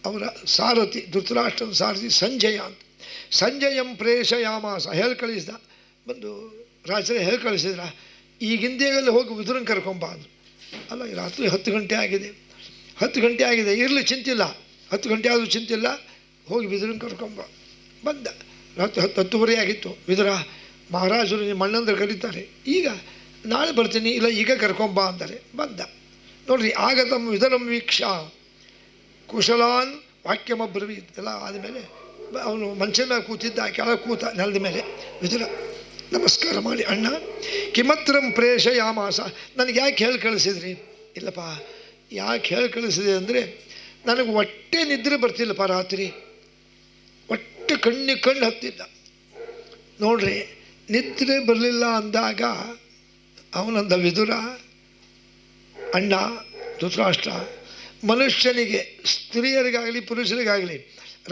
ಅವರ ಸಾರಥಿ, ಧೃತರಾಷ್ಟ್ರನ ಸಾರಥಿ ಸಂಜಯ ಅಂತ, ಸಂಜಯಂ ಪ್ರೇಷಯಾಮಾಸ, ಹೇಳಿ ಕಳಿಸ್ದ. ಬಂದು ರಾಜರೇ ಹೇಳಿ ಕಳಿಸಿದ್ರ, ಈಗಿಂದೇಗಲ್ಲಿ ಹೋಗಿ ವಿದುರನ್ ಕರ್ಕೊಂಬ ಅಂದರು. ಅಲ್ಲ, ರಾತ್ರಿ 10 ಗಂಟೆ ಆಗಿದೆ, 10 ಗಂಟೆ ಆಗಿದೆ, ಇರಲಿ ಚಿಂತಿಲ್ಲ, 10 ಗಂಟೆ ಆದರೂ ಚಿಂತಿಲ್ಲ, ಹೋಗಿ ವಿದುರನ್ ಕರ್ಕೊಂಬ. ಬಂದ. ರಾತ್ರಿ 10:30 ಆಗಿತ್ತು. ವಿದುರ, ಮಹಾರಾಜರು ನಿಮ್ಮ ಅಣ್ಣಂದ್ರೆ ಕರೀತಾರೆ, ಈಗ ನಾಳೆ ಬರ್ತೀನಿ, ಇಲ್ಲ ಈಗ ಕರ್ಕೊಂಬ ಅಂತಾರೆ. ಬಂದ. ನೋಡ್ರಿ, ಆಗತಂ ವಿದುರಂ ವೀಕ್ಷ ಕುಶಲಾನ್ ವಾಕ್ಯಮಬ್ರವೀತ್. ಎಲ್ಲ ಆದಮೇಲೆ ಅವನು ಮಂಚದ ಮೇಲೆ ಕೂತಿದ್ದ, ಕೆಳಗೆ ಕೂತ ನೆಲದ ಮೇಲೆ. ವಿದುರ ನಮಸ್ಕಾರ ಮಾಡಿ, ಅಣ್ಣ ಕಿಮತ್ರಂ ಪ್ರೇಷಯಾಮಾಸ, ನನಗೆ ಯಾಕೆ ಹೇಳಿ ಕಳಿಸಿದ್ರಿ? ಇಲ್ಲಪ್ಪ, ಯಾಕೆ ಹೇಳಿ ಕಳಿಸಿದೆ ಅಂದರೆ ನನಗೆ ಹೊಟ್ಟೆ ನಿದ್ರೆ ಬರ್ತಿಲ್ಲಪ್ಪ, ರಾತ್ರಿ ಹೊಟ್ಟೆ ಕಣ್ಣು ಹತ್ತಿಲ್ಲ. ನೋಡ್ರಿ, ನಿದ್ರೆ ಬರಲಿಲ್ಲ ಅಂದಾಗ ಅವನಂದ ವಿದುರ, ಅಣ್ಣ ಧೃತರಾಷ್ಟ್ರ, ಮನುಷ್ಯನಿಗೆ, ಸ್ತ್ರೀಯರಿಗಾಗಲಿ ಪುರುಷರಿಗಾಗಲಿ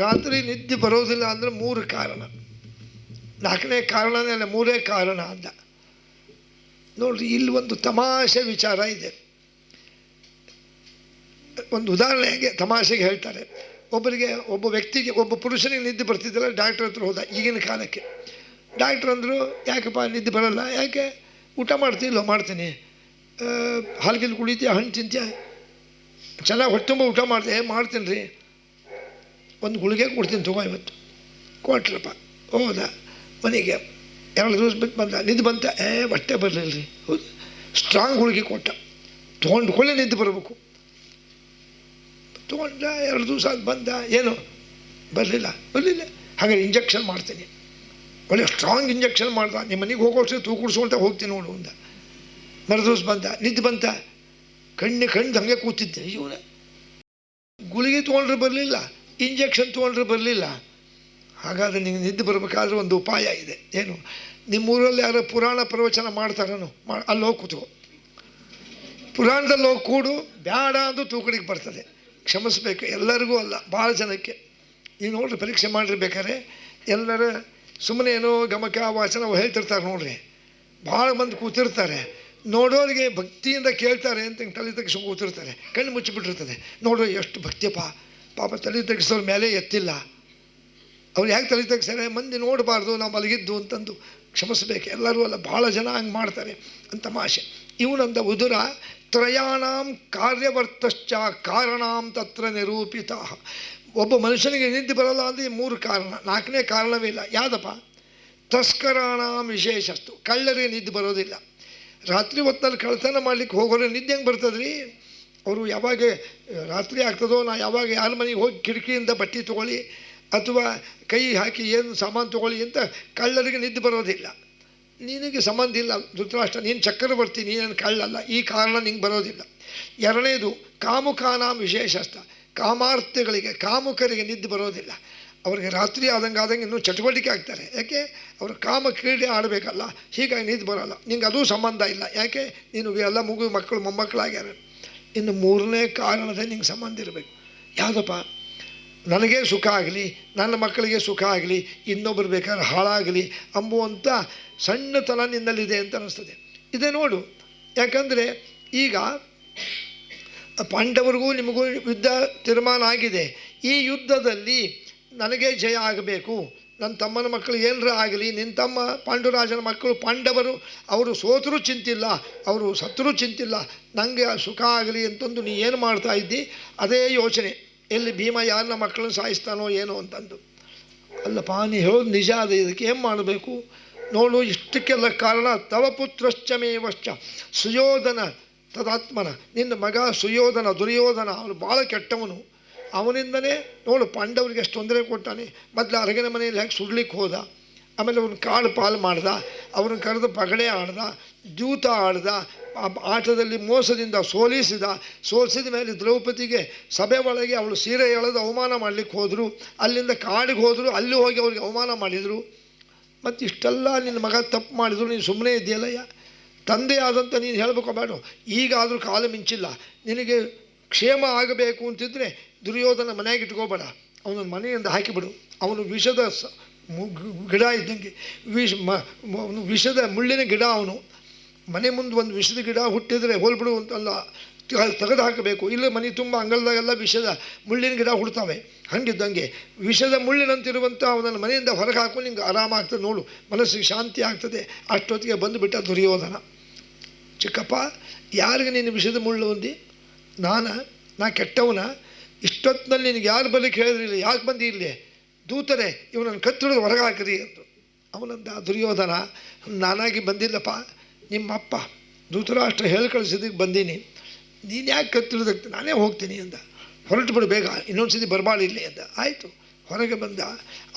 ರಾತ್ರಿ ನಿದ್ದೆ ಬರೋದಿಲ್ಲ ಅಂದರೆ 3 ಕಾರಣ. 4ನೇ ಕಾರಣನೇ ಅಲ್ಲ, 3 ಕಾರಣ ಅಂದ. ನೋಡ್ರಿ, ಇಲ್ಲಿ ಒಂದು ತಮಾಷೆ ವಿಚಾರ ಇದೆ. ಒಂದು ಉದಾಹರಣೆಗೆ ತಮಾಷೆಗೆ ಹೇಳ್ತಾರೆ. ಒಬ್ಬ ವ್ಯಕ್ತಿಗೆ, ಒಬ್ಬ ಪುರುಷನಿಗೆ ನಿದ್ದೆ ಬರ್ತಿದ್ದಿಲ್ಲ, ಡಾಕ್ಟ್ರ್ ಹತ್ರ ಹೋದ. ಈಗಿನ ಕಾಲಕ್ಕೆ ಡಾಕ್ಟ್ರ್ ಅಂದರು, ಯಾಕಪ್ಪ ನಿದ್ದೆ ಬರೋಲ್ಲ? ಯಾಕೆ? ಊಟ ಮಾಡ್ತೀನಿಲ್ಲ? ಮಾಡ್ತೀನಿ. ಹಾಲ್ಗಿಲ್ ಕುಡಿತೀಯ, ಹಣ್ಣು ತಿಂತೀಯ, ಚೆನ್ನಾಗಿ ಹೊಟ್ಟೆ ತುಂಬ ಊಟ ಮಾಡ್ತೀನಿ ರೀ, ಒಂದು ಗುಳಿಗೆ ಕೊಡ್ತೀನಿ ತಗೋ ಇವತ್ತು. ಕೊಟ್ರಪ್ಪ. ಹೋದ ಮನೆಗೆ. 2 ದಿವಸ ಬಿಟ್ಟು ಬಂದ. ನಿದ್ದೆ ಬಂತ? ಹೊಟ್ಟೆ ಬರಲಿಲ್ಲ ರೀ. ಹೌದು, ಸ್ಟ್ರಾಂಗ್ ಗುಳಿಗೆ ಕೊಟ್ಟ. ತೊಗೊಂಡ್ಕೊಳ್ಳೆ ನಿದ್ದೆ ಬರಬೇಕು. ತೊಗೊಂಡ 2 ದಿವಸ ಅದು ಬಂದ. ಏನು ಬರಲಿಲ್ಲ. ಹಾಗಾದ್ರೆ ಇಂಜೆಕ್ಷನ್ ಮಾಡ್ತೀನಿ. ಒಳ್ಳೆ ಸ್ಟ್ರಾಂಗ್ ಇಂಜೆಕ್ಷನ್ ಮಾಡ್ದ. ನಿಮ್ಮ ಮನೆಗೆ ಹೋಗೋಷ್ಟು ತೂ ಕುಡಿಸ್ಕೊಂತ ಹೋಗ್ತೀನಿ ನೋಡು ಅಂದ. ದಿವಸ ಬಂದ. ನಿದ್ದೆ ಬಂತ? ಕಣ್ಣು ಹಂಗೆ ಕೂತಿದ್ದೆ. ಇವನ ಗುಳಿಗೆ ತೊಗೊಂಡ್ರೆ ಬರಲಿಲ್ಲ, ಇಂಜೆಕ್ಷನ್ ತೊಗೊಂಡ್ರೆ ಬರಲಿಲ್ಲ. ಹಾಗಾದರೆ ನಿಂಗೆ ನಿದ್ದೆ ಬರಬೇಕಾದ್ರೆ ಒಂದು ಉಪಾಯ ಇದೆ. ಏನು? ನಿಮ್ಮೂರಲ್ಲಿ ಯಾರು ಪುರಾಣ ಪ್ರವಚನ ಮಾಡ್ತಾರನು, ಅಲ್ಲಿ ಹೋಗಿ ಕೂತ್ಕೋ. ಪುರಾಣದಲ್ಲಿ ಹೋಗಿ ಕೂಡು. ಬೇಡ ಅಂದು ತೂಕಡಿಗೆ ಬರ್ತದೆ. ಕ್ಷಮಿಸ್ಬೇಕು, ಎಲ್ಲರಿಗೂ ಅಲ್ಲ, ಭಾಳ ಜನಕ್ಕೆ. ಈಗ ನೋಡ್ರಿ, ಪರೀಕ್ಷೆ ಮಾಡಿರ್ಬೇಕಾದ್ರೆ ಎಲ್ಲರೂ ಸುಮ್ಮನೆ ಏನೋ ಗಮಕ ವಾಚನ ಹೇಳ್ತಿರ್ತಾರೆ ನೋಡ್ರಿ. ಭಾಳ ಮಂದಿ ಕೂತಿರ್ತಾರೆ. ನೋಡೋರಿಗೆ ಭಕ್ತಿಯಿಂದ ಕೇಳ್ತಾರೆ ಅಂತ ತಲೆ ತೆಗಿಸ್ಕೊಂಡು ಕೂತಿರ್ತಾರೆ. ಕಣ್ಣು ಮುಚ್ಚಿಬಿಟ್ಟಿರ್ತದೆ. ನೋಡೋ ಎಷ್ಟು ಭಕ್ತಿಯಪ್ಪ, ಪಾಪ ತಲೆ ತೆಗಿಸೋರ ಮೇಲೆ ಎತ್ತಿಲ್ಲ. ಅವ್ರು ಯಾಕೆ ತಲೆ ತೆಗಿಸ್ತಾರೆ? ಮಂದಿ ನೋಡಬಾರ್ದು, ನಾವು ಮಲಗಿದ್ದು ಅಂತಂದು ಕ್ಷಮಿಸ್ಬೇಕು. ಎಲ್ಲರೂ ಅಲ್ಲ, ಭಾಳ ಜನ ಹಂಗೆ ಮಾಡ್ತಾರೆ ಅಂತ ತಮಾಷೆ. ಇವನಂದ ಉದುರ ತ್ರಯಾಣಾಂ ಕಾರ್ಯವರ್ತಶ್ಚ ಕಾರಣಾಂ ತತ್ರ ನಿರೂಪಿತ. ಒಬ್ಬ ಮನುಷ್ಯನಿಗೆ ನಿದ್ದೆ ಬರಲ್ಲ ಅಂದರೆ 3 ಕಾರಣ. 4ನೇ ಕಾರಣವೇ ಇಲ್ಲ. ಯಾವುದಪ್ಪ? ತಸ್ಕರಾಣಾಂ ವಿಶೇಷಸ್ತು. ಕಳ್ಳರಿಗೆ ನಿದ್ದೆ ಬರೋದಿಲ್ಲ. ರಾತ್ರಿ ಹೊತ್ತಲ್ಲಿ ಕಳ್ತನ ಮಾಡ್ಲಿಕ್ಕೆ ಹೋಗೋರು ನಿದ್ದೆ ಹೆಂಗೆ ಬರ್ತದ್ರಿ? ಅವರು ಯಾವಾಗ ರಾತ್ರಿ ಆಗ್ತದೋ, ಯಾವಾಗ ಯಾರ ಮನೆಗೆ ಹೋಗಿ ಕಿಟಕಿಯಿಂದ ಬಟ್ಟೆ ತೊಗೊಳ್ಳಿ ಅಥವಾ ಕೈ ಹಾಕಿ ಏನು ಸಾಮಾನು ತೊಗೊಳ್ಳಿ ಅಂತ ಕಳ್ಳರಿಗೆ ನಿದ್ದೆ ಬರೋದಿಲ್ಲ. ನಿನಗೆ ಸಂಬಂಧ ಇಲ್ಲ ಧೃತರಾಷ್ಟ್ರ, ನೀನು ಚಕ್ರವರ್ತಿ, ನೀನೇನು ಕಳ್ಳಲ್ಲ. ಈ ಕಾರಣ ನಿಂಗೆ ಬರೋದಿಲ್ಲ. 2ನೇದು ಕಾಮುಕಾನಾಂ ವಿಶೇಷಸ್ತ. ಕಾಮಾರ್ಥಿಗಳಿಗೆ, ಕಾಮುಕರಿಗೆ ನಿದ್ದೆ ಬರೋದಿಲ್ಲ. ಅವರಿಗೆ ರಾತ್ರಿ ಆದಂಗೆ ಇನ್ನೂ ಚಟುವಟಿಕೆ ಆಗ್ತಾರೆ. ಯಾಕೆ? ಅವರು ಕಾಮ ಕ್ರೀಡೆ ಆಡಬೇಕಲ್ಲ, ಹೀಗಾಗಿ ನಿದ್ದೆ ಬರೋಲ್ಲ. ನಿಂಗೆ ಅದೂ ಸಂಬಂಧ ಇಲ್ಲ. ಯಾಕೆ? ನೀನು ಎಲ್ಲ ಮಕ್ಕಳು ಮೊಮ್ಮಕ್ಕಳಾಗ್ಯಾರ. ಇನ್ನು 3ನೇ ಕಾರಣದ ನಿಂಗೆ ಸಂಬಂಧ ಇರಬೇಕು. ಯಾವುದಪ್ಪ? ನನಗೆ ಸುಖ ಆಗಲಿ, ನನ್ನ ಮಕ್ಕಳಿಗೆ ಸುಖ ಆಗಲಿ, ಇನ್ನೊಬ್ಬರು ಬೇಕಾದ್ರೆ ಹಾಳಾಗಲಿ ಅಂಬುವಂಥ ಸಣ್ಣತನ ನಿನ್ನಲ್ಲಿದೆ ಅಂತ ಅನ್ನಿಸ್ತದೆ. ಇದೇ ನೋಡು. ಯಾಕಂದರೆ ಈಗ ಪಾಂಡವರಿಗೂ ನಿಮಗೂ ಯುದ್ಧ ತೀರ್ಮಾನ ಆಗಿದೆ. ಈ ಯುದ್ಧದಲ್ಲಿ ನನಗೆ ಜಯ ಆಗಬೇಕು, ನನ್ನ ತಮ್ಮನ ಮಕ್ಕಳು ಏನರ ಆಗಲಿ. ನಿನ್ನ ತಮ್ಮ ಪಾಂಡುರಾಜನ ಮಕ್ಕಳು ಪಾಂಡವರು, ಅವರು ಸೋತರೂ ಚಿಂತಿಲ್ಲ, ಅವರು ಸತ್ತರೂ ಚಿಂತಿಲ್ಲ, ನನಗೆ ಸುಖ ಆಗಲಿ ಅಂತಂದು ನೀ ಏನು ಮಾಡ್ತಾ ಇದ್ದಿ? ಅದೇ ಯೋಚನೆ. ಎಲ್ಲಿ ಭೀಮ ಯಾರನ್ನ ಮಕ್ಕಳನ್ನು ಸಾಯಿಸ್ತಾನೋ ಏನೋ ಅಂತಂದು. ಅಲ್ಲಪ್ಪ, ನೀ ಹೇಳೋದು ನಿಜ. ಅದೇ ಇದಕ್ಕೆ ಏನು ಮಾಡಬೇಕು ನೋಡು. ಇಷ್ಟಕ್ಕೆಲ್ಲ ಕಾರಣ ತವ ಪುತ್ರಶ್ಚಮೇವಶ್ಚ ಸುಯೋಧನ ತದಾತ್ಮನ. ನಿನ್ನ ಮಗ ಸುಯೋಧನ, ದುರ್ಯೋಧನ, ಅವನು ಭಾಳ ಕೆಟ್ಟವನು. ಅವನಿಂದನೇ ನೋಡು ಪಾಂಡವರಿಗೆ ಎಷ್ಟು ತೊಂದರೆ ಕೊಟ್ಟಾನೆ. ಮೊದಲು ಅರಗಿನ ಮನೆಯಲ್ಲಿ ಹೇಗೆ ಸುಡ್ಲಿಕ್ಕೆ ಹೋದ, ಆಮೇಲೆ ಅವ್ನು ಕಾಳು ಪಾಲು ಮಾಡ್ದ, ಅವ್ರನ್ನ ಕರೆದು ಪಗಡೆ ಆಡ್ದ, ದ್ಯೂತ ಆಡ್ದ, ಆಟದಲ್ಲಿ ಮೋಸದಿಂದ ಸೋಲಿಸಿದ ಮೇಲೆ ದ್ರೌಪದಿಗೆ ಸಭೆ ಒಳಗೆ ಅವಳು ಸೀರೆ ಎಳೆದು ಅವಮಾನ ಮಾಡಲಿಕ್ಕೆ ಹೋದರು. ಅಲ್ಲಿಂದ ಕಾಡಿಗೆ ಹೋದರು, ಅಲ್ಲಿ ಹೋಗಿ ಅವ್ರಿಗೆ ಅವಮಾನ ಮಾಡಿದರು. ಮತ್ತು ಇಷ್ಟೆಲ್ಲ ನಿನ್ನ ಮಗ ತಪ್ಪು ಮಾಡಿದ್ರು, ನೀನು ಸುಮ್ಮನೆ ಇದೆಯಲ್ಲಯ್ಯ. ತಂದೆ ಆದಂಥ ನೀನು ಹೇಳಬೇಕು ಬೇಡ. ಈಗಾದರೂ ಕಾಲ ಮಿಂಚಿಲ್ಲ. ನಿನಗೆ ಕ್ಷೇಮ ಆಗಬೇಕು ಅಂತಿದ್ರೆ ದುರ್ಯೋಧನ ಮನೆಯಾಗಿ ಇಟ್ಕೋಬೇಡ, ಅವನನ್ನು ಮನೆಯಿಂದ ಹಾಕಿಬಿಡು. ಅವನು ವಿಷದ ಗಿಡ ಇದ್ದಂಗೆ, ವಿಷದ ಮುಳ್ಳಿನ ಗಿಡ. ಅವನು ಮನೆ ಮುಂದೆ ಒಂದು ವಿಷದ ಗಿಡ ಹುಟ್ಟಿದರೆ ಹೋಲ್ಬಿಡು ಅಂತಲ್ಲ, ತೆಗೆದು ಹಾಕಬೇಕು. ಇಲ್ಲ ಮನೆ ತುಂಬ ಅಂಗಳದಾಗೆಲ್ಲ ವಿಷದ ಮುಳ್ಳಿನ ಗಿಡ ಹುಡ್ತಾವೆ. ಹಂಗಿದ್ದಂಗೆ ವಿಷದ ಮುಳ್ಳಿನಂತಿರುವಂಥ ಅವನನ್ನು ಮನೆಯಿಂದ ಹೊರಗೆ ಹಾಕು, ನಿಂಗೆ ಆರಾಮಾಗ್ತದೆ ನೋಡು, ಮನಸ್ಸಿಗೆ ಶಾಂತಿ ಆಗ್ತದೆ. ಅಷ್ಟೊತ್ತಿಗೆ ಬಂದುಬಿಟ್ಟ ದುರ್ಯೋಧನ. ಚಿಕ್ಕಪ್ಪ, ಯಾರಿಗೆ ನೀನು ವಿಷದ ಮುಳ್ಳು ಹೊಂದಿ? ನಾ ಕೆಟ್ಟವನ? ಇಷ್ಟೊತ್ತಿನಲ್ಲಿ ನಿನಗೆ ಯಾರು ಬರಲಿಕ್ಕೆ ಹೇಳಿದ್ರಿಲ್ಲ, ಯಾಕೆ ಬಂದು ಇಲ್ಲಿ? ದೂತರೆ, ಇವನನ್ನು ಕತ್ತಿಡಿದು ಹೊರಗೆ ಹಾಕಿರಿ ಅಂದರು. ಅವನಂದ ದುರ್ಯೋಧನ, ನಾನಾಗಿ ಬಂದಿಲ್ಲಪ್ಪ, ನಿಮ್ಮಪ್ಪ ಧೃತರಾಷ್ಟ್ರ ಹೇಳಿ ಕಳಿಸಿದ್ದಕ್ಕೆ ಬಂದೀನಿ. ನೀನು ಯಾಕೆ ಕತ್ತಿಡಿದಕ್ಕೆ? ನಾನೇ ಹೋಗ್ತೀನಿ ಅಂದ. ಹೊರಟು ಬಿಡು ಬೇಗ, ಇನ್ನೊಂದು ಸತಿ ಬರಬಾಳಿಲ್ಲಿ ಅಂದ. ಆಯಿತು, ಹೊರಗೆ ಬಂದ.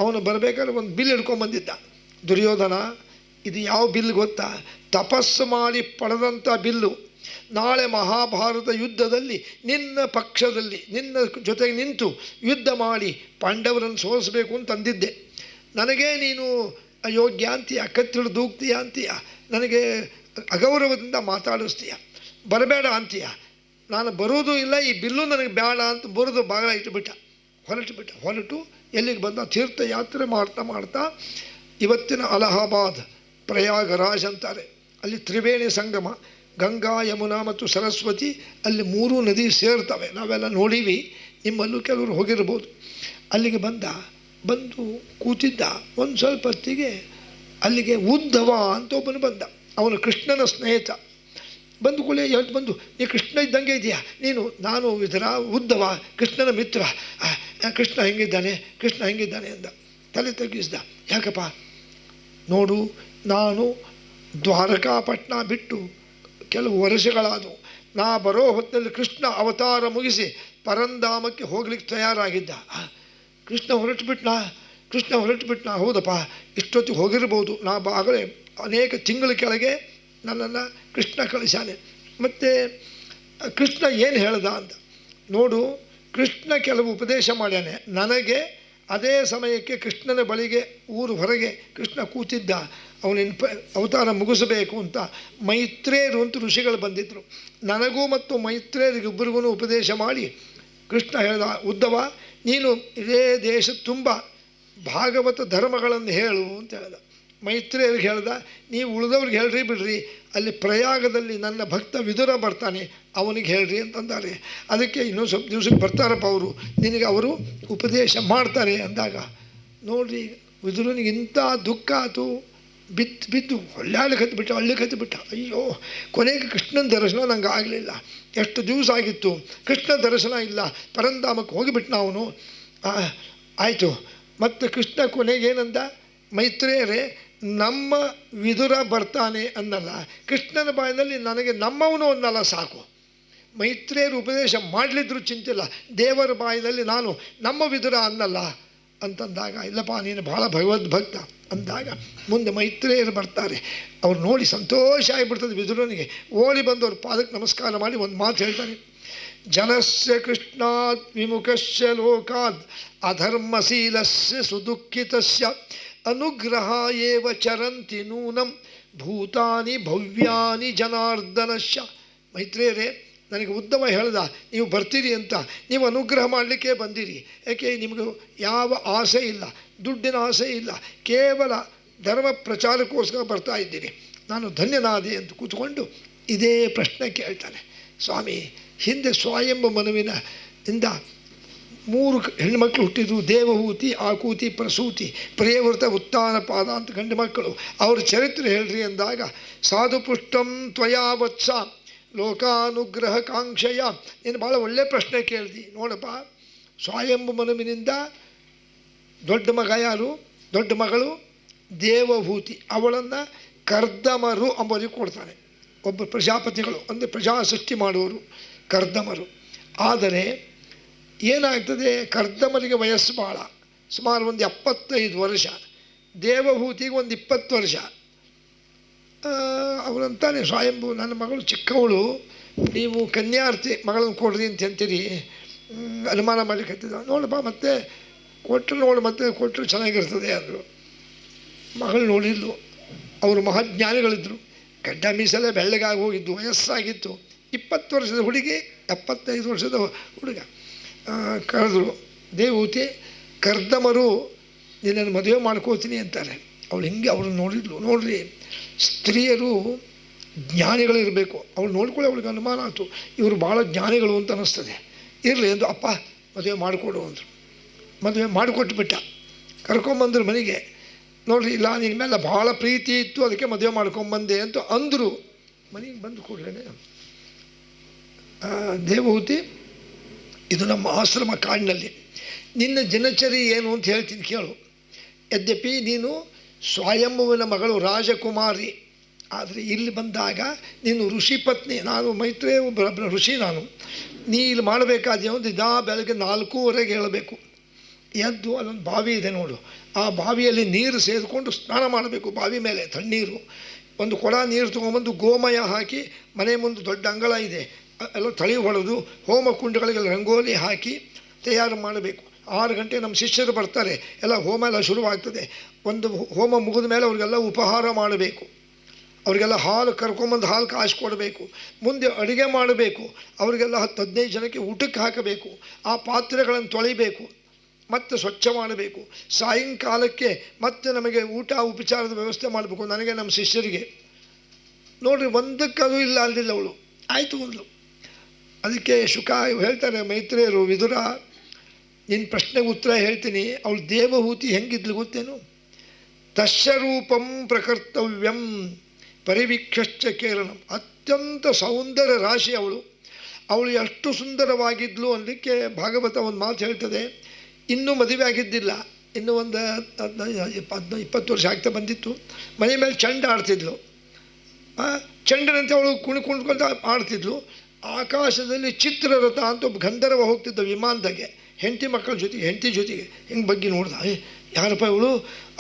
ಅವನು ಬರಬೇಕಾದ್ರೆ ಒಂದು ಬಿಲ್ ಹಿಡ್ಕೊಂಬಂದಿದ್ದ. ದುರ್ಯೋಧನ, ಇದು ಯಾವ ಬಿಲ್ ಗೊತ್ತಾ? ತಪಸ್ಸು ಮಾಡಿ ಪಡೆದಂಥ ಬಿಲ್ಲು. ನಾಳೆ ಮಹಾಭಾರತ ಯುದ್ಧದಲ್ಲಿ ನಿನ್ನ ಪಕ್ಷದಲ್ಲಿ ನಿನ್ನ ಜೊತೆಗೆ ನಿಂತು ಯುದ್ಧ ಮಾಡಿ ಪಾಂಡವರನ್ನು ಸೋಲಿಸಬೇಕು ಅಂತಂದಿದ್ದೆ. ನನಗೆ ನೀನು ಅಯೋಗ್ಯ ಅಂತೀಯ, ಕತ್ತಿಡು ದೂಗ್ತೀಯ ಅಂತೀಯ, ನನಗೆ ಅಗೌರವದಿಂದ ಮಾತಾಡಿಸ್ತೀಯ, ಬರಬೇಡ ಅಂತೀಯ. ನಾನು ಬರೋದು ಇಲ್ಲ, ಈ ಬಿಲ್ಲು ನನಗೆ ಬೇಡ ಅಂತ ಬರೋದು ಬಾಗಿಲ ಇಟ್ಟುಬಿಟ್ಟ. ಹೊರಟು ಎಲ್ಲಿಗೆ ಬಂದ? ತೀರ್ಥಯಾತ್ರೆ ಮಾಡ್ತಾ ಇವತ್ತಿನ ಅಲಹಾಬಾದ್ ಪ್ರಯಾಗರಾಜ್ ಅಂತಾರೆ. ಅಲ್ಲಿ ತ್ರಿವೇಣಿ ಸಂಗಮ, ಗಂಗಾ, ಯಮುನಾ ಮತ್ತು ಸರಸ್ವತಿ, ಅಲ್ಲಿ 3 ನದಿ ಸೇರ್ತವೆ. ನಾವೆಲ್ಲ ನೋಡೀವಿ, ನಿಮ್ಮಲ್ಲೂ ಕೆಲವರು ಹೋಗಿರ್ಬೋದು. ಅಲ್ಲಿಗೆ ಬಂದು ಕೂತಿದ್ದ. ಒಂದು ಸ್ವಲ್ಪ ಹೊತ್ತಿಗೆ ಅಲ್ಲಿಗೆ ಉದ್ಧವ ಅಂತ ಒಬ್ಬನು ಬಂದ. ಅವನು ಕೃಷ್ಣನ ಸ್ನೇಹಿತ. ಬಂದು ಕೂಡಲೇ ಹೇಳ್ತು, ಬಂದು ನೀ ಕೃಷ್ಣ ಇದ್ದಂಗೆ ಇದೆಯಾ ನೀನು? ನಾನು ಇದರ ಉದ್ಧವ, ಕೃಷ್ಣನ ಮಿತ್ರ. ಕೃಷ್ಣ ಹೆಂಗಿದ್ದಾನೆ ಅಂದ. ತಲೆ ತಗ್ಗಿಸ್ದ. ಯಾಕಪ್ಪ? ನೋಡು, ನಾನು ದ್ವಾರಕಾಪಟ್ಟಣ ಬಿಟ್ಟು ಕೆಲವು ವರ್ಷಗಳಾದವು. ನಾ ಬರೋ ಹೊತ್ತಲ್ಲಿ ಕೃಷ್ಣ ಅವತಾರ ಮುಗಿಸಿ ಪರಂಧಾಮಕ್ಕೆ ಹೋಗ್ಲಿಕ್ಕೆ ತಯಾರಾಗಿದ್ದ. ಕೃಷ್ಣ ಹೊರಟುಬಿಟ್ನಾ? ಹೌದಪ್ಪ, ಇಷ್ಟೊತ್ತಿಗೆ ಹೋಗಿರ್ಬೋದು. ನಾ ಆಗಲೇ ಅನೇಕ ತಿಂಗಳ ಕೆಳಗೆ ನನ್ನನ್ನು ಕೃಷ್ಣ ಕಳಿಸಾನೆ. ಮತ್ತು ಕೃಷ್ಣ ಏನು ಹೇಳ್ದ ಅಂತ ನೋಡು. ಕೃಷ್ಣ ಕೆಲವು ಉಪದೇಶ ಮಾಡ್ಯಾನೆ ನನಗೆ. ಅದೇ ಸಮಯಕ್ಕೆ ಕೃಷ್ಣನ ಬಳಿಗೆ ಊರು ಹೊರಗೆ ಕೃಷ್ಣ ಕೂತಿದ್ದ. ಅವನಿನ ಅವತಾರ ಮುಗಿಸಬೇಕು ಅಂತ ಮೈತ್ರೇಯರು ಅಂತ ಋಷಿಗಳು ಬಂದಿದ್ದರು. ನನಗೂ ಮತ್ತು ಮೈತ್ರೇಯರಿಗಿಬ್ಬರಿಗೂ ಉಪದೇಶ ಮಾಡಿ ಕೃಷ್ಣ ಹೇಳ್ದ, ಉದ್ಧವ ನೀನು ಇದೇ ದೇಶ ತುಂಬ ಭಾಗವತ ಧರ್ಮಗಳನ್ನು ಹೇಳು ಅಂತ ಹೇಳ್ದ. ಮೈತ್ರೇಯರಿಗೆ ಹೇಳ್ದ, ನೀವು ಉಳಿದವ್ರಿಗೆ ಹೇಳ್ರಿ ಬಿಡ್ರಿ, ಅಲ್ಲಿ ಪ್ರಯಾಗದಲ್ಲಿ ನನ್ನ ಭಕ್ತ ವಿದುರ ಬರ್ತಾನೆ, ಅವನಿಗೆ ಹೇಳ್ರಿ ಅಂತಂದಾರೆ. ಅದಕ್ಕೆ ಇನ್ನೊಂದು ಸ್ವಲ್ಪ ದಿವಸಕ್ಕೆ ಬರ್ತಾರಪ್ಪ ನಿನಗೆ ಅವರು ಉಪದೇಶ ಮಾಡ್ತಾರೆ ಅಂದಾಗ ನೋಡ್ರಿ, ವಿದುರನಿಗೆ ಇಂಥ ದುಃಖ ಆಯಿತು. ಬಿದ್ದು ಹಳ್ಳಿಗೆ ಹತ್ತಿಬಿಟ್ಟ. ಅಯ್ಯೋ, ಕೊನೆಗೆ ಕೃಷ್ಣನ ದರ್ಶನ ನಂಗೆ ಆಗಲಿಲ್ಲ. ಎಷ್ಟು ದಿವಸ ಆಗಿತ್ತು ಕೃಷ್ಣ ದರ್ಶನ ಇಲ್ಲ, ಪರಂಧಾಮಕ್ಕೆ ಹೋಗಿಬಿಟ್ನ ಅವನು. ಆಯಿತು. ಮತ್ತು ಕೃಷ್ಣ ಕೊನೆಗೇನಂದ, ಮೈತ್ರೇಯರೇ ನಮ್ಮ ವಿದುರ ಬರ್ತಾನೆ ಅನ್ನಲ್ಲ, ಕೃಷ್ಣನ ಬಾಯಿನಲ್ಲಿ ನನಗೆ ನಮ್ಮವನು ಅನ್ನಲ್ಲ ಸಾಕು. ಮೈತ್ರೇಯರು ಉಪದೇಶ ಮಾಡಲಿದ್ರು ಚಿಂತಿಲ್ಲ, ದೇವರ ಬಾಯಿನಲ್ಲಿ ನಾನು ನಮ್ಮ ವಿದುರ ಅನ್ನಲ್ಲ ಅಂತಂದಾಗ, ಇಲ್ಲಪ್ಪ ನೀನು ಭಾಳ ಭಗವದ್ಭಕ್ತ ಅಂದಾಗ ಮುಂದೆ ಮೈತ್ರೇಯರು ಬರ್ತಾರೆ. ಅವ್ರು ನೋಡಿ ಸಂತೋಷ ಆಗಿಬಿಡ್ತದೆ ವಿದುರನಿಗೆ. ಓಡಿ ಬಂದು ಅವ್ರ ಪಾದಕ್ಕೆ ನಮಸ್ಕಾರ ಮಾಡಿ ಒಂದು ಮಾತು ಹೇಳ್ತಾನೆ, ಜನಸ್ಯ ಕೃಷ್ಣಾತ್ ವಿಮುಖಸ್ಯ ಲೋಕಾದ್ ಅಧರ್ಮಶೀಲಸ್ಯ ಸುದುಃಖಿತಸ್ಯ ಅನುಗ್ರಹ ಏವ ಚರಂತಿ ನೂನಂ ಭೂತಾನಿ ಭವ್ಯಾನಿ ಜನಾರ್ದನಶ್ಯ. ಮೈತ್ರೇಯರೇ, ನನಗೆ ಉದ್ಧವ ಹೇಳ್ದ ನೀವು ಬರ್ತೀರಿ ಅಂತ. ನೀವು ಅನುಗ್ರಹ ಮಾಡಲಿಕ್ಕೆ ಬಂದಿರಿ. ಯಾಕೆ? ನಿಮಗೆ ಯಾವ ಆಸೆ ಇಲ್ಲ, ದುಡ್ಡಿನ ಆಸೆ ಇಲ್ಲ, ಕೇವಲ ಧರ್ಮ ಪ್ರಚಾರಕ್ಕೋಸ್ಕರ ಬರ್ತಾ ಇದ್ದೀನಿ. ನಾನು ಧನ್ಯನಾದೆ ಅಂತ ಕೂತ್ಕೊಂಡು ಇದೇ ಪ್ರಶ್ನೆ ಕೇಳ್ತಾನೆ. ಸ್ವಾಮಿ, ಹಿಂದೆ ಸ್ವಯಂಭ ಮನುವಿನ ಇಂದ 3 ಹೆಣ್ಣುಮಕ್ಕಳು ಹುಟ್ಟಿದ್ರು. ದೇವಹೂತಿ, ಆಕೂತಿ, ಪ್ರಸೂತಿ, ಪ್ರಿಯವೃತ, ಉತ್ತಾನಪಾದ ಅಂತ ಗಂಡು ಮಕ್ಕಳು. ಅವ್ರ ಚರಿತ್ರೆ ಹೇಳ್ರಿ ಅಂದಾಗ, ಸಾಧುಪುಷ್ಟಂ ತ್ವಯಾ ವತ್ಸ ಲೋಕಾನುಗ್ರಹ ಕಾಂಕ್ಷೆಯ. ನೀನು ಭಾಳ ಒಳ್ಳೆ ಪ್ರಶ್ನೆ ಕೇಳ್ದಿ. ನೋಡಪ್ಪ, ಸ್ವಯಂಭು ಮನುವಿನಿಂದ ದೊಡ್ಡ ಮಗ ಯಾರು? ದೊಡ್ಡ ಮಗಳು ದೇವಹೂತಿ. ಅವಳನ್ನು ಕರ್ದಮರು ಅಂಬೋರಿಗೆ ಕೊಡ್ತಾನೆ. ಒಬ್ಬ ಪ್ರಜಾಪತಿಗಳು ಅಂದರೆ ಪ್ರಜಾ ಸೃಷ್ಟಿ ಮಾಡುವರು ಕರ್ದಮರು. ಆದರೆ ಏನಾಗ್ತದೆ, ಕರ್ದಮರಿಗೆ ವಯಸ್ಸು ಭಾಳ, ಸುಮಾರು ಒಂದು 75 ವರ್ಷ. ದೇವಹೂತಿಗೆ ಒಂದು 20 ವರ್ಷ. ಅವರಂತಾನೆ ಸ್ವಯಂಭು, ನನ್ನ ಮಗಳು ಚಿಕ್ಕವಳು, ನೀವು ಕನ್ಯಾರ್ಥಿ ಮಗಳನ್ನು ಕೊಡ್ರಿ ಅಂತ ಅಂತೀರಿ. ಅನುಮಾನ ಮಾಡಲಿಕ್ಕೆ ಹತ್ತಿದ. ನೋಡಪ್ಪ, ಮತ್ತೆ ಕೊಟ್ಟರೆ ಚೆನ್ನಾಗಿರ್ತದೆ ಅಂದರು. ಮಗಳು ನೋಡಿದ್ಲು. ಅವರು ಮಹಾಜ್ಞಾನಿಗಳಿದ್ದರು. ಗಡ್ಡ ಮೀಸಲೆ ಬೆಳ್ಳಗಾಗಿ ಹೋಗಿದ್ದು, ವಯಸ್ಸಾಗಿತ್ತು. 20 ವರ್ಷದ ಹುಡುಗಿ, 75 ವರ್ಷದ ಹುಡುಗ. ಕರೆದ್ರು ದೇವಹೂತಿ, ಕರ್ದಮರು ನಿನ್ನನ್ನು ಮದುವೆ ಮಾಡ್ಕೋತೀನಿ ಅಂತಾರೆ. ಅವಳು ಹಿಂಗೆ ಅವ್ರನ್ನ ನೋಡಿದ್ಲು. ನೋಡ್ರಿ, ಸ್ತ್ರೀಯರು ಜ್ಞಾನಿಗಳಿರಬೇಕು. ಅವಳು ನೋಡ್ಕೊಳ್ಳಿ, ಅವಳಿಗೆ ಅನುಮಾನ ಆಯಿತು, ಇವರು ಭಾಳ ಜ್ಞಾನಿಗಳು ಅಂತ ಅನ್ನಿಸ್ತದೆ. ಇರಲಿ ಎಂದು ಅಪ್ಪ ಮದುವೆ ಮಾಡಿಕೊಡು ಅಂದರು. ಮದುವೆ ಮಾಡಿಕೊಟ್ಬಿಟ್ಟ. ಕರ್ಕೊಂಬಂದ್ರು ಮನೆಗೆ. ನೋಡ್ರಿ, ಇಲ್ಲ ನಿನ್ನ ಮೇಲೆ ಭಾಳ ಪ್ರೀತಿ ಇತ್ತು, ಅದಕ್ಕೆ ಮದುವೆ ಮಾಡ್ಕೊಂಬಂದೆ ಅಂತ ಅಂದರು. ಮನೆಗೆ ಬಂದು ಕೂಡಲೇ ದೇವಹೂತಿ, ಇದು ನಮ್ಮ ಆಶ್ರಮ ಕಾಡಿನಲ್ಲಿ, ನಿನ್ನ ದಿನಚರಿ ಏನು ಅಂತ ಹೇಳ್ತೀನಿ ಕೇಳು. ಯದ್ಯಪಿ ನೀನು ಸ್ವಯಂಭುವಿನ ಮಗಳು ರಾಜಕುಮಾರಿ, ಆದರೆ ಇಲ್ಲಿ ಬಂದಾಗ ನೀನು ಋಷಿ ಪತ್ನಿ. ನಾನು ಮೈತ್ರೇಯ ಒಬ್ಬ ಋಷಿ. ನೀ ಇಲ್ಲಿ ಮಾಡಬೇಕಾದ ಒಂದು ಬೆಳಗ್ಗೆ 4:15 ಹೇಳಬೇಕು. ಎದ್ದು ಅಲ್ಲೊಂದು ಬಾವಿ ಇದೆ ನೋಡು, ಆ ಬಾವಿಯಲ್ಲಿ ನೀರು ಸೇರಿಕೊಂಡು ಸ್ನಾನ ಮಾಡಬೇಕು. ಬಾವಿ ಮೇಲೆ ತಣ್ಣೀರು, ಒಂದು ಕೊಡ ನೀರು ತೊಗೊಂಬಂದು ಗೋಮಯ ಹಾಕಿ, ಮನೆ ಮುಂದೆ ದೊಡ್ಡ ಅಂಗಳ ಇದೆ, ಎಲ್ಲ ತಳಿ ಹೊಡೆದು ಹೋಮ ಕುಂಡಗಳಿಗೆಲ್ಲ ರಂಗೋಲಿ ಹಾಕಿ ತಯಾರು ಮಾಡಬೇಕು. 6 ಗಂಟೆ ನಮ್ಮ ಶಿಷ್ಯರು ಬರ್ತಾರೆ, ಎಲ್ಲ ಹೋಮ ಎಲ್ಲ ಶುರುವಾಗ್ತದೆ. ಒಂದು ಹೋಮ ಮುಗಿದ ಮೇಲೆ ಅವ್ರಿಗೆಲ್ಲ ಉಪಹಾರ ಮಾಡಬೇಕು. ಅವರಿಗೆಲ್ಲ ಹಾಲು ಕರ್ಕೊಂಬಂದು ಹಾಲು ಕಾಯಿಸ್ಕೊಡ್ಬೇಕು. ಮುಂದೆ ಅಡುಗೆ ಮಾಡಬೇಕು. ಅವರಿಗೆಲ್ಲ 10-15 ಜನಕ್ಕೆ ಊಟಕ್ಕೆ ಹಾಕಬೇಕು. ಆ ಪಾತ್ರೆಗಳನ್ನು ತೊಳಿಬೇಕು. ಮತ್ತೆ ಸ್ವಚ್ಛ ಮಾಡಬೇಕು. ಸಾಯಂಕಾಲಕ್ಕೆ ಮತ್ತೆ ನಮಗೆ ಊಟ ಉಪಚಾರದ ವ್ಯವಸ್ಥೆ ಮಾಡಬೇಕು, ನನಗೆ ನಮ್ಮ ಶಿಷ್ಯರಿಗೆ. ನೋಡ್ರಿ, ಒಂದಕ್ಕದು ಇಲ್ಲ ಅಲ್ಲಿಲ್ಲ ಅವಳು. ಆಯಿತು ಅಂದ್ಲು. ಅದಕ್ಕೆ ಶುಕ ಹೇಳ್ತಾರೆ, ಮೈತ್ರೇಯರು, ವಿದುರ, ನಿನ್ನ ಪ್ರಶ್ನೆಗೆ ಉತ್ತರ ಹೇಳ್ತೀನಿ. ಅವಳು ದೇವಹೂತಿ ಹೆಂಗಿದ್ಲು ಗೊತ್ತೇನು? ತಸ್ಯರೂಪಂ ಪ್ರಕರ್ತವ್ಯಂ ಪರಿವೀಕ್ಷಶ್ಚ ಕೇರಣಂ. ಅತ್ಯಂತ ಸೌಂದರ್ಯ ರಾಶಿ ಅವಳು ಎಷ್ಟು ಸುಂದರವಾಗಿದ್ಲು ಅನ್ನಲಿಕ್ಕೆ ಭಾಗವತ ಒಂದು ಮಾತು ಹೇಳ್ತದೆ. ಇನ್ನೂ ಮದುವೆ ಆಗಿದ್ದಿಲ್ಲ, ಇನ್ನೂ ಒಂದು 20 ವರ್ಷ ಆಗ್ತಾ ಬಂದಿತ್ತು. ಮನೆ ಮೇಲೆ ಚೆಂಡು ಆಡ್ತಿದ್ಲು. ಚೆಂಡನಂತೆ ಅವಳು ಕುಣ್ಕೊಂಡು ಆಡ್ತಿದ್ಲು. ಆಕಾಶದಲ್ಲಿ ಚಿತ್ರರಥ ಅಂತ ಒಬ್ಬ ಗಂಧರ್ವ ಹೋಗ್ತಿದ್ದ ವಿಮಾನದಾಗೆ, ಹೆಂಡತಿ ಮಕ್ಕಳ ಜೊತೆಗೆ, ಹೆಂಡತಿ ಜೊತೆಗೆ ಹಿಂಗೆ ಬಗ್ಗೆ ನೋಡ್ದ. ಯಾರಪ್ಪ ಇವಳು,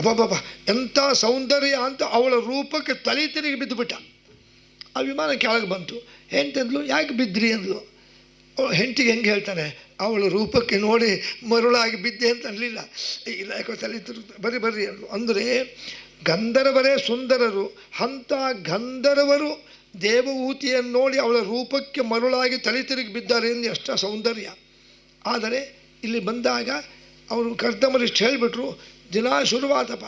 ಅಬ್ಬಬ್ಬ ಎಂಥ ಸೌಂದರ್ಯ ಅಂತ ಅವಳ ರೂಪಕ್ಕೆ ತಲೆ ತಿರುಗಿ ಬಿದ್ದುಬಿಟ್ಟ. ಆ ವಿಮಾನ ಕೆಳಗೆ ಬಂತು. ಹೆಂಡತಿದ್ಲು, ಯಾಕೆ ಬಿದ್ದ್ರಿ ಅಂದ್ಲು. ಅವಳು ಹೆಂಡತಿಗೆ ಹೆಂಗೆ ಹೇಳ್ತಾನೆ, ಅವಳ ರೂಪಕ್ಕೆ ನೋಡಿ ಮರುಳಾಗಿ ಬಿದ್ದೆ ಅಂತ ಅನ್ನಲಿಲ್ಲ. ಇಲ್ಲ, ಯಾಕೋ ತಲೆ ತಿರುಗಿ ಬರ್ರಿ ಅಂದ್ಲು. ಅಂದರೆ ಗಂಧರ್ವರೇ ಸುಂದರರು, ಅಂಥ ಗಂಧರ್ವರು ದೇವಹೂತಿಯನ್ನು ನೋಡಿ ಅವಳ ರೂಪಕ್ಕೆ ಮರುಳಾಗಿ ತಲೆ ತಿರುಗಿ ಬಿದ್ದಾರೆ ಎಂದು ಅಷ್ಟ ಸೌಂದರ್ಯ. ಆದರೆ ಇಲ್ಲಿ ಬಂದಾಗ ಅವರು ಕರ್ದಮರಿಷ್ಟು ಹೇಳಿಬಿಟ್ರು. ದಿನ ಶುರುವಾತಪ್ಪ.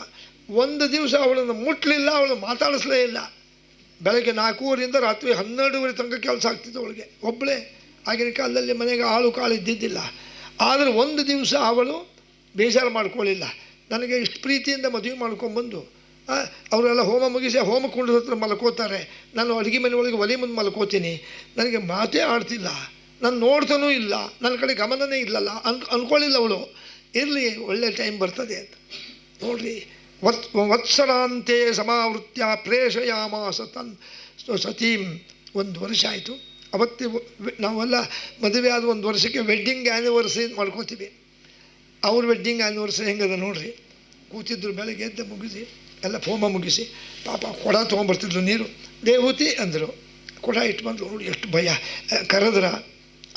ಒಂದು ದಿವಸ ಅವಳನ್ನು ಮುಟ್ಟಲಿಲ್ಲ, ಅವಳು ಮಾತಾಡಿಸ್ಲೇ ಇಲ್ಲ. ಬೆಳಗ್ಗೆ 4:00 ರಾತ್ರಿ 12:00 ತನಕ ಕೆಲಸ ಆಗ್ತಿತ್ತು ಅವಳಿಗೆ, ಒಬ್ಬಳೇ. ಆಗಿನ ಕಾಲದಲ್ಲಿ ಮನೆಗೆ ಆಳು ಕಾಳು ಇದ್ದಿದ್ದಿಲ್ಲ. ಆದರೆ ಒಂದು ದಿವಸ ಅವಳು ಬೇಜಾರು ಮಾಡ್ಕೊಳ್ಳಿಲ್ಲ. ನನಗೆ ಇಷ್ಟು ಪ್ರೀತಿಯಿಂದ ಮದುವೆ ಮಾಡ್ಕೊಂಡ್ಬಂದು ಅವರೆಲ್ಲ ಹೋಮ ಮುಗಿಸಿ ಹೋಮ ಕುಂಡದ ಹತ್ರ ಮಲ್ಕೋತಾರೆ, ನಾನು ಅಡುಗೆ ಮನೆ ಒಳಗೆ ಒಲೆ ಮುಂದೆ ಮಲ್ಕೋತೀನಿ. ನನಗೆ ಮಾತೇ ಆಡ್ತಿಲ್ಲ, ನಾನು ನೋಡ್ತಾನೂ ಇಲ್ಲ, ನನ್ನ ಕಡೆ ಗಮನನೇ ಇಲ್ಲಲ್ಲ ಅಂದ್ಕೊಳ್ಳಿಲ್ಲ ಅವಳು. ಇರಲಿ, ಒಳ್ಳೆ ಟೈಮ್ ಬರ್ತದೆ ಅಂತ. ನೋಡ್ರಿ, ವತ್ಸರಾಂತೆ ಸಮಾವೃತ್ಯ ಪ್ರೇಷಯಾಮಾಸ ಸತೀಂ. 1 ವರ್ಷ ಆಯಿತು. ಅವತ್ತು ನಾವೆಲ್ಲ ಮದುವೆ ಆದ 1 ವರ್ಷಕ್ಕೆ ವೆಡ್ಡಿಂಗ್ ಆ್ಯನಿವರ್ಸರಿ ಮಾಡ್ಕೋತೀವಿ. ಅವ್ರ ವೆಡ್ಡಿಂಗ್ ಆ್ಯನಿವರ್ಸರಿ ಹೆಂಗದ ನೋಡ್ರಿ. ಕೂತಿದ್ರು, ಬೆಳಗ್ಗೆ ಎದ್ದು ಮುಗಿಸಿ ಎಲ್ಲ ಹೋಮ ಮುಗಿಸಿ ಪಾಪ ಕೊಡ ತೊಗೊಂಬರ್ತಿದ್ರು ನೀರು. ದೇವಹೂತಿ ಅಂದರು, ಕೊಡ ಇಟ್ಟು ಬಂದು ನೋಡಿ ಎಷ್ಟು ಭಯ. ಕರೆದ್ರ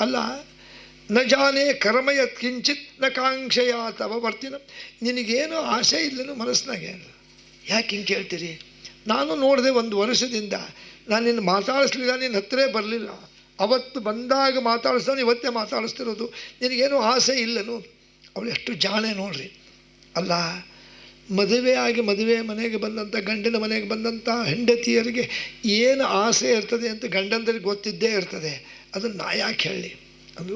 ಅಲ್ಲ, ನ ಜಾನೇ ಕರ್ಮಯತ್ ಕಿಂಚಿತ್ ನ ಕಾಂಕ್ಷೆಯ ತವ ಬರ್ತೀನ. ನಿನಗೇನು ಆಸೆ ಇಲ್ಲನು ಮನಸ್ಸಿನಾಗೆ. ಯಾಕೆ ಹಿಂಗೆ ಕೇಳ್ತೀರಿ? ನಾನು ನೋಡಿದೆ 1 ವರ್ಷದಿಂದ, ನಾನು ನಿನ್ನ ಮಾತಾಡಿಸ್ಲಿಲ್ಲ, ನಿನ್ನ ಹತ್ತಿರ ಬರಲಿಲ್ಲ. ಅವತ್ತು ಬಂದಾಗ ಮಾತಾಡಿಸ್ತಾನೆ, ಇವತ್ತೇ ಮಾತಾಡಿಸ್ತಿರೋದು. ನಿನಗೇನು ಆಸೆ ಇಲ್ಲನು. ಅವಳು ಎಷ್ಟು ಜಾಣೆ ನೋಡ್ರಿ. ಅಲ್ಲ, ಮದುವೆ ಮನೆಗೆ ಬಂದಂಥ, ಗಂಡನ ಮನೆಗೆ ಬಂದಂಥ ಹೆಂಡತಿಯರಿಗೆ ಏನು ಆಸೆ ಇರ್ತದೆ ಅಂತ ಗಂಡಂದರಿಗೆ ಗೊತ್ತಿದ್ದೇ ಇರ್ತದೆ. ಅದನ್ನು ನಾ ಯಾಕೆ ಹೇಳಿ? ಅದು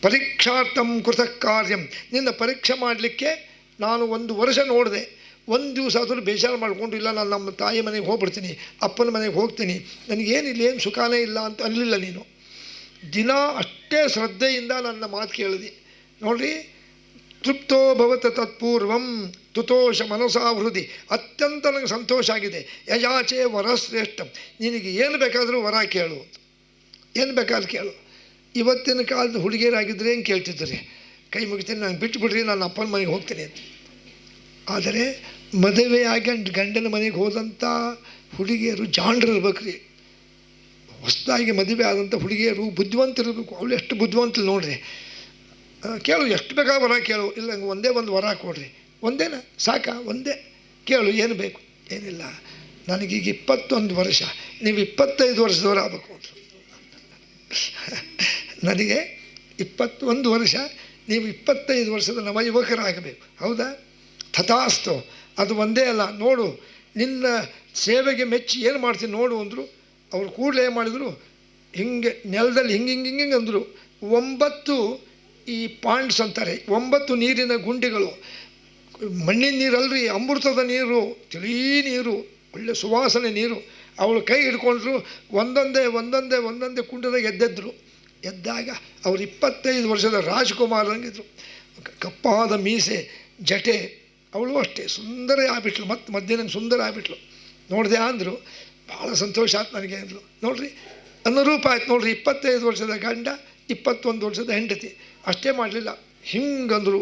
ಪರೀಕ್ಷಾರ್ಥಂ ಕೃತ ಕಾರ್ಯಂ. ನಿನ್ನ ಪರೀಕ್ಷೆ ಮಾಡಲಿಕ್ಕೆ ನಾನು 1 ವರ್ಷ ನೋಡಿದೆ. 1 ದಿವಸ ಆದರೂ ಬೇಜಾರು ಮಾಡಿಕೊಂಡು, ಇಲ್ಲ ನಾನು ನಮ್ಮ ತಾಯಿ ಮನೆಗೆ ಹೋಗ್ಬಿಡ್ತೀನಿ, ಅಪ್ಪನ ಮನೆಗೆ ಹೋಗ್ತೀನಿ, ನನಗೇನಿಲ್ಲ, ಏನು ಸುಖಾನೇ ಇಲ್ಲ ಅಂತ ಅನ್ನಲಿಲ್ಲ ನೀನು. ದಿನ ಅಷ್ಟೇ ಶ್ರದ್ಧೆಯಿಂದ ನನ್ನ ಮಾತು ಕೇಳಿದೆ. ನೋಡ್ರಿ, ತೃಪ್ತೋ ಭವತ ತತ್ಪೂರ್ವಂ ತುತೋಷ ಮನಸಾ ಹೃದಿ. ಅತ್ಯಂತ ನನಗೆ ಸಂತೋಷ ಆಗಿದೆ. ಯಜಾಚೆ ವರಶ್ರೇಷ್ಠಂ. ನಿನಗೆ ಏನು ಬೇಕಾದರೂ ವರ ಕೇಳು, ಏನು ಬೇಕಾದ್ರೂ ಕೇಳು. ಇವತ್ತಿನ ಕಾಲದ ಹುಡುಗಿಯರಾಗಿದ್ದರೆ ಏನು ಕೇಳ್ತಿದ್ರಿ? ಕೈ ಮುಗಿತೀನಿ, ನಾನು ಬಿಟ್ಟುಬಿಡ್ರಿ, ನಾನು ಅಪ್ಪನ ಮನೆಗೆ ಹೋಗ್ತೀನಿ ಅಂತ. ಆದರೆ ಮದುವೆಯಾಗಿ ಗಂಡನ ಮನೆಗೆ ಹೋದಂಥ ಹುಡುಗಿಯರು ಜಾಣರು ಇರ್ಬೇಕ್ರಿ. ಹೊಸದಾಗಿ ಮದುವೆ ಆದಂಥ ಹುಡುಗಿಯರು ಬುದ್ಧಿವಂತರಿರಬೇಕು. ಅವಳು ಎಷ್ಟು ಬುದ್ಧಿವಂತರು ನೋಡ್ರಿ. ಕೇಳು, ಎಷ್ಟು ಬೇಕಾದ ವರ ಕೇಳು. ಇಲ್ಲ, ಹಂಗೆ ಒಂದೇ ಒಂದು ವರ ಕೊಡ್ರಿ. ಒಂದೇನ ಸಾಕ? ಒಂದೇ ಕೇಳು, ಏನು ಬೇಕು? ಏನಿಲ್ಲ, ನನಗೀಗ 21 ವರ್ಷ, ನೀವು 25 ವರ್ಷದವರ ಆಗಬೇಕು ಅಂತ. ನನಗೆ 21 ವರ್ಷ, ನೀವು 25 ವರ್ಷದ ನವ ಯುವಕರಾಗಬೇಕು. ಹೌದಾ? ತಥಾಸ್ತು. ಅದು ಒಂದೇ ಅಲ್ಲ, ನೋಡು, ನಿನ್ನ ಸೇವೆಗೆ ಮೆಚ್ಚಿ ಏನು ಮಾಡ್ತೀನಿ ನೋಡು ಅಂದರು. ಅವರು ಕೂಡಲೇ ಏನು ಮಾಡಿದರು, ಹಿಂಗೆ ನೆಲದಲ್ಲಿ ಹಿಂಗೆ ಅಂದರು. 9 ಈ ಪಾಂಡ್ಸ್ ಅಂತಾರೆ, 9 ನೀರಿನ ಗುಂಡಿಗಳು. ಮಣ್ಣಿನ ನೀರಲ್ರಿ, ಅಮೃತದ ನೀರು, ತಿಳಿ ನೀರು, ಒಳ್ಳೆ ಸುವಾಸನೆ ನೀರು. ಅವಳು ಕೈ ಹಿಡ್ಕೊಂಡ್ರು, ಒಂದೊಂದೇ ಕುಂಡದಾಗ ಎದ್ದೆದ್ರು. ಎದ್ದಾಗ ಅವರು 25 ವರ್ಷದ ರಾಜ್ಕುಮಾರಂಗಿದ್ರು. ಕಪ್ಪಾದ ಮೀಸೆ, ಜಟೆ. ಅವಳು ಅಷ್ಟೇ ಸುಂದರ ಆಗ್ಬಿಟ್ಲು, ಮತ್ತು ಮಧ್ಯಾಹ್ನ ಸುಂದರ ಆಗ್ಬಿಟ್ಲು. ನೋಡಿದೆ ಅಂದರು, ಭಾಳ ಸಂತೋಷ ಆಯ್ತು ನನಗೆ ಅಂದರು. ನೋಡ್ರಿ, ಅನುರೂಪ ಆಯ್ತು ನೋಡ್ರಿ. 25 ವರ್ಷದ ಗಂಡ, 21 ವರ್ಷದ ಹೆಂಡತಿ. ಅಷ್ಟೇ ಮಾಡಲಿಲ್ಲ, ಹಿಂಗಂದರು.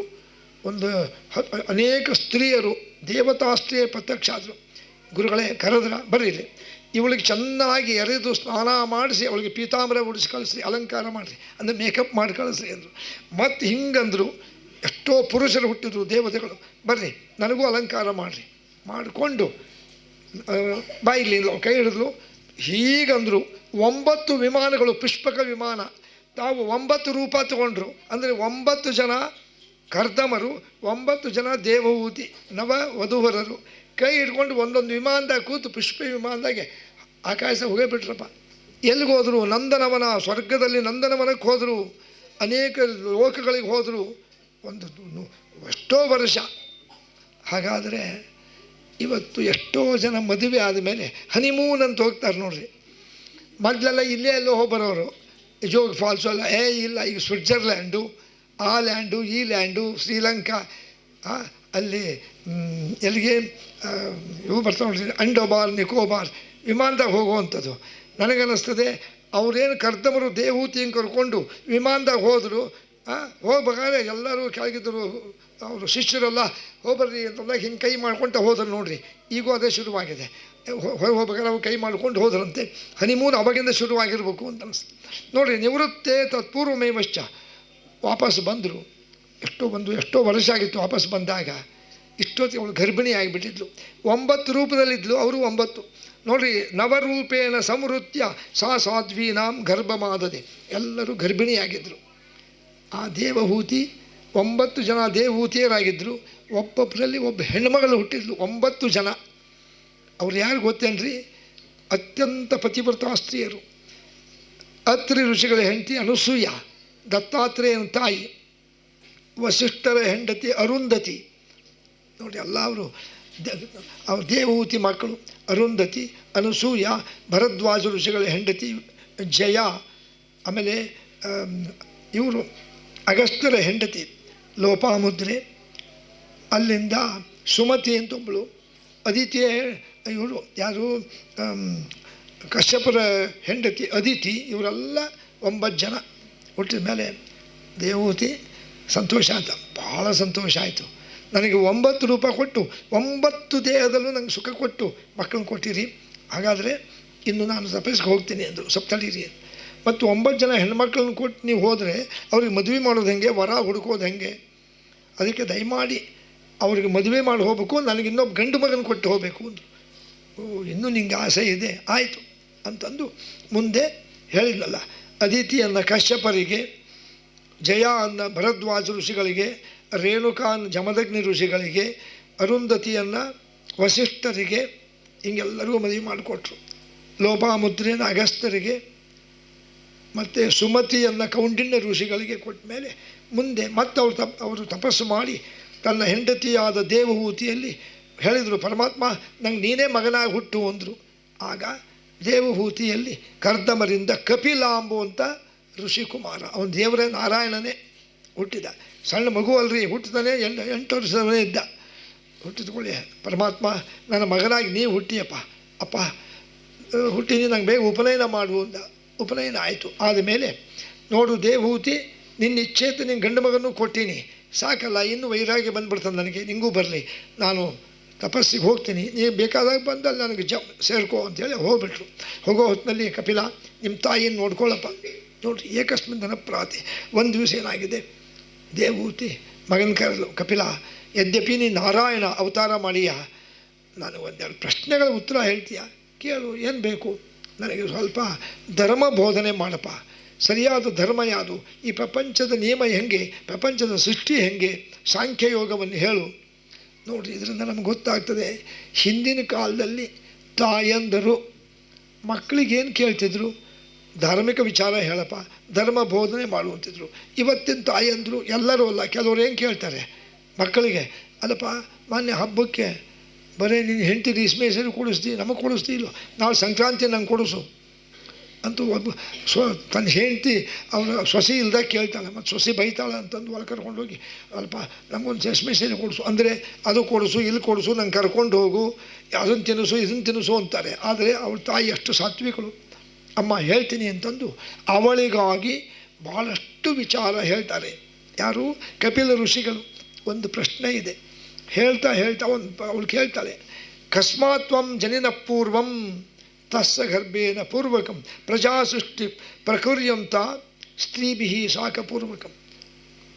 ಒಂದು ಅನೇಕ ಸ್ತ್ರೀಯರು, ದೇವತಾ ಸ್ತ್ರೀಯರು ಪ್ರತ್ಯಕ್ಷ ಆದರು. ಗುರುಗಳೇ ಕರೆದ್ರ, ಬರೀರಿ, ಇವಳಿಗೆ ಚೆನ್ನಾಗಿ ಎರೆದು ಸ್ನಾನ ಮಾಡಿಸಿ ಅವಳಿಗೆ ಪೀತಾಂಬರ ಉಡಿಸಿ ಕಳಿಸ್ರಿ, ಅಲಂಕಾರ ಮಾಡಿರಿ, ಅಂದರೆ ಮೇಕಪ್ ಮಾಡಿ ಕಳಿಸ್ರಿ ಅಂದರು. ಮತ್ತು ಹಿಂಗಂದರು. ಎಷ್ಟೋ ಪುರುಷರು ಹುಟ್ಟಿದ್ರು, ದೇವತೆಗಳು, ಬರ್ರಿ ನನಗೂ ಅಲಂಕಾರ ಮಾಡಿರಿ. ಮಾಡಿಕೊಂಡು ಬಾಯಿಲಿ ಕೈ ಹಿಡಿದ್ರು. ಹೀಗಂದರು. 9 ವಿಮಾನಗಳು, ಪುಷ್ಪಕ ವಿಮಾನ. ತಾವು 9 ರೂಪ ತಗೊಂಡ್ರು. ಅಂದರೆ 9 ಜನ ಕರ್ದಮರು 9 ಜನ ದೇವಹೂತಿ ನವ ವಧುವರರು ಕೈ ಹಿಡ್ಕೊಂಡು ಒಂದೊಂದು ವಿಮಾನದಾಗ ಕೂತು ಪುಷ್ಪ ವಿಮಾನದಾಗೆ ಆಕಾಶ ಹೋಗಿಬಿಟ್ರಪ್ಪ. ಎಲ್ಲಿಗೆ ಹೋದರು? ನಂದನವನ, ಸ್ವರ್ಗದಲ್ಲಿ ನಂದನವನಕ್ಕೆ ಹೋದರು, ಅನೇಕ ಲೋಕಗಳಿಗೆ ಹೋದರು, ಒಂದು ಎಷ್ಟೋ ವರ್ಷ. ಹಾಗಾದರೆ ಇವತ್ತು ಎಷ್ಟೋ ಜನ ಮದುವೆ ಆದಮೇಲೆ ಹನಿಮೂನ್ ಅಂತ ಹೋಗ್ತಾರೆ ನೋಡ್ರಿ. ಮೊದಲೆಲ್ಲ ಇಲ್ಲೇ ಎಲ್ಲೋ ಹೋಗ್ಬರೋರು, ಜೋಗ್ ಫಾಲ್ಸು ಅಲ್ಲ, ಇಲ್ಲ ಈಗ ಸ್ವಿಟ್ಜರ್ಲ್ಯಾಂಡು, ಆ ಲ್ಯಾಂಡು, ಈ ಲ್ಯಾಂಡು, ಶ್ರೀಲಂಕಾ, ಅಲ್ಲಿ ಎಲ್ಲಿಗೆ ಇವು ಬರ್ತಾವೆ ನೋಡ್ರಿ, ಅಂಡೋಬಾರ್, ನಿಕೋಬಾರ್ ವಿಮಾನದಾಗ ಹೋಗುವಂಥದ್ದು. ನನಗನ್ನಿಸ್ತದೆ ಅವರೇನು ಕರ್ದಮರು ದೇವಹೂತಿಯನ್ನು ಕರ್ಕೊಂಡು ವಿಮಾನದಾಗ ಹೋದರು. ಹೋಗ್ಬೇಕಾದ್ರೆ ಎಲ್ಲರೂ ಕೆಳಗಿದ್ದರು, ಅವರು ಶಿಷ್ಯರೆಲ್ಲ ಹೋಗ್ಬರ್ರಿ ಅಂತಂದಾಗ ಹಿಂಗೆ ಕೈ ಮಾಡ್ಕೊತ ಹೋದ್ರು ನೋಡ್ರಿ. ಈಗೂ ಅದೇ ಶುರುವಾಗಿದೆ. ಹೋಗ್ಬೇಕಾದ್ರೆ ಅವ್ರು ಕೈ ಮಾಡ್ಕೊಂಡು ಹೋದ್ರಂತೆ. ಹನಿಮೂನ್ ಅವಾಗಿಂದ ಶುರುವಾಗಿರ್ಬೇಕು ಅಂತ ಅನಿಸ್ತು ನೋಡಿರಿ. ನಿವೃತ್ತೇ ತತ್ಪೂರ್ವಮೇವಶ್ಚ ವಾಪಸ್ ಬಂದರು. ಎಷ್ಟೋ ವರ್ಷ ಆಗಿತ್ತು ವಾಪಸ್ ಬಂದಾಗ. ಇಷ್ಟೊತ್ತಿಗೆ ಅವಳು ಗರ್ಭಿಣಿ ಆಗಿಬಿಟ್ಟಿದ್ಲು. 9 ರೂಪದಲ್ಲಿದ್ಲು, ಅವರು 9 ನೋಡಿರಿ. ನವರೂಪೇಣ ಸಂವೃತ್ಯ ಸಾ ಸಾಧ್ವೀನಾಂ ಗರ್ಭಮಾದದೆ. ಎಲ್ಲರೂ ಗರ್ಭಿಣಿಯಾಗಿದ್ದರು. ಆ ದೇವಹೂತಿ 9 ಜನ ದೇವಹೂತಿಯರಾಗಿದ್ದರು. ಒಬ್ಬೊಬ್ಬರಲ್ಲಿ ಒಬ್ಬ ಹೆಣ್ಮಗಳು ಹುಟ್ಟಿದ್ಲು. 9 ಜನ. ಅವ್ರು ಯಾರು ಗೊತ್ತೇನ್ರಿ? ಅತ್ಯಂತ ಪತಿವ್ರತಾ ಸ್ತ್ರೀಯರು. ಅತ್ರಿ ಋಷಿಗಳ ಹೆಂಡತಿ ಅನುಸೂಯ, ದತ್ತಾತ್ರೇಯನ ತಾಯಿ, ವಸಿಷ್ಠರ ಹೆಂಡತಿ ಅರುಂಧತಿ. ನೋಡಿ, ಎಲ್ಲ ಅವರು ದೇವಹೂತಿ ಮಕ್ಕಳು. ಅರುಂಧತಿ, ಅನುಸೂಯ, ಭರದ್ವಾಜ ಋಷಿಗಳ ಹೆಂಡತಿ ಜಯ, ಆಮೇಲೆ ಇವರು ಅಗಸ್ತ್ಯರ ಹೆಂಡತಿ ಲೋಪಾಮುದ್ರೆ, ಅಲ್ಲಿಂದ ಸುಮತಿ ಅಂತ ಒಬ್ಬಳು, ಅದಿತಿ, ಇವರು ಯಾರು ಕಶ್ಯಪರ ಹೆಂಡತಿ ಅದಿತಿ. ಇವರೆಲ್ಲ 9 ಜನ ಹುಟ್ಟಿದ ಮೇಲೆ ದೇವಹೂತಿ ಸಂತೋಷ ಅಂತ, ಭಾಳ ಸಂತೋಷ ಆಯಿತು. ನನಗೆ 9 ರೂಪ ಕೊಟ್ಟು 9 ದೇಹದಲ್ಲೂ ನಂಗೆ ಸುಖ ಕೊಟ್ಟು ಮಕ್ಕಳನ್ನ ಕೊಟ್ಟಿರಿ. ಹಾಗಾದರೆ ಇನ್ನು ನಾನು ತಪಸ್ಸಿಗೆ ಹೋಗ್ತೀನಿ ಅಂದರು. ಸ್ವಲ್ಪ ತಡೀರಿ. ಮತ್ತು 9 ಜನ ಹೆಣ್ಮಕ್ಳನ್ನ ಕೊಟ್ಟು ನೀವು ಹೋದರೆ ಅವ್ರಿಗೆ ಮದುವೆ ಮಾಡೋದು ಹೆಂಗೆ, ವರ ಹುಡುಕೋದು ಹೆಂಗೆ? ಅದಕ್ಕೆ ದಯಮಾಡಿ ಅವ್ರಿಗೆ ಮದುವೆ ಮಾಡಿ ಹೋಗ್ಬೇಕು, ನನಗೆ ಇನ್ನೊಬ್ಬ ಗಂಡು ಮಗನ ಕೊಟ್ಟು ಹೋಗಬೇಕು ಅಂದರು. ಇನ್ನೂ ನಿಂಗೆ ಆಸೆ ಇದೆ, ಆಯಿತು ಅಂತಂದು ಮುಂದೆ ಹೇಳಿದ್ನಲ್ಲ. ಅದಿತಿಯನ್ನು ಕಶ್ಯಪರಿಗೆ, ಜಯ ಅನ್ನ ಭರದ್ವಾಜ ಋಷಿಗಳಿಗೆ, ರೇಣುಕಾನ್ ಜಮದಗ್ನಿ ಋಷಿಗಳಿಗೆ, ಅರುಂಧತಿಯನ್ನು ವಸಿಷ್ಠರಿಗೆ, ಹಿಂಗೆಲ್ಲರಿಗೂ ಮದುವೆ ಮಾಡಿಕೊಟ್ರು. ಲೋಪಾಮುದ್ರೆನ ಅಗಸ್ತ್ಯರಿಗೆ, ಮತ್ತು ಸುಮತಿಯನ್ನು ಕೌಂಡಿನ್ಯ ಋಷಿಗಳಿಗೆ ಕೊಟ್ಟ ಮೇಲೆ ಮುಂದೆ ಮತ್ತೆ ಅವರು ತಪಸ್ಸು ಮಾಡಿ ತನ್ನ ಹೆಂಡತಿಯಾದ ದೇವಹೂತಿಯಲ್ಲಿ ಹೇಳಿದರು, ಪರಮಾತ್ಮ ನಂಗೆ ನೀನೇ ಮಗನಾಗಿ ಹುಟ್ಟು ಅಂದರು. ಆಗ ದೇವಹೂತಿಯಲ್ಲಿ ಕರ್ದಮರಿಂದ ಕಪಿಲಾಂಬು ಅಂತ ಋಷಿಕುಮಾರ, ಅವನ ದೇವರೇ ನಾರಾಯಣನೇ ಹುಟ್ಟಿದ. ಸಣ್ಣ ಮಗು ಅಲ್ರಿ, ಹುಟ್ಟಿದಾನೆ 8 ವರ್ಷದವನೇ ಇದ್ದ. ಹುಟ್ಟಿದ್ಕೊಳ್ಳಿ, ಪರಮಾತ್ಮ ನನ್ನ ಮಗನಾಗಿ ನೀವು ಹುಟ್ಟಿಯಪ್ಪ, ಅಪ್ಪ ಹುಟ್ಟಿನಿ, ನಂಗೆ ಬೇಗ ಉಪನಯನ ಮಾಡು ಅಂದ. ಉಪನಯನ ಆಯಿತು. ಆದಮೇಲೆ ನೋಡು ದೇವಹೂತಿ, ನಿನ್ನ ಇಚ್ಛೆತ್ತು ನಿನ್ನ ಗಂಡು ಮಗನೂ ಕೊಟ್ಟೀನಿ, ಸಾಕಲ್ಲ, ಇನ್ನೂ ವೈರಾಗ್ಯ ಬಂದುಬಿಡ್ತದೆ ನನಗೆ, ನಿಂಗೂ ಬರಲಿ, ನಾನು ತಪಸ್ಸಿಗೆ ಹೋಗ್ತೀನಿ, ನೀವು ಬೇಕಾದಾಗ ಬಂದಲ್ಲಿ ನನಗೆ ಸೇರ್ಕೋ ಅಂತೇಳಿ ಹೋಗ್ಬಿಟ್ರು. ಹೋಗೋ ಹೊತ್ತಿನಲ್ಲಿ ಕಪಿಲ, ನಿಮ್ಮ ತಾಯಿಯನ್ನು ನೋಡ್ಕೊಳ್ಳಪ್ಪ. ನೋಡಿರಿ, ಏಕಸ್ಮಿನ್ ದನ ಪ್ರಾತಿ. ಒಂದು ದಿವಸ ಏನಾಗಿದೆ, ದೇವಹೂತಿ ಮಗನ ಕರೆದು, ಕಪಿಲ ಯದ್ಯಪಿ ನೀ ನಾರಾಯಣ ಅವತಾರ ಮಾಡಿಯ, ನಾನು ಒಂದೆರಡು ಪ್ರಶ್ನೆಗಳ ಉತ್ತರ ಹೇಳ್ತೀಯ, ಕೇಳು, ಏನು ಬೇಕು? ನನಗೆ ಸ್ವಲ್ಪ ಧರ್ಮ ಬೋಧನೆ ಮಾಡಪ್ಪ. ಸರಿಯಾದ ಧರ್ಮ ಯಾವುದು, ಈ ಪ್ರಪಂಚದ ನಿಯಮ ಹೆಂಗೆ, ಪ್ರಪಂಚದ ಸೃಷ್ಟಿ ಹೆಂಗೆ, ಸಾಂಖ್ಯಯೋಗವನ್ನು ಹೇಳು. ನೋಡಿರಿ, ಇದರಿಂದ ನಮ್ಗೆ ಗೊತ್ತಾಗ್ತದೆ, ಹಿಂದಿನ ಕಾಲದಲ್ಲಿ ತಾಯಂದರು ಮಕ್ಕಳಿಗೇನು ಕೇಳ್ತಿದ್ರು, ಧಾರ್ಮಿಕ ವಿಚಾರ ಹೇಳಪ್ಪ, ಧರ್ಮ ಬೋಧನೆ ಮಾಡುವಂತಿದ್ರು. ಇವತ್ತಿನ ತಾಯಂದರು ಎಲ್ಲರೂ ಅಲ್ಲ, ಕೆಲವರು ಏನು ಕೇಳ್ತಾರೆ ಮಕ್ಕಳಿಗೆ, ಅಲ್ಲಪ್ಪ ಮಾನ್ಯ ಹಬ್ಬಕ್ಕೆ ಬರೀ ನಿನ್ನ ಹೆಂಡತಿ ರೇಷ್ಮೆ ಸೀರೆ ಕೊಡಿಸ್ತಿ, ನಮಗೆ ಕೊಡಿಸ್ತಿ ಇಲ್ಲೋ, ನಾಳೆ ಸಂಕ್ರಾಂತಿ ನಂಗೆ ಕೊಡಿಸು ಅಂತೂ ಒಬ್ಬ ತನ್ನ ಹೆಂಡತಿ ಅವರ ಸೊಸೆ ಇಲ್ದಾಗ ಕೇಳ್ತಾಳೆ, ಮತ್ತು ಸೊಸೆ ಬೈತಾಳೆ ಅಂತಂದು ಒಳಗೆ ಕರ್ಕೊಂಡೋಗಿ, ಅಲ್ಪ ನಮಗೊಂದು ರೇಷ್ಮೆ ಸೀರೆ ಕೊಡಿಸು ಅಂದರೆ ಅದು ಕೊಡಿಸು, ಇಲ್ಲಿ ಕೊಡಿಸು, ನಂಗೆ ಕರ್ಕೊಂಡು ಹೋಗು, ಅದನ್ನು ತಿನ್ನಿಸು, ಇದನ್ನು ತಿನ್ನಿಸು ಅಂತಾರೆ. ಆದರೆ ಅವಳ ತಾಯಿ ಅಷ್ಟು ಸಾತ್ವಿಕಳು, ಅಮ್ಮ ಹೇಳ್ತೀನಿ ಅಂತಂದು ಅವಳಿಗಾಗಿ ಭಾಳಷ್ಟು ವಿಚಾರ ಹೇಳ್ತಾರೆ. ಯಾರು? ಕಪಿಲ ಋಷಿಗಳು. ಒಂದು ಪ್ರಶ್ನೆ ಇದೆ, ಹೇಳ್ತಾ ಅವಳು ಕೇಳ್ತಾಳೆ, ಕಸ್ಮಾತ್ವಂ ಜನಿನ ಪೂರ್ವಂ ತಸ್ಸ ಗರ್ಭೇನ ಪೂರ್ವಕಂ ಪ್ರಜಾಸೃಷ್ಟಿ ಪ್ರಕುರ್ಯಂತ ಸ್ತ್ರೀಭಿ ಸಾಕಪೂರ್ವಕಂ.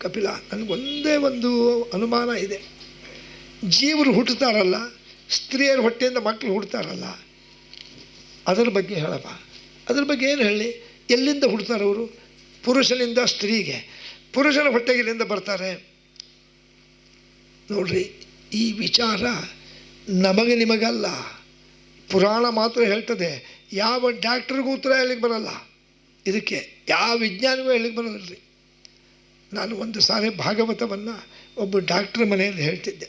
ಕಪಿಲ, ನನಗೊಂದೇ ಒಂದು ಅನುಮಾನ ಇದೆ, ಜೀವರು ಹುಟ್ಟುತ್ತಾರಲ್ಲ, ಸ್ತ್ರೀಯರ ಹೊಟ್ಟೆಯಿಂದ ಮಕ್ಕಳು ಹುಡ್ತಾರಲ್ಲ, ಅದರ ಬಗ್ಗೆ ಹೇಳಪ್ಪ. ಅದ್ರ ಬಗ್ಗೆ ಏನು ಹೇಳಿ? ಎಲ್ಲಿಂದ ಹುಡ್ತಾರೆ ಅವರು? ಪುರುಷನಿಂದ ಸ್ತ್ರೀಗೆ, ಪುರುಷನ ಹೊಟ್ಟೆಗೆ ಎಲ್ಲಿಂದ ಬರ್ತಾರೆ? ನೋಡ್ರಿ, ಈ ವಿಚಾರ ನಮಗೆ ನಿಮಗಲ್ಲ, ಪುರಾಣ ಮಾತ್ರ ಹೇಳ್ತದೆ. ಯಾವ ಡಾಕ್ಟ್ರಿಗೂ ಉತ್ತರ ಹೇಳಲಿಕ್ಕೆ ಬರಲ್ಲ, ಇದಕ್ಕೆ ಯಾವ ವಿಜ್ಞಾನಿಗೂ ಹೇಳಲಿಕ್ಕೆ ಬರೋದಿಲ್ಲ ರೀ. ನಾನು ಒಂದು ಸಾರಿ ಭಾಗವತವನ್ನು ಒಬ್ಬ ಡಾಕ್ಟ್ರ್ ಮನೆಯಲ್ಲಿ ಹೇಳ್ತಿದ್ದೆ.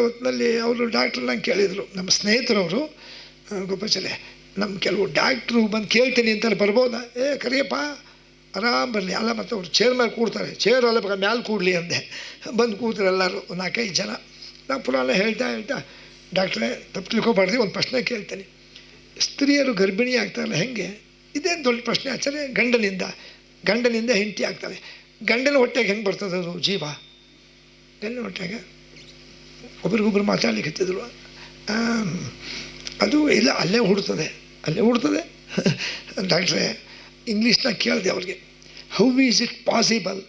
ಹೊತ್ತಿನಲ್ಲಿ ಅವರು ಡಾಕ್ಟ್ರು ನಂಗೆ ಕೇಳಿದರು, ನಮ್ಮ ಸ್ನೇಹಿತರವರು, ಗೋಪಾಚಲೆ ನಮ್ಮ ಕೆಲವು ಡಾಕ್ಟ್ರು ಬಂದು ಕೇಳ್ತೀನಿ ಅಂತಾರೆ, ಬರ್ಬೋದಾ? ಕರಿಯಪ್ಪ, ಆರಾಮ್ ಬರಲಿ. ಅಲ್ಲ, ಮತ್ತು ಅವ್ರು ಚೇರ್ ಮೇಲೆ ಕೂಡ್ತಾರೆ, ಚೇರ್ ಅಲ್ಲ ಬೇಕಾ ಮ್ಯಾಲೆ ಕೂಡಲಿ ಅಂದೆ. ಬಂದು ಕೂತ್ರೆ ಎಲ್ಲರೂ, 4-5 ಜನ. ನಾವು ಪುರಾಣ ಹೇಳ್ತಾ ಡಾಕ್ಟ್ರೇ ತಪ್ಪು ತಿಳ್ಕೊಬಾರ್ದು, ಒಂದು ಪ್ರಶ್ನೆ ಕೇಳ್ತೀನಿ. ಸ್ತ್ರೀಯರು ಗರ್ಭಿಣಿ ಆಗ್ತಾರಲ್ಲ, ಹೆಂಗೆ? ಇದೇನು ದೊಡ್ಡ ಪ್ರಶ್ನೆ ಆಚಾರೆ. ಗಂಡನಿಂದ ಹೆಂಡತಿ ಆಗ್ತಾರೆ. ಗಂಡನ ಹೊಟ್ಟೆಗೆ ಹೆಂಗೆ ಬರ್ತದೆ ಅದು ಜೀವ? ಗಂಡನ ಹೊಟ್ಟೆಗೆ ಒಬ್ರಿಗೊಬ್ರು ಮಾತಾಡ್ಲಿಕ್ಕೆ ಹತ್ತಿದ್ರು. ಅದು ಇಲ್ಲ, ಅಲ್ಲೇ ಹುಡ್ತದೆ. ಡಾಕ್ಟ್ರೇ, ಇಂಗ್ಲೀಷ್ನಾಗ ಕೇಳಿದೆ ಅವ್ರಿಗೆ, how is it possible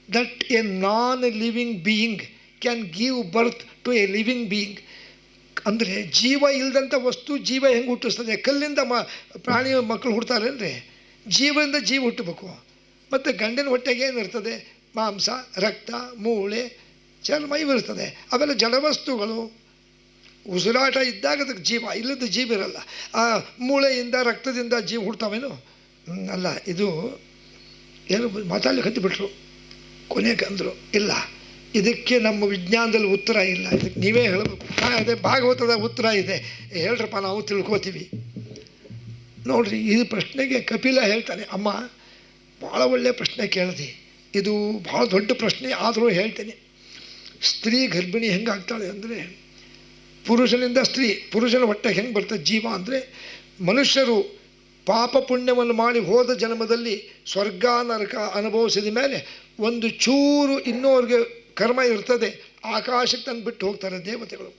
that a non living being can give birth to a living being? ಅಂದರೆ ಜೀವ ಇಲ್ಲದಂಥ ವಸ್ತು ಜೀವ ಹೆಂಗೆ ಹುಟ್ಟಿಸ್ತದೆ? ಕಲ್ಲಿಂದ ಪ್ರಾಣಿ ಮಕ್ಕಳು ಹುಡ್ತಾರೇನ್ರಿ? ಜೀವದಿಂದ ಜೀವ ಹುಟ್ಟಬೇಕು. ಮತ್ತು ಗಂಡನ ಹೊಟ್ಟೆಗೆ ಏನಿರ್ತದೆ? ಮಾಂಸ, ರಕ್ತ, ಮೂಳೆ, ಚರ್ಮ ಇವಿರ್ತದೆ. ಅವೆಲ್ಲ ಜಡವಸ್ತುಗಳು. ಉಸಿರಾಟ ಇದ್ದಾಗ ಅದಕ್ಕೆ ಜೀವ, ಇಲ್ಲದ ಜೀವ ಇರಲ್ಲ. ಆ ಮೂಳೆಯಿಂದ ರಕ್ತದಿಂದ ಜೀವ ಹುಡ್ತಾವೇನು? ಅಲ್ಲ. ಇದು ಏನು ಮಾತಾಡ್ಲಿಕ್ಕೆ ಹತ್ತಿಬಿಟ್ರು. ಕೊನೆಗೆ ಅಂದರು, ಇಲ್ಲ, ಇದಕ್ಕೆ ನಮ್ಮ ವಿಜ್ಞಾನದಲ್ಲಿ ಉತ್ತರ ಇಲ್ಲ, ಇದಕ್ಕೆ ನೀವೇ ಹೇಳಬೇಕು. ಅದೇ ಭಾಗವತದ ಉತ್ತರ ಇದೆ, ಹೇಳ್ರಪ್ಪ, ನಾವು ತಿಳ್ಕೊತೀವಿ. ನೋಡ್ರಿ, ಈ ಪ್ರಶ್ನೆಗೆ ಕಪಿಲ ಹೇಳ್ತಾನೆ, ಅಮ್ಮ ಭಾಳ ಒಳ್ಳೆಯ ಪ್ರಶ್ನೆ ಕೇಳಿದೆ, ಇದು ಭಾಳ ದೊಡ್ಡ ಪ್ರಶ್ನೆ, ಆದರೂ ಹೇಳ್ತೇನೆ. ಸ್ತ್ರೀ ಗರ್ಭಿಣಿ ಹೆಂಗೆ ಆಗ್ತಾಳೆ ಅಂದರೆ, ಪುರುಷನಿಂದ ಸ್ತ್ರೀ, ಪುರುಷನ ಹೊಟ್ಟೆಗೆ ಹೆಂಗೆ ಬರ್ತದೆ ಜೀವ ಅಂದರೆ, ಮನುಷ್ಯರು ಪಾಪ ಪುಣ್ಯವನ್ನು ಮಾಡಿ ಹೋದ ಜನ್ಮದಲ್ಲಿ ಸ್ವರ್ಗ ನರಕ ಅನುಭವಿಸಿದ ಮೇಲೆ ಒಂದು ಚೂರು ಇನ್ನೋರಿಗೆ ಕರ್ಮ ಇರ್ತದೆ, ಆಕಾಶಕ್ಕೆ ತಂದು ಬಿಟ್ಟು ಹೋಗ್ತಾರೆ ದೇವತೆಗಳು.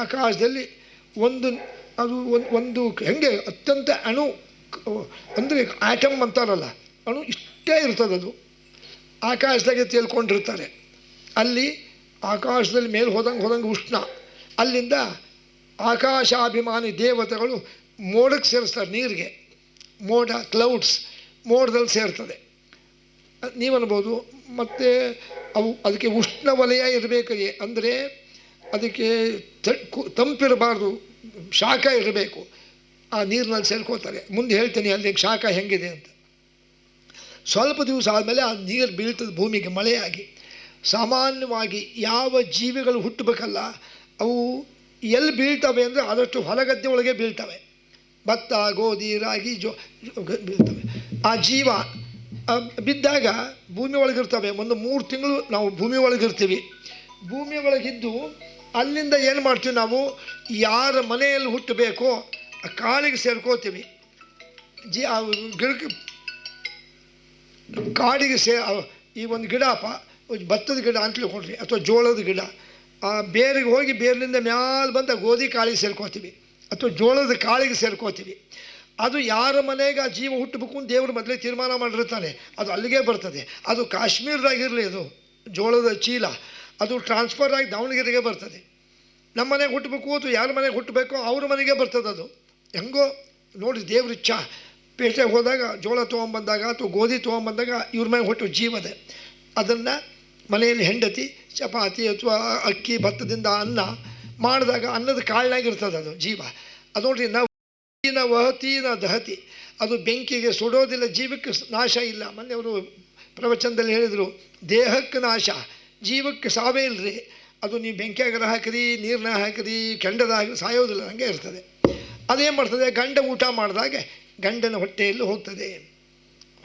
ಆಕಾಶದಲ್ಲಿ ಒಂದು ಹೆಂಗೆ ಅತ್ಯಂತ ಅಣು ಅಂದರೆ ಆಟಮ್ ಅಂತಾರಲ್ಲ, ಅಣು ಇಷ್ಟೇ ಇರ್ತದೆ. ಅದು ಆಕಾಶದಾಗೆ ತೇಲ್ಕೊಂಡಿರ್ತಾರೆ. ಅಲ್ಲಿ ಆಕಾಶದಲ್ಲಿ ಮೇಲೆ ಹೋದಂಗೆ ಉಷ್ಣ. ಅಲ್ಲಿಂದ ಆಕಾಶಾಭಿಮಾನಿ ದೇವತೆಗಳು ಮೋಡಕ್ಕೆ ಸೇರಿಸ್ತಾರೆ, ನೀರಿಗೆ. ಮೋಡ, ಕ್ಲೌಡ್ಸ್, ಮೋಡದಲ್ಲಿ ಸೇರ್ತದೆ. ನೀವನ್ಬೋದು. ಮತ್ತು ಅದಕ್ಕೆ ಉಷ್ಣ ವಲಯ ಇರಬೇಕಿದೆ, ಅಂದರೆ ಅದಕ್ಕೆ ತಂಪಿರಬಾರ್ದು, ಶಾಖ ಇರಬೇಕು. ಆ ನೀರಿನಲ್ಲಿ ಸೇರ್ಕೋತಾರೆ. ಮುಂದೆ ಹೇಳ್ತೀನಿ ಅಲ್ಲಿ ಶಾಖ ಹೆಂಗಿದೆ ಅಂತ. ಸ್ವಲ್ಪ ದಿವಸ ಆದಮೇಲೆ ಆ ನೀರು ಬೀಳ್ತದೆ ಭೂಮಿಗೆ, ಮಳೆಯಾಗಿ. ಸಾಮಾನ್ಯವಾಗಿ ಯಾವ ಜೀವಿಗಳು ಹುಟ್ಟಬೇಕಲ್ಲ, ಅವು ಎಲ್ಲಿ ಬೀಳ್ತವೆ ಅಂದರೆ ಆದಷ್ಟು ಹೊಲಗದ್ದೆ ಒಳಗೆ ಬೀಳ್ತವೆ. ಭತ್ತ, ಗೋಧಿ, ರಾಗಿ, ಬೀಳ್ತವೆ. ಆ ಜೀವ ಬಿದ್ದಾಗ ಭೂಮಿ ಒಳಗಿರ್ತವೆ. ಒಂದು 3 ತಿಂಗಳು ನಾವು ಭೂಮಿ ಒಳಗಿರ್ತೀವಿ. ಭೂಮಿ ಒಳಗಿದ್ದು ಅಲ್ಲಿಂದ ಏನು ಮಾಡ್ತೀವಿ ನಾವು? ಯಾರ ಮನೆಯಲ್ಲಿ ಹುಟ್ಟಬೇಕೋ ಆ ಕಾಡಿಗೆ ಸೇರ್ಕೋತೀವಿ. ಆ ಗಿಡಕ್ಕೆ, ಕಾಡಿಗೆ ಈ ಒಂದು ಗಿಡಪ್ಪ, ಭತ್ತದ ಗಿಡ ಅಂತ ತಿಳ್ಕೊಂಡ್ರಿ, ಅಥವಾ ಜೋಳದ ಗಿಡ. ಆ ಬೇರಿಗೆ ಹೋಗಿ ಬೇರಿನಿಂದ ಮ್ಯಾಲೆ ಬಂದ ಗೋಧಿ ಕಾಳಿಗೆ ಸೇರ್ಕೋತೀವಿ, ಅಥವಾ ಜೋಳದ ಕಾಳಿಗೆ ಸೇರ್ಕೋತೀವಿ. ಅದು ಯಾರ ಮನೆಗೆ ಆ ಜೀವ ಹುಟ್ಟಬೇಕು ಅಂತ ದೇವರು ಮೊದಲೇ ತೀರ್ಮಾನ ಮಾಡಿರ್ತಾನೆ, ಅದು ಅಲ್ಲಿಗೆ ಬರ್ತದೆ. ಅದು ಕಾಶ್ಮೀರದಾಗಿರಲಿ, ಅದು ಜೋಳದ ಚೀಲ, ಅದು ಟ್ರಾನ್ಸ್ಫರ್ ಆಗಿ ದಾವಣಗೆರೆಗೆ ಬರ್ತದೆ. ನಮ್ಮ ಮನೆಗೆ ಹುಟ್ಟಬೇಕು ಅಥವಾ ಯಾರ ಮನೆಗೆ ಹುಟ್ಟಬೇಕೋ ಅವ್ರ ಮನೆಗೆ ಬರ್ತದೆ. ಅದು ಹೆಂಗೋ ನೋಡಿ, ದೇವ್ರ ಇಚ್ಛಾ. ಪೇಟೆಗೆ ಹೋದಾಗ ಜೋಳ ತೊಗೊಂಬಂದಾಗ ಅಥವಾ ಗೋಧಿ ತೊಗೊಂಬಂದಾಗ ಇವ್ರ ಮನೆಗೆ ಹುಟ್ಟು ಜೀವದೆ. ಅದನ್ನು ಮನೆಯಲ್ಲಿ ಹೆಂಡತಿ ಚಪಾತಿ ಅಥವಾ ಅಕ್ಕಿ ಭತ್ತದಿಂದ ಅನ್ನ ಮಾಡಿದಾಗ ಅನ್ನದ ಕಾಳಿನಾಗಿರ್ತದೆ ಅದು ಜೀವ. ಅದು ನೋಡ್ರಿ, ವಹತಿ ನ ದಹತಿ, ಅದು ಬೆಂಕಿಗೆ ಸುಡೋದಿಲ್ಲ, ಜೀವಕ್ಕೆ ನಾಶ ಇಲ್ಲ. ಮೊನ್ನೆಯವರು ಪ್ರವಚನದಲ್ಲಿ ಹೇಳಿದರು, ದೇಹಕ್ಕೆ ನಾಶ, ಜೀವಕ್ಕೆ ಸಾವೇ ಇಲ್ಲರಿ. ಅದು ನೀವು ಬೆಂಕಿಯಾಗರ ಹಾಕಿರಿ, ನೀರನ್ನ ಹಾಕಿರಿ, ಕೆಂಡದ ಹಾಕಿ ಸಾಯೋದಿಲ್ಲ, ಹಂಗೆ ಇರ್ತದೆ. ಅದೇನು ಮಾಡ್ತದೆ? ಗಂಡ ಊಟ ಮಾಡಿದಾಗ ಗಂಡನ ಹೊಟ್ಟೆಯಲ್ಲಿ ಹೋಗ್ತದೆ.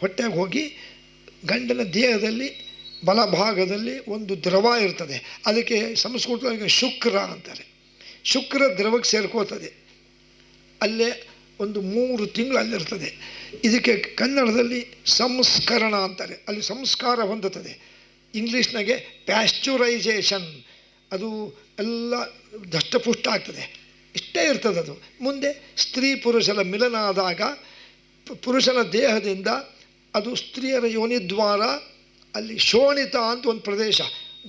ಹೊಟ್ಟೆಗೆ ಹೋಗಿ ಗಂಡನ ದೇಹದಲ್ಲಿ ಬಲಭಾಗದಲ್ಲಿ ಒಂದು ದ್ರವ ಇರ್ತದೆ, ಅದಕ್ಕೆ ಸಂಸ್ಕೃತವಾಗಿ ಶುಕ್ರ ಅಂತಾರೆ. ಶುಕ್ರ ದ್ರವಕ್ಕೆ ಸೇರ್ಕೋತದೆ. ಅಲ್ಲೇ ಒಂದು 3 ತಿಂಗಳು ಅಲ್ಲಿರ್ತದೆ. ಇದಕ್ಕೆ ಕನ್ನಡದಲ್ಲಿ ಸಂಸ್ಕರಣ ಅಂತಾರೆ. ಅಲ್ಲಿ ಸಂಸ್ಕಾರ ಹೊಂದುತ್ತದೆ. ಇಂಗ್ಲೀಷ್ನಾಗೆ ಪ್ಯಾಶ್ಚುರೈಸೇಷನ್. ಅದು ಎಲ್ಲ ದಷ್ಟಪುಷ್ಟ ಆಗ್ತದೆ. ಇಷ್ಟೇ ಇರ್ತದೆ. ಅದು ಮುಂದೆ ಸ್ತ್ರೀ ಪುರುಷರ ಮಿಲನ ಆದಾಗ ಪುರುಷನ ದೇಹದಿಂದ ಅದು ಸ್ತ್ರೀಯರ ಯೋನಿದ್ವಾರ, ಅಲ್ಲಿ ಶೋಣಿತ ಅಂತ ಒಂದು ಪ್ರದೇಶ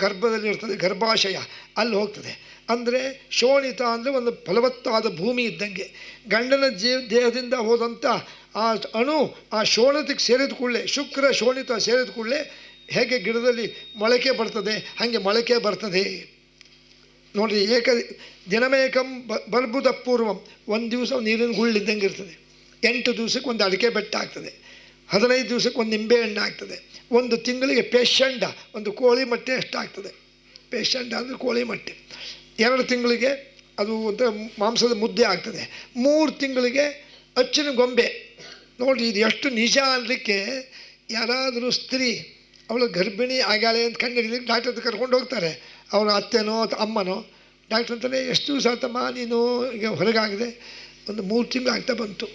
ಗರ್ಭದಲ್ಲಿ ಇರ್ತದೆ, ಗರ್ಭಾಶಯ, ಅಲ್ಲಿ ಹೋಗ್ತದೆ. ಅಂದರೆ ಶೋಣಿತ ಅಂದರೆ ಒಂದು ಫಲವತ್ತಾದ ಭೂಮಿ ಇದ್ದಂಗೆ. ಗಂಡನ ದೇಹದಿಂದ ಹೋದಂಥ ಆ ಅಣು ಆ ಶೋಣಿತಕ್ಕೆ ಸೇರಿದ ಕೂಡಲೇ, ಶುಕ್ರ ಶೋಣಿತ ಸೇರಿದ ಕೂಡಲೇ ಹೇಗೆ ಗಿಡದಲ್ಲಿ ಮೊಳಕೆ ಬರ್ತದೆ ಹಾಗೆ ಮೊಳಕೆ ಬರ್ತದೆ ನೋಡಿರಿ. ದಿನಮೇಕಂ ಬರ್ಬುದ ಪೂರ್ವಂ, ಒಂದು ದಿವಸ ನೀರಿನ ಗುಳ್ಳಿದ್ದಂಗೆ ಇರ್ತದೆ. 8 ದಿವಸಕ್ಕೆ ಒಂದು ಅಡಿಕೆ ಬೆಟ್ಟ ಆಗ್ತದೆ. 15 ದಿವಸಕ್ಕೆ ಒಂದು ನಿಂಬೆ ಹಣ್ಣು ಆಗ್ತದೆ. 1 ತಿಂಗಳಿಗೆ ಪೇಷಂಡ, ಒಂದು ಕೋಳಿ ಮೊಟ್ಟೆ ಅಷ್ಟಾಗ್ತದೆ. ಪೇಷಂಡ ಅಂದರೆ ಕೋಳಿ ಮೊಟ್ಟೆ. 2 ತಿಂಗಳಿಗೆ ಅದು ಒಂಥರ ಮಾಂಸದ ಮುದ್ದೆ ಆಗ್ತದೆ. 3 ತಿಂಗಳಿಗೆ ಅಚ್ಚಿನ ಗೊಂಬೆ. ನೋಡಿ ಇದು ಎಷ್ಟು ನಿಜ ಅನ್ನಲಿಕ್ಕೆ, ಯಾರಾದರೂ ಸ್ತ್ರೀ ಅವಳು ಗರ್ಭಿಣಿ ಆಗ್ಯಾಳೆ ಅಂತ ಕಂಡು ಹಿಡಿದಕ್ಕೆ ಡಾಕ್ಟರ್ ಹತ್ರ ಕರ್ಕೊಂಡು ಹೋಗ್ತಾರೆ. ಅವರ ಅತ್ತೆನೋ ಅಥವಾ ಅಮ್ಮನೋ. ಡಾಕ್ಟ್ರ್ ಅಂತಾರೆ, ಎಷ್ಟು ದಿವಸ ಆತಮ್ಮ ನೀನು ಈಗ ಹೊರಗಾಗಿದೆ? ಒಂದು 3 ತಿಂಗಳು ಆಗ್ತಾ ಬಂತು.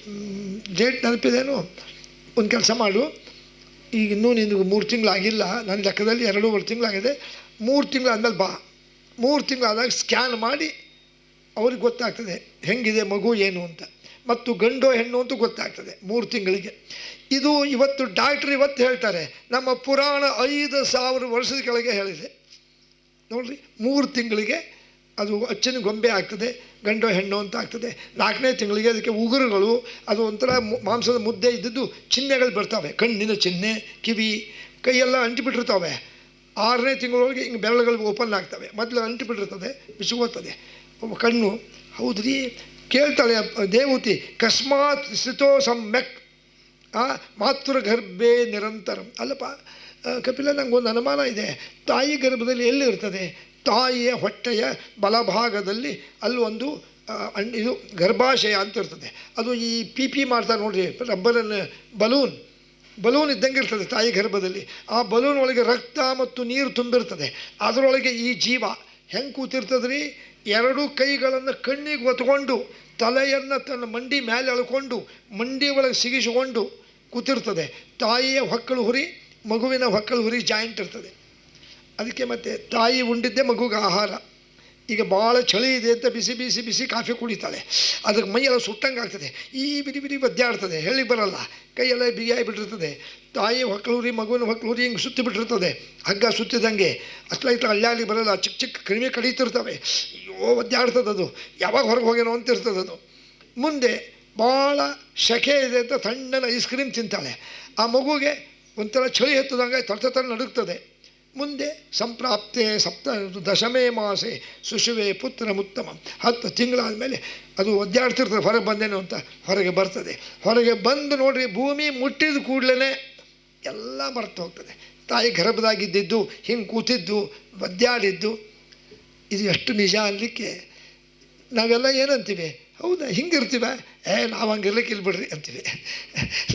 ಡೇಟ್ ನೆನಪಿದೇನು? ಒಂದು ಕೆಲಸ ಮಾಡು, ಈಗ ಇನ್ನೂ ನಿನಗೆ 3 ತಿಂಗಳಾಗಿಲ್ಲ, ನನ್ನ ಲೆಕ್ಕದಲ್ಲಿ 2.5 ತಿಂಗಳಾಗಿದೆ. 3 ತಿಂಗಳಾದ್ಮೇಲೆ ಬಾ. 3 ತಿಂಗಳಾದಾಗ ಸ್ಕ್ಯಾನ್ ಮಾಡಿ ಅವ್ರಿಗೆ ಗೊತ್ತಾಗ್ತದೆ ಹೆಂಗಿದೆ ಮಗು ಏನು ಅಂತ, ಮತ್ತು ಗಂಡು ಹೆಣ್ಣು ಅಂತ ಗೊತ್ತಾಗ್ತದೆ 3 ತಿಂಗಳಿಗೆ. ಇದು ಇವತ್ತು ಡಾಕ್ಟ್ರ್ ಇವತ್ತು ಹೇಳ್ತಾರೆ, ನಮ್ಮ ಪುರಾಣ 5,000 ವರ್ಷದ ಕೆಳಗೆ ಹೇಳಿದೆ. ನೋಡಿರಿ, 3 ತಿಂಗಳಿಗೆ ಅದು ಅಚ್ಚಿನ ಗೊಂಬೆ ಆಗ್ತದೆ, ಗಂಡು ಹೆಣ್ಣು ಅಂತ ಆಗ್ತದೆ. 4ನೇ ತಿಂಗಳಿಗೆ ಅದಕ್ಕೆ ಉಗುರುಗಳು, ಅದು ಒಂಥರ ಮಾಂಸದ ಮುದ್ದೆ ಇದ್ದದ್ದು ಚಿಹ್ನೆಗಳು ಬರ್ತವೆ. ಕಣ್ಣಿನ ಚಿಹ್ನೆ, ಕಿವಿ, ಕೈಯೆಲ್ಲ ಅಂಟಿಬಿಟ್ಟಿರ್ತವೆ. 6ನೇ ತಿಂಗಳೊಳಗೆ ಹಿಂಗೆ ಬೆರಳುಗಳು ಓಪನ್ ಆಗ್ತವೆ. ಮೊದಲು ಅಂಟಿಬಿಟ್ಟಿರ್ತದೆ, ಬಿಸಿಗೋಗ್ತದೆ ಕಣ್ಣು. ಹೌದ್ರಿ, ಕೇಳ್ತಾಳೆ ದೇವತಿ, ಕಸ್ಮಾತ್ ಸ್ಥಿತೋ ಸಮ್ಯಕ್ ಮಾತೃಗರ್ಭೆ ನಿರಂತರಂ. ಅಲ್ಲಪ್ಪ ಕಪಿಲ, ನನಗೊಂದು ಅನುಮಾನ ಇದೆ. ತಾಯಿ ಗರ್ಭದಲ್ಲಿ ಎಲ್ಲಿ ಇರ್ತದೆ? ತಾಯಿಯ ಹೊಟ್ಟೆಯ ಬಲಭಾಗದಲ್ಲಿ ಅಲ್ಲೊಂದು ಇದು ಗರ್ಭಾಶಯ ಅಂತ ಇರ್ತದೆ. ಅದು ಈ ಪಿ ಮಾಡ್ತಾರೆ ನೋಡಿರಿ, ರಬ್ಬರನ್ನು ಬಲೂನ್ ಇದ್ದಂಗೆ ಇರ್ತದೆ ತಾಯಿ ಗರ್ಭದಲ್ಲಿ. ಆ ಬಲೂನ್ ಒಳಗೆ ರಕ್ತ ಮತ್ತು ನೀರು ತುಂಬಿರ್ತದೆ. ಅದರೊಳಗೆ ಈ ಜೀವ ಹೆಂಗೆ ಕೂತಿರ್ತದ್ರಿ? 2 ಕೈಗಳನ್ನು ಕಣ್ಣಿಗೆ ಒತ್ಕೊಂಡು, ತಲೆಯನ್ನು ತನ್ನ ಮಂಡಿ ಮೇಲೆ ಎಳ್ಕೊಂಡು, ಮಂಡಿ ಒಳಗೆ ಸಿಗಿಸಿಕೊಂಡು ಕೂತಿರ್ತದೆ. ತಾಯಿಯ ಹೊಕ್ಕಳು ಹುರಿ, ಮಗುವಿನ ಹೊಕ್ಕಳು ಹುರಿ ಜಾಯಿಂಟ್ ಇರ್ತದೆ. ಅದಕ್ಕೆ ಮತ್ತೆ ತಾಯಿ ಉಂಡಿದ್ದೇ ಮಗುಗೆ ಆಹಾರ. ಈಗ ಭಾಳ ಚಳಿ ಇದೆ ಅಂತ ಬಿಸಿ ಬಿಸಿ ಬಿಸಿ ಕಾಫಿ ಕುಡಿತಾಳೆ. ಅದಕ್ಕೆ ಮೈಯೆಲ್ಲ ಸುಟ್ಟಂಗೆ ಆಗ್ತದೆ, ಈ ಬಿಡಿ ಬಿಡಿ ಒದ್ದಾಡ್ತದೆ, ಹೇಳಿ ಬರಲ್ಲ, ಕೈಯೆಲ್ಲ ಬಿಗಿಯಾಗಿಬಿಟ್ಟಿರ್ತದೆ. ತಾಯಿ ಹೊಕ್ಕಳೂರಿ ಮಗುವಿನ ಹೊಕ್ಕಳೂರಿ ಹಿಂಗೆ ಸುತ್ತಿ ಬಿಟ್ಟಿರ್ತದೆ, ಹಗ್ಗ ಸುತ್ತಿದಂಗೆ. ಅಷ್ಟಲೈತ್ರ ಅಳ್ಳಾಡಿ ಬರಲ್ಲ, ಚಿಕ್ಕ ಚಿಕ್ಕ ಕ್ರಿಮಿ ಕಡಿತಿರ್ತವೆ. ಅಯ್ಯೋ ಒದ್ದಾಡ್ತದೆ ಅದು, ಯಾವಾಗ ಹೊರಗೆ ಹೋಗ್ಯಾನೋ ಅಂತ ಇರ್ತದೆ ಅದು. ಮುಂದೆ ಭಾಳ ಶೆಕೆ ಇದೆ ಅಂತ ತಣ್ಣನ ಐಸ್ ಕ್ರೀಮ್ ತಿಂತಾಳೆ. ಆ ಮಗುಗೆ ಒಂಥರ ಚಳಿ ಎತ್ತದಂಗೆ ತಡ ನಡುಗ್ತದೆ. ಮುಂದೆ ಸಂಪ್ರಾಪ್ತೆ 10ಮೇ ಮಾಸೆ ಸುಶುವೆ ಪುತ್ರ ಮುತ್ತಮ. 10 ತಿಂಗಳಾದ ಮೇಲೆ ಅದು ಒದ್ದಾಡ್ತಿರ್ತದೆ, ಹೊರಗೆ ಬಂದೇನೋ ಅಂತ ಹೊರಗೆ ಬರ್ತದೆ. ಹೊರಗೆ ಬಂದು ನೋಡ್ರಿ, ಭೂಮಿ ಮುಟ್ಟಿದ ಕೂಡಲೇ ಎಲ್ಲ ಮರೆತು ಹೋಗ್ತದೆ. ತಾಯಿ ಗರ್ಭದಾಗಿದ್ದಿದ್ದು, ಹಿಂಗೆ ಕೂತಿದ್ದು, ಒದ್ದಾಡಿದ್ದು. ಇದು ಎಷ್ಟು ನಿಜ ಅನ್ನಲಿಕ್ಕೆ ನಾವೆಲ್ಲ ಏನಂತೀವಿ? ಹೌದಾ, ಹಿಂಗಿರ್ತೀವ? ನಾವು ಹಂಗೆ ಇರ್ಲಿಕ್ಕೆ ಇಲ್ಲಿ ಬಿಡ್ರಿ ಅಂತೀವಿ.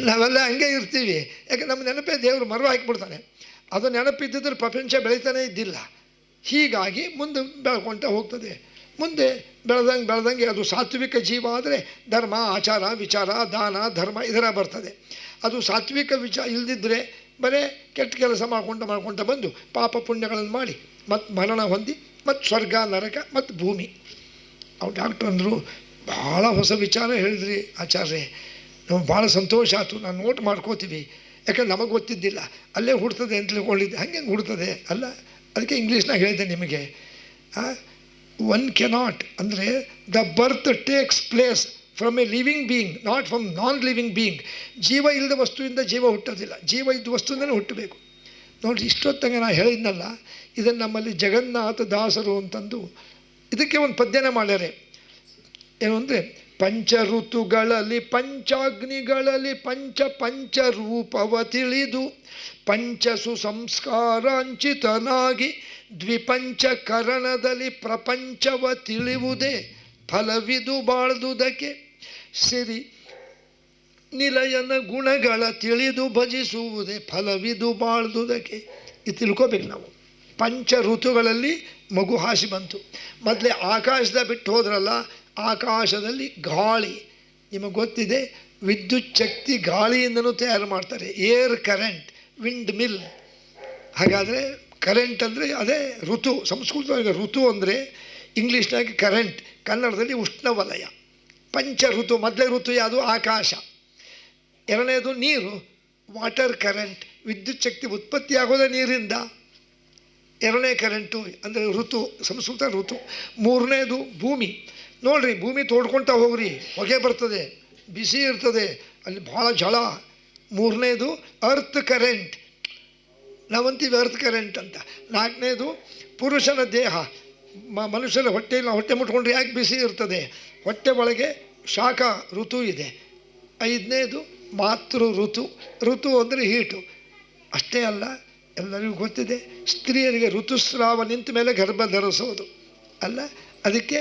ನಾವೆಲ್ಲ ಹಂಗೆ ಇರ್ತೀವಿ. ಯಾಕೆ ನಮ್ಮ ನೆನಪೇ ದೇವರು ಮರು ಹಾಕಿಬಿಡ್ತಾನೆ. ಅದು ನೆನಪಿದ್ದಿದ್ರೆ ಪ್ರಪಂಚ ಬೆಳೀತಾನೇ ಇದ್ದಿಲ್ಲ. ಹೀಗಾಗಿ ಮುಂದೆ ಬೆಳ್ಕೊಳ್ತಾ ಹೋಗ್ತದೆ. ಮುಂದೆ ಬೆಳೆದಂಗೆ ಅದು ಸಾತ್ವಿಕ ಜೀವ ಆದರೆ ಧರ್ಮ, ಆಚಾರ, ವಿಚಾರ, ದಾನ, ಧರ್ಮ ಇದರ ಬರ್ತದೆ. ಅದು ಸಾತ್ವಿಕ ಇಲ್ದಿದ್ದರೆ ಬರೀ ಕೆಟ್ಟ ಕೆಲಸ ಮಾಡ್ಕೊತ ಬಂದು ಪಾಪ ಪುಣ್ಯಗಳನ್ನು ಮಾಡಿ ಮತ್ತು ಮರಣ ಹೊಂದಿ ಮತ್ತು ಸ್ವರ್ಗ, ನರಕ ಮತ್ತು ಭೂಮಿ. ಅವ್ರು ಡಾಕ್ಟ್ರ್ ಅಂದರು, ಭಾಳ ಹೊಸ ವಿಚಾರ ಹೇಳಿದ್ರಿ ಆಚಾರ್ಯ, ನಮಗೆ ಭಾಳ ಸಂತೋಷ ಆಯಿತು, ನಾನು ನೋಟ್ ಮಾಡ್ಕೋತೀವಿ. ಯಾಕಂದ್ರೆ ನಮಗೆ ಗೊತ್ತಿದ್ದಿಲ್ಲ, ಅಲ್ಲೇ ಹುಡ್ತದೆ ಅಂತ ತಿಳ್ಕೊಂಡಿದ್ದೆ. ಹಂಗೆ ಹುಡ್ತದೆ ಅಲ್ಲ, ಅದಕ್ಕೆ ಇಂಗ್ಲೀಷ್ನಾಗ ಹೇಳಿದೆ ನಿಮಗೆ. ಒನ್ ಕೆನಾಟ್ ಅಂದರೆ the birth takes place from A living being, not from non living being. ಜೀವ ಇಲ್ಲದ ವಸ್ತುವಿಂದ ಜೀವ ಹುಟ್ಟೋದಿಲ್ಲ, ಜೀವ ಇದ್ದ ವಸ್ತುವಿಂದಲೇ ಹುಟ್ಟಬೇಕು. ನೋಡಿರಿ, ಇಷ್ಟೊತ್ತಂಗೆ ನಾನು ಹೇಳಿದ್ನಲ್ಲ, ಇದನ್ನು ನಮ್ಮಲ್ಲಿ ಜಗನ್ನಾಥ ದಾಸರು ಅಂತಂದು ಇದಕ್ಕೆ ಒಂದು ಪದ್ಯನೇ ಮಾಡ್ಯಾರೆ. ಏನು ಅಂದರೆ, ಪಂಚ ಋತುಗಳಲ್ಲಿ ಪಂಚಾಗ್ನಿಗಳಲ್ಲಿ ಪಂಚ ರೂಪವ ತಿಳಿದು ಪಂಚಸು ಸಂಸ್ಕಾರಾಂಚಿತನಾಗಿ ದ್ವಿಪಂಚಕರಣದಲ್ಲಿ ಪ್ರಪಂಚವ ತಿಳಿಯುವುದೇ ಫಲವಿದು ಬಾಳ್ದುದಕ್ಕೆ ಸಿರಿ ನಿಲಯನ ಗುಣಗಳ ತಿಳಿದು ಭಜಿಸುವುದೇ ಫಲವಿದು ಬಾಳ್ದುದಕ್ಕೆ. ಇದು ತಿಳ್ಕೋಬೇಕು ನಾವು. ಪಂಚ ಋತುಗಳಲ್ಲಿ ಮಗು ಹಾಸಿ ಬಂತು. ಮೊದಲೇ ಆಕಾಶದ ಬಿಟ್ಟು ಹೋದ್ರಲ್ಲ, ಆಕಾಶದಲ್ಲಿ ಗಾಳಿ, ನಿಮಗೆ ಗೊತ್ತಿದೆ, ವಿದ್ಯುತ್ ಶಕ್ತಿ ಗಾಳಿಯಿಂದನೂ ತಯಾರು ಮಾಡ್ತಾರೆ. Air current, wind mill. ಹಾಗಾದರೆ ಕರೆಂಟ್ ಅಂದರೆ ಅದೇ ಋತು. ಸಂಸ್ಕೃತವಾಗಿ ಋತು ಅಂದರೆ ಇಂಗ್ಲೀಷ್ನಾಗಿ ಕರೆಂಟ್, ಕನ್ನಡದಲ್ಲಿ ಉಷ್ಣವಲಯ. ಪಂಚ ಋತು. ಮೊದಲೇ ಋತು ಯಾವುದು? ಆಕಾಶ. ಎರಡನೇದು ನೀರು, ವಾಟರ್ ಕರೆಂಟ್. ವಿದ್ಯುತ್ ಶಕ್ತಿ ಉತ್ಪತ್ತಿ ಆಗೋದೇ ನೀರಿಂದ. ಎರಡನೇ ಕರೆಂಟು ಅಂದರೆ ಋತು, ಸಂಸ್ಕೃತ ಋತು. ಮೂರನೇದು ಭೂಮಿ. ನೋಡಿರಿ, ಭೂಮಿ ತೋಡ್ಕೊಳ್ತಾ ಹೋಗ್ರಿ, ಹೊಗೆ ಬರ್ತದೆ, ಬಿಸಿ ಇರ್ತದೆ, ಅಲ್ಲಿ ಭಾಳ ಜಳ. ಮೂರನೇದು ಅರ್ತ್ ಕರೆಂಟ್. ನಾವಂತೀವಿ ಅರ್ತ್ ಕರೆಂಟ್ ಅಂತ. ನಾಲ್ಕನೇದು ಪುರುಷನ ದೇಹ, ಮನುಷ್ಯನ ಹೊಟ್ಟೆಯಲ್ಲಿ ಹೊಟ್ಟೆ ಮುಟ್ಕೊಂಡ್ರೆ ಯಾಕೆ ಬಿಸಿ ಇರ್ತದೆ, ಹೊಟ್ಟೆ ಒಳಗೆ ಶಾಖ ಋತು ಇದೆ. ಐದನೇದು ಮಾತೃ ಋತು, ಋತು ಅಂದರೆ ಹೀಟು. ಅಷ್ಟೇ ಅಲ್ಲ, ಎಲ್ಲರಿಗೂ ಗೊತ್ತಿದೆ ಸ್ತ್ರೀಯರಿಗೆ ಋತುಸ್ರಾವ ನಿಂತ ಮೇಲೆ ಗರ್ಭ ಧರಿಸೋದು ಅಲ್ಲ, ಅದಕ್ಕೆ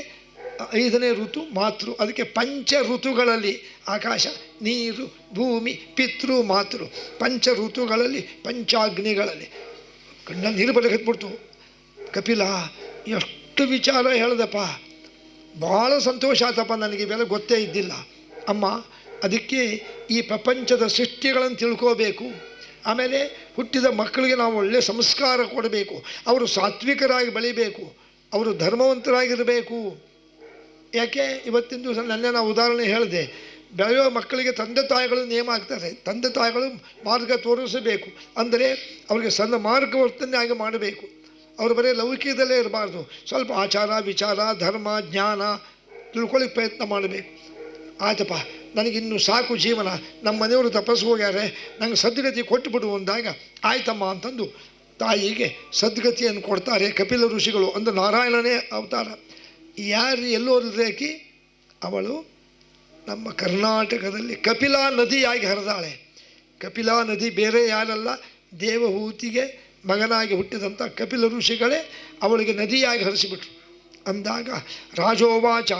ಐದನೇ ಋತು ಮಾತೃ. ಅದಕ್ಕೆ ಪಂಚ ಋತುಗಳಲ್ಲಿ ಆಕಾಶ, ನೀರು, ಭೂಮಿ, ಪಿತೃ, ಮಾತೃ, ಪಂಚ ಋತುಗಳಲ್ಲಿ, ಪಂಚಾಗ್ನಿಗಳಲ್ಲಿ. ಕಣ್ಣಲ್ಲಿ ನೀರು ಬರಕತ್ಬಿಡ್ತು. ಕಪಿಲ ಎಷ್ಟು ವಿಚಾರ ಹೇಳ್ದಪ್ಪ, ಭಾಳ ಸಂತೋಷ ಆತಪ್ಪ, ನನಗೆ ಇವೆಲ್ಲ ಗೊತ್ತೇ ಇದ್ದಿಲ್ಲ ಅಮ್ಮ. ಅದಕ್ಕೆ ಈ ಪ್ರಪಂಚದ ಸೃಷ್ಟಿಗಳನ್ನು ತಿಳ್ಕೋಬೇಕು. ಆಮೇಲೆ ಹುಟ್ಟಿದ ಮಕ್ಕಳಿಗೆ ನಾವು ಒಳ್ಳೆಯ ಸಂಸ್ಕಾರ ಕೊಡಬೇಕು, ಅವರು ಸಾತ್ವಿಕರಾಗಿ ಬೆಳಿಬೇಕು, ಅವರು ಧರ್ಮವಂತರಾಗಿರಬೇಕು. ಯಾಕೆ ಇವತ್ತಿನ ದಿವಸ ನನ್ನೇ ನಾವು ಉದಾಹರಣೆ ಹೇಳಿದೆ, ಬೆಳೆಯೋ ಮಕ್ಕಳಿಗೆ ತಂದೆ ತಾಯಿಗಳು ನೇಮ ಆಗ್ತಾರೆ. ತಂದೆ ತಾಯಿಗಳು ಮಾರ್ಗ ತೋರಿಸಬೇಕು, ಅಂದರೆ ಅವರಿಗೆ ಸಣ್ಣ ಮಾರ್ಗವರ್ತನೆ ಆಗಿ ಮಾಡಬೇಕು. ಅವರು ಬರೀ ಲೌಕಿಕದಲ್ಲೇ ಇರಬಾರ್ದು, ಸ್ವಲ್ಪ ಆಚಾರ ವಿಚಾರ ಧರ್ಮ ಜ್ಞಾನ ತಿಳ್ಕೊಳ್ಳಿಕ್ಕೆ ಪ್ರಯತ್ನ ಮಾಡಬೇಕು. ಆಯ್ತಪ್ಪ, ನನಗಿನ್ನು ಸಾಕು ಜೀವನ, ನಮ್ಮ ಮನೆಯವರು ತಪಸ್ಸು ಹೋಗ್ಯಾರೆ, ನಂಗೆ ಸದ್ಗತಿ ಕೊಟ್ಟುಬಿಡು ಅಂದಾಗ ಆಯ್ತಮ್ಮ ಅಂತಂದು ತಾಯಿಗೆ ಸದ್ಗತಿಯನ್ನು ಕೊಡ್ತಾರೆ ಕಪಿಲ ಋಷಿಗಳು. ಅಂದರೆ ನಾರಾಯಣನೇ ಅವತಾರ. ಯಾರು ಎಲ್ಲೋಲ್ರೇಕಿ ಅವಳು ನಮ್ಮ ಕರ್ನಾಟಕದಲ್ಲಿ ಕಪಿಲಾ ನದಿಯಾಗಿ ಹರಿದಾಳೆ. ಕಪಿಲಾ ನದಿ ಬೇರೆ ಯಾರಲ್ಲ, ದೇವಹೂತಿಗೆ ಮಗನಾಗಿ ಹುಟ್ಟಿದಂಥ ಕಪಿಲ ಋಷಿಗಳೇ ಅವಳಿಗೆ ನದಿಯಾಗಿ ಹರಿಸಿಬಿಟ್ರು. ಅಂದಾಗ ರಾಜೋವಾಚ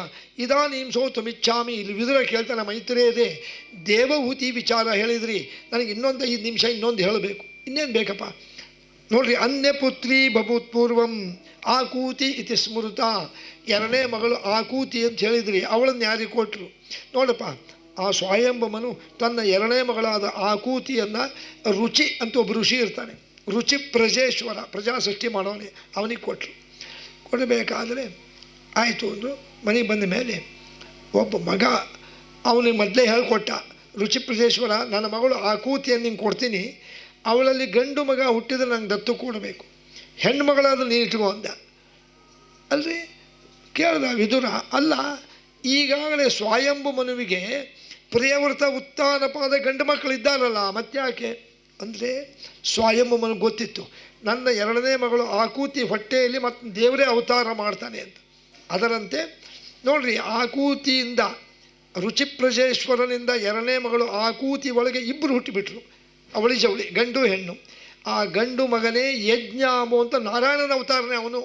ಇದಾನೀಂ ಸೋತುಮಿಚ್ಛಾಮಿ. ಇಲ್ಲಿ ವಿದುರ ಕೇಳ್ತಾನೆ, ಮೈತ್ರೇಯದೇ ದೇವಹೂತಿ ವಿಚಾರ ಹೇಳಿದ್ರಿ, ನನಗೆ ಇನ್ನೊಂದು 5 ನಿಮಿಷ ಇನ್ನೊಂದು ಹೇಳಬೇಕು. ಇನ್ನೇನು ಬೇಕಪ್ಪ ನೋಡ್ರಿ. ಅನ್ಯಪುತ್ರಿ ಭಭೂತ್ಪೂರ್ವಂ ಆಕೂತಿ ಇತಿ ಸ್ಮೃತ. ಎರಡನೇ ಮಗಳು ಆಕೂತಿ ಅಂತ ಹೇಳಿದ್ರಿ, ಅವಳನ್ನು ಯಾರಿಗೆ ಕೊಟ್ಟರು ನೋಡಪ್ಪ. ಆ ಸ್ವಯಂಭಮನು ತನ್ನ ಎರಡನೇ ಮಗಳಾದ ಆಕೂತಿಯನ್ನು ರುಚಿ ಅಂತ ಒಬ್ಬ ಋಷಿ ಇರ್ತಾನೆ, ರುಚಿ ಪ್ರಜೇಶ್ವರ, ಪ್ರಜಾ ಸೃಷ್ಟಿ ಮಾಡೋನೆ, ಅವನಿಗೆ ಕೊಟ್ಟರು. ಕೊಡಬೇಕಾದರೆ ಆಯಿತು ಅಂದರು. ಮನೆಗೆ ಬಂದ ಮೇಲೆ ಒಬ್ಬ ಮಗ ಅವನಿಗೆ ಮೊದಲೇ ಹೇಳಿಕೊಟ್ಟ, ರುಚಿ ಪ್ರಜೇಶ್ವರ, ನನ್ನ ಮಗಳು ಆಕೂತಿಯನ್ನು ನಿಂಗೆ ಕೊಡ್ತೀನಿ, ಅವಳಲ್ಲಿ ಗಂಡು ಮಗ ಹುಟ್ಟಿದ್ರೆ ನಂಗೆ ದತ್ತು ಕೊಡಬೇಕು, ಹೆಣ್ಣು ಮಗಳಾದ್ರೆ ನೀನು ಇಟ್ಕೋ ಅಂದ. ಅಲ್ರಿ ಕೇಳ್ದ ವಿದುರ, ಅಲ್ಲ ಈಗಾಗಲೇ ಸ್ವಯಂಭು ಮನುವಿಗೆ ಪ್ರಿಯವೃತ ಉತ್ಥಾನಪಾದ ಗಂಡು ಮಕ್ಕಳಿದ್ದಾರಲ್ಲ, ಮತ್ತ್ಯಾಕೆ ಅಂದರೆ ಸ್ವಯಂಭು ಮನುಗೆ ಗೊತ್ತಿತ್ತು ನನ್ನ ಎರಡನೇ ಮಗಳು ಆಕೂತಿ ಹೊಟ್ಟೆಯಲ್ಲಿ ಮತ್ತು ದೇವರೇ ಅವತಾರ ಮಾಡ್ತಾನೆ ಅಂತ. ಅದರಂತೆ ನೋಡ್ರಿ, ಆಕೂತಿಯಿಂದ ರುಚಿಪ್ರಜೇಶ್ವರನಿಂದ ಎರಡನೇ ಮಗಳು ಆಕೂತಿ ಒಳಗೆ ಇಬ್ಬರು ಹುಟ್ಟಿಬಿಟ್ರು, ಅವಳಿ ಜವಳಿ, ಗಂಡು ಹೆಣ್ಣು. ಆ ಗಂಡು ಮಗನೇ ಯಜ್ಞಾಮು ಅಂತ ನಾರಾಯಣನ ಅವತಾರನೇ ಅವನು.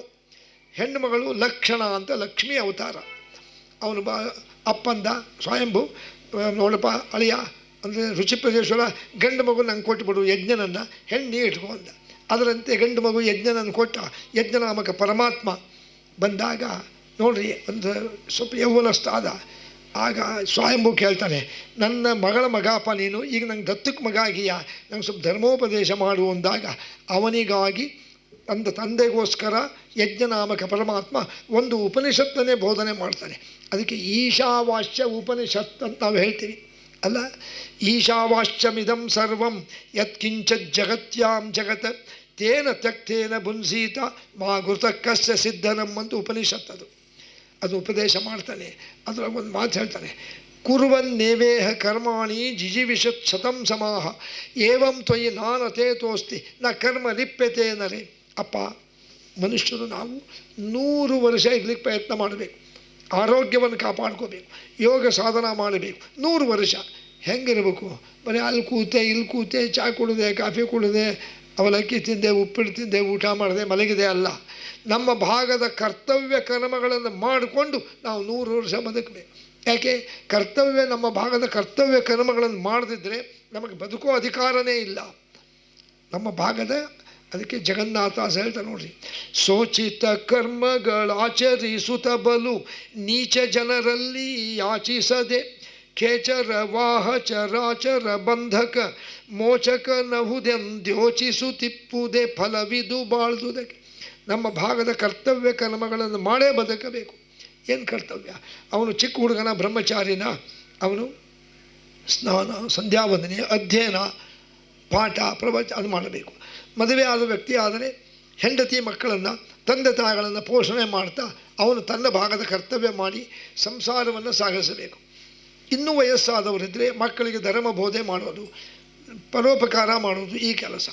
ಹೆಣ್ಣು ಮಗಳು ಲಕ್ಷಣ ಅಂತ ಲಕ್ಷ್ಮೀ ಅವತಾರ. ಅವನು ಅಪ್ಪಂದ ಸ್ವಯಂಭು, ನೋಡಪ್ಪ ಅಳಿಯ ಅಂದರೆ ರುಚಿಪ್ರಜೇಶ್ವರ, ಗಂಡು ಮಗು ನಂಗೆ ಕೊಟ್ಟುಬಿಡು ಯಜ್ಞನನ್ನು, ಹೆಣ್ಣು ಇಟ್ಕೊ ಅಂದ. ಅದರಂತೆ ಗಂಡು ಮಗು ಯಜ್ಞನನ್ನು ಕೊಟ್ಟ. ಯಜ್ಞನಾಮಕ ಪರಮಾತ್ಮ ಬಂದಾಗ ನೋಡ್ರಿ ಒಂದು ಸ್ವಲ್ಪ ಯೌವನಸ್ಥ ಆದ. ಆಗ ಸ್ವಯಂಭು ಕೇಳ್ತಾನೆ, ನನ್ನ ಮಗಳ ಮಗಪ್ಪ ನೀನು, ಈಗ ನಂಗೆ ದತ್ತಕ್ಕೆ ಮಗ ಆಗಿಯಾ, ನಂಗೆ ಸ್ವಲ್ಪ ಧರ್ಮೋಪದೇಶ ಮಾಡು ಅಂದಾಗ ಅವನಿಗಾಗಿ ತಂದ ತಂದೆಗೋಸ್ಕರ ಯಜ್ಞನಾಮಕ ಪರಮಾತ್ಮ ಒಂದು ಉಪನಿಷತ್ತನ್ನೇ ಬೋಧನೆ ಮಾಡ್ತಾನೆ. ಅದಕ್ಕೆ ಈಶಾವಾಸ್ಯ ಉಪನಿಷತ್ ಅಂತ ನಾವು ಹೇಳ್ತೀವಿ ಅಲ್ಲ. ಈಶಾವಾಸ್ಯಮಿದಂ ಸರ್ವಂ ಯತ್ಕಿಂಚತ್ ಜಗತ್ಯಾಂ ಜಗತ್ ತೇನ ತ್ಯಕ್ತೇನ ಬುನ್ಸೀತ ಮಾ ಗುರುತ ಕಸ್ಯ ಸಿದ್ಧನಂ ಅಂತ ಉಪನಿಷತ್. ಅದು ಉಪದೇಶ ಮಾಡ್ತಾನೆ. ಅದರ ಒಂದು ಮಾತು ಹೇಳ್ತಾನೆ, ಕುರ್ವನ್ನೇವೇಹ ಕರ್ಮಾಣಿ ಜಿಜಿವಿಷತ್ ಶತಂ ಸಮಾಹ ಏವಂ ತ್ವಯಿ ನಾನತೇತೋಸ್ತಿ ನ ಕರ್ಮ ಲಿಪ್ಯತೆ ನರೇ. ಅಪ್ಪ, ಮನುಷ್ಯರು ನಾವು 100 ವರ್ಷ ಇರ್ಲಿಕ್ಕೆ ಪ್ರಯತ್ನ ಮಾಡಬೇಕು, ಆರೋಗ್ಯವನ್ನು ಕಾಪಾಡ್ಕೋಬೇಕು, ಯೋಗ ಸಾಧನ ಮಾಡಬೇಕು. 100 ವರ್ಷ ಹೆಂಗಿರಬೇಕು? ಬರೀ ಅಲ್ಲಿ ಕೂತೆ ಇಲ್ಲಿ ಕೂತೆ, ಚಹಾ ಕುಡಿದೆ, ಕಾಫಿ ಕುಡಿದೆ, ಅವಲಕ್ಕಿ ತಿಂದೆ, ಉಪ್ಪಿಟ್ಟು ತಿಂದೆ, ಊಟ ಮಾಡಿದೆ, ಮಲಗಿದೆ ಅಲ್ಲ. ನಮ್ಮ ಭಾಗದ ಕರ್ತವ್ಯ ಕರ್ಮಗಳನ್ನು ಮಾಡಿಕೊಂಡು ನಾವು 100 ವರ್ಷ ಬದುಕಬೇಕು. ಯಾಕೆ? ಕರ್ತವ್ಯ, ನಮ್ಮ ಭಾಗದ ಕರ್ತವ್ಯ ಕರ್ಮಗಳನ್ನು ಮಾಡದಿದ್ದರೆ ನಮಗೆ ಬದುಕೋ ಅಧಿಕಾರನೇ ಇಲ್ಲ ನಮ್ಮ ಭಾಗದ. ಅದಕ್ಕೆ ಜಗನ್ನಾಥ ಹೇಳ್ತಾರೆ ನೋಡ್ರಿ, ಸೋಚಿತ ಕರ್ಮಗಳಾಚರಿಸುತ್ತ ಬಲು ನೀಚ ಜನರಲ್ಲಿ ಯಾಚಿಸದೆ ಖೇಚರ ವಾಹ ಚರಾಚರ ಬಂಧಕ ಮೋಚಕ ನಹುದೆಂದ್ಯೋಚಿಸುತ್ತಿಪ್ಪುದೇ ಫಲವಿದು ಬಾಳ್ದುದಕ್ಕೆ. ನಮ್ಮ ಭಾಗದ ಕರ್ತವ್ಯ ಕರ್ಮಗಳನ್ನು ಮಾಡೇ ಬದುಕಬೇಕು. ಏನು ಕರ್ತವ್ಯ? ಅವನು ಚಿಕ್ಕ ಹುಡುಗನ, ಬ್ರಹ್ಮಚಾರಿನ, ಅವನು ಸ್ನಾನ, ಸಂಧ್ಯಾವಂದನೆ, ಅಧ್ಯಯನ, ಪಾಠ, ಪ್ರವಚನ ಅದು ಮಾಡಬೇಕು. ಮದುವೆ ಆದ ವ್ಯಕ್ತಿ ಆದರೆ ಹೆಂಡತಿ ಮಕ್ಕಳನ್ನು, ತಂದೆ ತಾಯಿಗಳನ್ನು ಪೋಷಣೆ ಮಾಡ್ತಾ ಅವನು ತನ್ನ ಭಾಗದ ಕರ್ತವ್ಯ ಮಾಡಿ ಸಂಸಾರವನ್ನು ಸಾಗಿಸಬೇಕು. ಇನ್ನೂ ವಯಸ್ಸಾದವರಿದ್ದರೆ ಮಕ್ಕಳಿಗೆ ಧರ್ಮ ಬೋಧೆ ಮಾಡೋದು, ಪರೋಪಕಾರ ಮಾಡೋದು ಈ ಕೆಲಸ.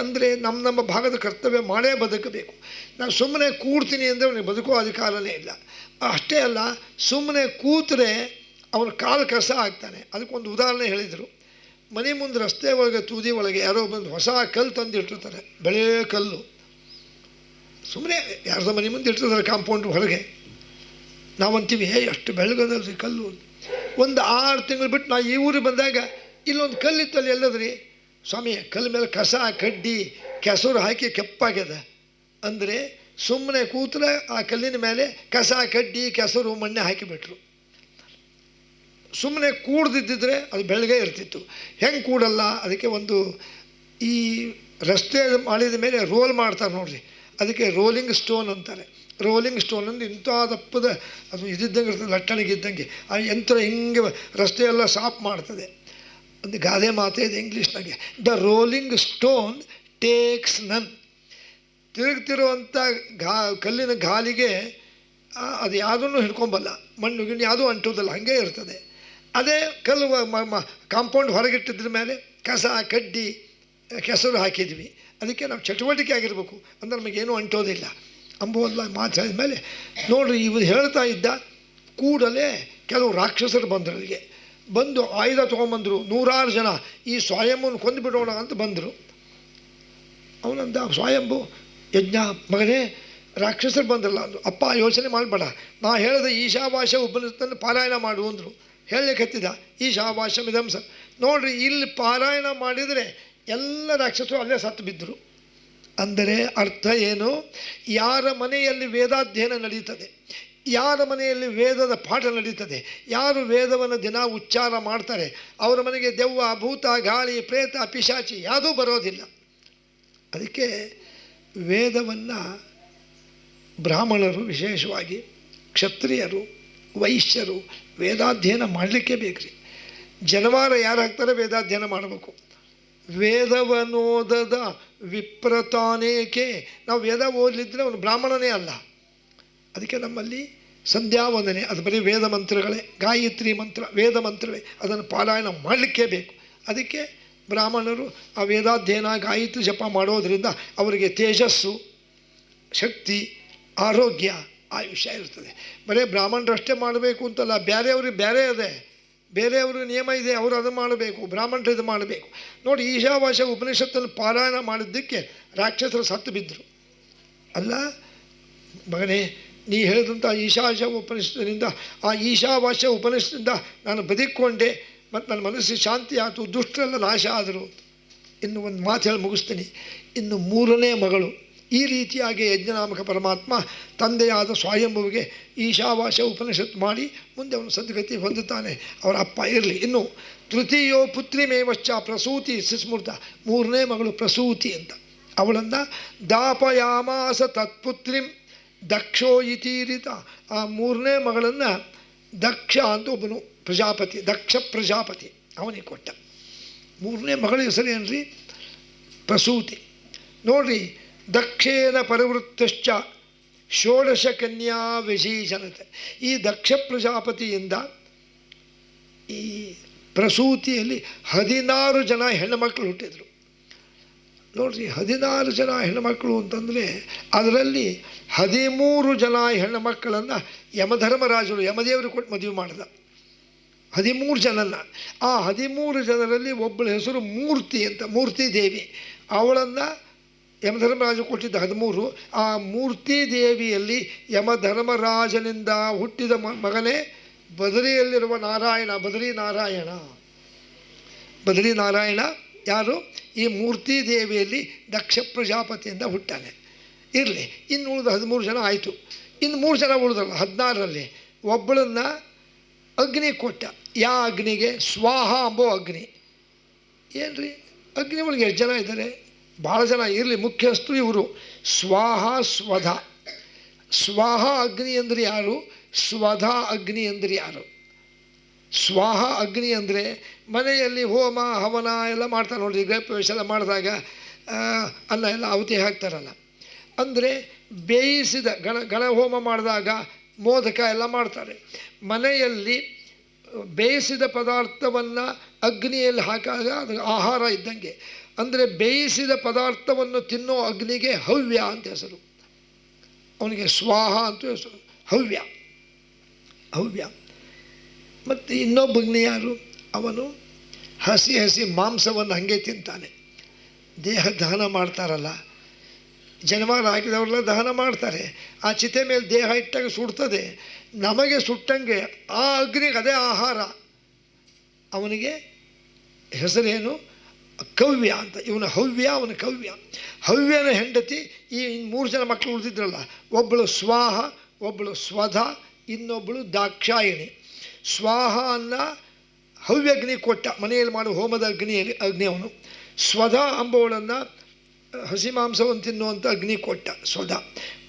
ಅಂದರೆ ನಮ್ಮ ಭಾಗದ ಕರ್ತವ್ಯ ಮಾಡೇ ಬದುಕಬೇಕು. ನಾನು ಸುಮ್ಮನೆ ಕೂಡ್ತೀನಿ ಅಂದರೆ ಅವನಿಗೆ ಬದುಕೋ ಅಧಿಕಾರನೇ ಇಲ್ಲ. ಅಷ್ಟೇ ಅಲ್ಲ, ಸುಮ್ಮನೆ ಕೂತರೆ ಅವನ ಕಾಲು ಕಸ ಆಗ್ತಾನೆ. ಅದಕ್ಕೊಂದು ಉದಾಹರಣೆ ಹೇಳಿದರು. ಮನೆ ಮುಂದೆ ರಸ್ತೆ ಒಳಗೆ ತುದಿ ಒಳಗೆ ಯಾರೋ ಬಂದು ಹೊಸ ಕಲ್ಲು ತಂದು ಇಟ್ಟಿರ್ತಾರೆ, ಬೆಳೆ ಕಲ್ಲು. ಸುಮ್ಮನೆ ಯಾರ್ದೋ ಮನೆ ಮುಂದೆ ಇಟ್ಟಿರ್ತಾರೆ ಕಾಂಪೌಂಡ್ ಹೊರಗೆ. ನಾವಂತೀವಿ ಎಷ್ಟು ಬೆಳಗದಲ್ರಿ ಕಲ್ಲು. ಒಂದು 6 ತಿಂಗಳು ಬಿಟ್ಟು ನಾ ಈ ಊರಿಗೆ ಬಂದಾಗ ಇಲ್ಲೊಂದು ಕಲ್ಲಿತ್ತಲ್ಲಿ ಎಲ್ಲದ್ರಿ ಸ್ವಾಮಿ, ಕಲ್ಲು ಮೇಲೆ ಕಸ ಕಡ್ಡಿ ಕೆಸರು ಹಾಕಿ ಕೆಪ್ಪಾಗ್ಯದ ಅಂದರೆ ಸುಮ್ಮನೆ ಕೂತ್ರೆ ಆ ಕಲ್ಲಿನ ಮೇಲೆ ಕಸ ಕಡ್ಡಿ ಕೆಸರು ಮಣ್ಣೆ ಹಾಕಿಬಿಟ್ರು. ಸುಮ್ಮನೆ ಕೂಡ್ದಿದ್ದಿದ್ರೆ ಅದು ಬೆಳಗ್ಗೆ ಇರ್ತಿತ್ತು. ಹೆಂಗೆ ಕೂಡಲ್ಲ, ಅದಕ್ಕೆ ಒಂದು ಈ ರಸ್ತೆ ಮಾಡಿದ ಮೇಲೆ ರೋಲ್ ಮಾಡ್ತಾರೆ ನೋಡ್ರಿ, ಅದಕ್ಕೆ ರೋಲಿಂಗ್ ಸ್ಟೋನ್ ಅಂತಾರೆ. ರೋಲಿಂಗ್ ಸ್ಟೋನ್ ಅಂದ್ರೆ ಇಂಥ ದಪ್ಪದ ಅದು ಇದ್ದಂಗೆ ಇರ್ತದೆ, ಲಟ್ಟಣಿಗಿದ್ದಂಗೆ. ಆ ಯಂತ್ರ ಹಿಂಗೆ ರಸ್ತೆಯೆಲ್ಲ ಸಾಫ್ ಮಾಡ್ತದೆ. ಒಂದು ಗಾದೆ ಮಾತೇ ಇದೆ ಇಂಗ್ಲೀಷ್ನಾಗೆ, ದ ರೋಲಿಂಗ್ ಸ್ಟೋನ್ ಟೇಕ್ಸ್ ನನ್. ತಿರುಗ್ತಿರುವಂಥ ಕಲ್ಲಿನ ಗಾಲಿಗೆ ಅದು ಯಾವುದನ್ನು ಹಿಡ್ಕೊಂಬಲ್ಲ, ಮಣ್ಣು ಗಿಣ್ಣು ಯಾವುದೂ ಅಂಟೋದಲ್ಲ, ಹಾಗೇ ಇರ್ತದೆ. ಅದೇ ಕಲ್ಲು ಕಾಂಪೌಂಡ್ ಹೊರಗಿಟ್ಟಿದ್ರ ಮೇಲೆ ಕಸ ಕಡ್ಡಿ ಕೆಸರು ಹಾಕಿದ್ವಿ, ಅದಕ್ಕೆ ನಾವು ಚಟುವಟಿಕೆ ಆಗಿರಬೇಕು ಅಂದರೆ ನಮಗೇನೂ ಅಂಟೋದಿಲ್ಲ ಅಂಬೋಲ್ಲ ಮಾತಾಡಿದ ಮೇಲೆ ನೋಡ್ರಿ, ಇವರು ಹೇಳ್ತಾ ಇದ್ದ ಕೂಡಲೇ ಕೆಲವು ರಾಕ್ಷಸರು ಬಂದರು. ಅಲ್ಲಿಗೆ ಬಂದು ಆಯುಧ ತೊಗೊಂಬಂದರು. 100 ಜನ ಈ ಸ್ವಯಂಭೂನ ಕೊಂದು ಬಿಡೋಣ ಅಂತ ಬಂದರು. ಅವನಂದ, ಸ್ವಯಂಭೂ ಯಜ್ಞ ಮಗನೇ, ರಾಕ್ಷಸರು ಬಂದ್ರಲ್ಲ ಅಂದರು. ಅಪ್ಪ ಯೋಚನೆ ಮಾಡಬೇಡ, ನಾ ಹೇಳಿದ ಈಶಾವಾಸ್ಯ ಉಪನಿಷತ್ತನ್ನು ಪಾರಾಯಣ ಮಾಡು ಅಂದರು. ಹೇಳಲಿಕ್ಕೆ ಹತ್ತಿದ ಈಶಾವಾಸ್ಯಂ ಇದಂ ಸ. ನೋಡ್ರಿ, ಇಲ್ಲಿ ಪಾರಾಯಣ ಮಾಡಿದರೆ ಎಲ್ಲ ರಾಕ್ಷಸರು ಅಲ್ಲೇ ಸತ್ತು ಬಿದ್ದರು. ಅಂದರೆ ಅರ್ಥ ಏನು? ಯಾರ ಮನೆಯಲ್ಲಿ ವೇದಾಧ್ಯಯನ ನಡೀತದೆ, ಯಾರ ಮನೆಯಲ್ಲಿ ವೇದದ ಪಾಠ ನಡೀತದೆ, ಯಾರು ವೇದವನ್ನು ದಿನ ಉಚ್ಚಾರ ಮಾಡ್ತಾರೆ, ಅವರ ಮನೆಗೆ ದೆವ್ವ ಭೂತ ಗಾಳಿ ಪ್ರೇತ ಪಿಶಾಚಿ ಯಾವುದೂ ಬರೋದಿಲ್ಲ. ಅದಕ್ಕೆ ವೇದವನ್ನು ಬ್ರಾಹ್ಮಣರು ವಿಶೇಷವಾಗಿ ಕ್ಷತ್ರಿಯರು ವೈಶ್ಯರು ವೇದಾಧ್ಯಯನ ಮಾಡಲಿಕ್ಕೆ ಬೇಕ್ರಿ. ಜನವಾರ ಯಾರು ಹಾಕ್ತಾರೆ ವೇದಾಧ್ಯಯನ ಮಾಡಬೇಕು. ವೇದವನೋದದ ವಿಪ್ರತಾನೇಕೆ. ನಾವು ವೇದ ಓದಲಿದ್ರೆ ಅವನು ಬ್ರಾಹ್ಮಣನೇ ಅಲ್ಲ. ಅದಕ್ಕೆ ನಮ್ಮಲ್ಲಿ ಸಂಧ್ಯಾ ವಂದನೆ ಅದು ಬರೀ ವೇದ ಮಂತ್ರಗಳೇ, ಗಾಯತ್ರಿ ಮಂತ್ರ ವೇದ ಮಂತ್ರವೇ, ಅದನ್ನು ಪಾರಾಯಣ ಮಾಡಲಿಕ್ಕೇ ಬೇಕು. ಅದಕ್ಕೆ ಬ್ರಾಹ್ಮಣರು ಆ ವೇದಾಧ್ಯಯನ ಗಾಯತ್ರಿ ಜಪ ಮಾಡೋದರಿಂದ ಅವರಿಗೆ ತೇಜಸ್ಸು ಶಕ್ತಿ ಆರೋಗ್ಯ ಆಯುಷ್ಯ ಇರ್ತದೆ. ಬರೀ ಬ್ರಾಹ್ಮಣರಷ್ಟೇ ಮಾಡಬೇಕು ಅಂತಲ್ಲ, ಬೇರೆಯವ್ರಿಗೆ ಬೇರೆ ಇದೆ, ಬೇರೆಯವ್ರಿಗೆ ನಿಯಮ ಇದೆ, ಅವರು ಅದು ಮಾಡಬೇಕು, ಬ್ರಾಹ್ಮಣರು ಇದು ಮಾಡಬೇಕು. ನೋಡಿ, ಈಶಾವಾಸ್ಯ ಉಪನಿಷತ್ತನ್ನು ಪಾರಾಯಣ ಮಾಡಿದ್ದಕ್ಕೆ ರಾಕ್ಷಸರು ಸತ್ತು ಬಿದ್ದರು. ಅಲ್ಲ ಮಗನೇ, ನೀ ಹೇಳಿದಂಥ ಈಶಾವಾಸ್ಯ ಉಪನಿಷತ್ತಿನಿಂದ ಆ ಈಶಾವಾಸ್ಯ ಉಪನಿಷತ್ತಿನಿಂದ ನಾನು ಬದುಕೊಂಡೆ ಮತ್ತು ನನ್ನ ಮನಸ್ಸಿಗೆ ಶಾಂತಿ ಆಯಿತು, ದುಷ್ಟರೆಲ್ಲ ನಾಶ ಆದರು. ಇನ್ನು ಒಂದು ಮಾತು ಹೇಳಿ ಮುಗಿಸ್ತೀನಿ. ಇನ್ನು 3ನೇ ಮಗಳು ಈ ರೀತಿಯಾಗಿ ಯಜ್ಞನಾಮಕ ಪರಮಾತ್ಮ ತಂದೆಯಾದ ಸ್ವಯಂಭುವಿಗೆ ಈಶಾವಾಸ್ಯ ಉಪನಿಷತ್ತು ಮಾಡಿ ಮುಂದೆ ಅವನು ಸದ್ಗತಿ ಹೊಂದುತ್ತಾನೆ. ಅವರ ಅಪ್ಪ ಇರಲಿ. ಇನ್ನು ತೃತೀಯೋ ಪುತ್ರಿಮೇವಶ್ಚ ಪ್ರಸೂತಿ ಸುಸ್ಮೃತ. 3ನೇ ಮಗಳು ಪ್ರಸೂತಿ ಅಂತ. ಅವಳನ್ನು ದಾಪಯಾಮಾಸ ತತ್ಪುತ್ರಿಂ ದಕ್ಷೋ ಇತೀರಿತ. ಆ 3ನೇ ಮಗಳನ್ನು ದಕ್ಷ ಅಂತ ಒಬ್ಬನು ಪ್ರಜಾಪತಿ, ದಕ್ಷ ಪ್ರಜಾಪತಿ ಅವನಿಗೆ ಕೊಟ್ಟ. 3ನೇ ಮಗಳ ಹೆಸರೇನ್ರಿ? ಪ್ರಸೂತಿ. ನೋಡ್ರಿ, ದಕ್ಷೇನ ಪರಿವೃತ್ತಶ್ಚ ಷೋಡಶ ಕನ್ಯಾ ವಿಶೇಷಣತೆ. ಈ ದಕ್ಷ ಪ್ರಜಾಪತಿಯಿಂದ ಈ ಪ್ರಸೂತಿಯಲ್ಲಿ 16 ಜನ ಹೆಣ್ಣುಮಕ್ಕಳು ಹುಟ್ಟಿದರು. ನೋಡ್ರಿ, 16 ಜನ ಹೆಣ್ಣುಮಕ್ಕಳು ಅಂತಂದರೆ ಅದರಲ್ಲಿ 13 ಜನ ಹೆಣ್ಣುಮಕ್ಕಳನ್ನು ಯಮಧರ್ಮರಾಜರು ಯಮದೇವರು ಕೊಟ್ಟು ಮದುವೆ ಮಾಡಿದ. 13 ಜನನ. ಆ 13 ಜನರಲ್ಲಿ ಒಬ್ಬಳ ಹೆಸರು ಮೂರ್ತಿ ಅಂತ, ಮೂರ್ತಿ ದೇವಿ. ಅವಳನ್ನು ಯಮಧರ್ಮರಾಜ ಕೊಟ್ಟಿದ್ದ 13. ಆ ಮೂರ್ತಿ ದೇವಿಯಲ್ಲಿ ಯಮಧರ್ಮರಾಜನಿಂದ ಹುಟ್ಟಿದ ಮಗನೇ ಬದರಿಯಲ್ಲಿರುವ ನಾರಾಯಣ, ಬದರಿ ನಾರಾಯಣ ಯಾರು? ಈ ಮೂರ್ತಿ ದೇವಿಯಲ್ಲಿ ದಕ್ಷ ಪ್ರಜಾಪತಿಯಿಂದ ಹುಟ್ಟಾನೆ. ಇರಲಿ, ಇನ್ನು ಉಳಿದ 13 ಜನ ಆಯಿತು. ಇನ್ನು 3 ಜನ ಉಳಿದಲ್ಲ 16ರಲ್ಲಿ. ಒಬ್ಬಳನ್ನು ಅಗ್ನಿ ಕೊಟ್ಟ. ಯಾವ ಅಗ್ನಿಗೆ? ಸ್ವಾಹ ಅಂಬೋ ಅಗ್ನಿ. ಏನ್ರಿ, ಅಗ್ನಿ ಒಳಗೆ ಎಷ್ಟು ಜನ ಇದ್ದಾರೆ? ಭಾಳ ಜನ. ಇರಲಿ, ಮುಖ್ಯಸ್ಥರು ಇವರು. ಸ್ವಾಹ ಸ್ವಧ. ಸ್ವಾಹ ಅಗ್ನಿ ಅಂದರೆ ಯಾರು? ಸ್ವಧ ಅಗ್ನಿ ಅಂದರೆ ಯಾರು? ಸ್ವಾಹ ಅಗ್ನಿ ಅಂದರೆ ಮನೆಯಲ್ಲಿ ಹೋಮ ಹವನ ಎಲ್ಲ ಮಾಡ್ತಾರೆ ನೋಡಿರಿ. ಗೃಹ ಪ್ರವೇಶ ಎಲ್ಲ ಮಾಡಿದಾಗ ಅನ್ನ ಎಲ್ಲ ಆಹುತಿ ಹಾಕ್ತಾರಲ್ಲ, ಅಂದರೆ ಬೇಯಿಸಿದ ಗಣ ಹೋಮ ಮಾಡಿದಾಗ ಮೋದಕ ಎಲ್ಲ ಮಾಡ್ತಾರೆ. ಮನೆಯಲ್ಲಿ ಬೇಯಿಸಿದ ಪದಾರ್ಥವನ್ನು ಅಗ್ನಿಯಲ್ಲಿ ಹಾಕಿದಾಗ ಅದು ಆಹಾರ ಇದ್ದಂಗೆ. ಅಂದರೆ ಬೇಯಿಸಿದ ಪದಾರ್ಥವನ್ನು ತಿನ್ನೋ ಅಗ್ನಿಗೆ ಹವ್ಯ ಅಂತ ಹೆಸರು. ಅವನಿಗೆ ಸ್ವಾಹ ಅಂತ ಹೆಸರು, ಹವ್ಯ. ಮತ್ತು ಇನ್ನೊಬ್ಬ ಅಗ್ನಿ ಯಾರು? ಅವನು ಹಸಿ ಮಾಂಸವನ್ನು ಹಾಗೆ ತಿಂತಾನೆ. ದೇಹ ದಹನ ಮಾಡ್ತಾರಲ್ಲ, ಜನವಾರ ಹಾಕಿದವರೆಲ್ಲ ದಹನ ಮಾಡ್ತಾರೆ. ಆ ಚಿತೆ ಮೇಲೆ ದೇಹ ಇಟ್ಟಾಗ ಸುಡ್ತದೆ, ನಮಗೆ ಸುಟ್ಟಂಗೆ ಆ ಅಗ್ನಿಗೆ ಅದೇ ಆಹಾರ. ಅವನಿಗೆ ಹೆಸರೇನು? ಕವ್ಯ ಅಂತ. ಇವನು ಹವ್ಯ, ಅವನ ಕವ್ಯ. ಹವ್ಯನ ಹೆಂಡತಿ ಈ 3 ಜನ ಮಕ್ಕಳು ಉಳಿದಿದ್ರಲ್ಲ, ಒಬ್ಬಳು ಸ್ವಾಹ, ಒಬ್ಬಳು ಸ್ವಧ, ಇನ್ನೊಬ್ಬಳು ದಾಕ್ಷಾಯಿಣಿ. ಸ್ವಾಹ ಅನ್ನ ಹವ್ಯಗ್ನಿ ಕೊಟ್ಟ, ಮನೆಯಲ್ಲಿ ಮಾಡೋ ಹೋಮದ ಅಗ್ನಿ ಅವನು. ಸ್ವಧ ಅಂಬವಳನ್ನು ಹಸಿ ಮಾಂಸವನ್ನು ತಿನ್ನುವಂಥ ಅಗ್ನಿ ಕೊಟ್ಟ ಸ್ವಧ.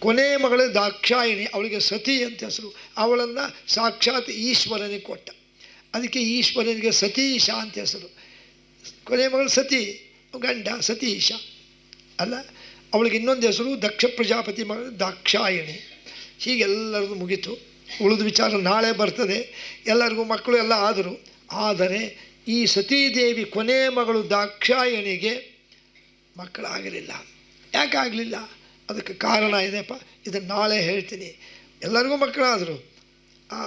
ಕೊನೆಯ ಮಗಳು ದಾಕ್ಷಾಯಿಣಿ, ಅವಳಿಗೆ ಸತಿ ಅಂತ ಹೆಸರು. ಅವಳನ್ನು ಸಾಕ್ಷಾತ್ ಈಶ್ವರನಿಗೆ ಕೊಟ್ಟ. ಅದಕ್ಕೆ ಈಶ್ವರನಿಗೆ ಸತೀಶ ಅಂತ ಹೆಸರು. ಕೊನೆಯ ಮಗಳು ಸತಿ, ಗಂಡ ಸತೀಶ ಅಲ್ಲ. ಅವಳಿಗೆ ಇನ್ನೊಂದು ಹೆಸರು ದಕ್ಷ ಪ್ರಜಾಪತಿ ಮಗಳು ದಾಕ್ಷಾಯಿಣಿ. ಹೀಗೆಲ್ಲರದು ಮುಗೀತು. ಉಳಿದ ವಿಚಾರ ನಾಳೆ ಬರ್ತದೆ. ಎಲ್ಲರಿಗೂ ಮಕ್ಕಳು ಎಲ್ಲ ಆದರು. ಆದರೆ ಈ ಸತೀದೇವಿ ಕೊನೆಯ ಮಗಳು ದಾಕ್ಷಾಯಣಿಗೆ ಮಕ್ಕಳಾಗಲಿಲ್ಲ. ಯಾಕಾಗಲಿಲ್ಲ? ಅದಕ್ಕೆ ಕಾರಣ ಇದೆಯಪ್ಪ, ಇದನ್ನು ನಾಳೆ ಹೇಳ್ತೀನಿ. ಎಲ್ಲರಿಗೂ ಮಕ್ಕಳಾದರು. ಆ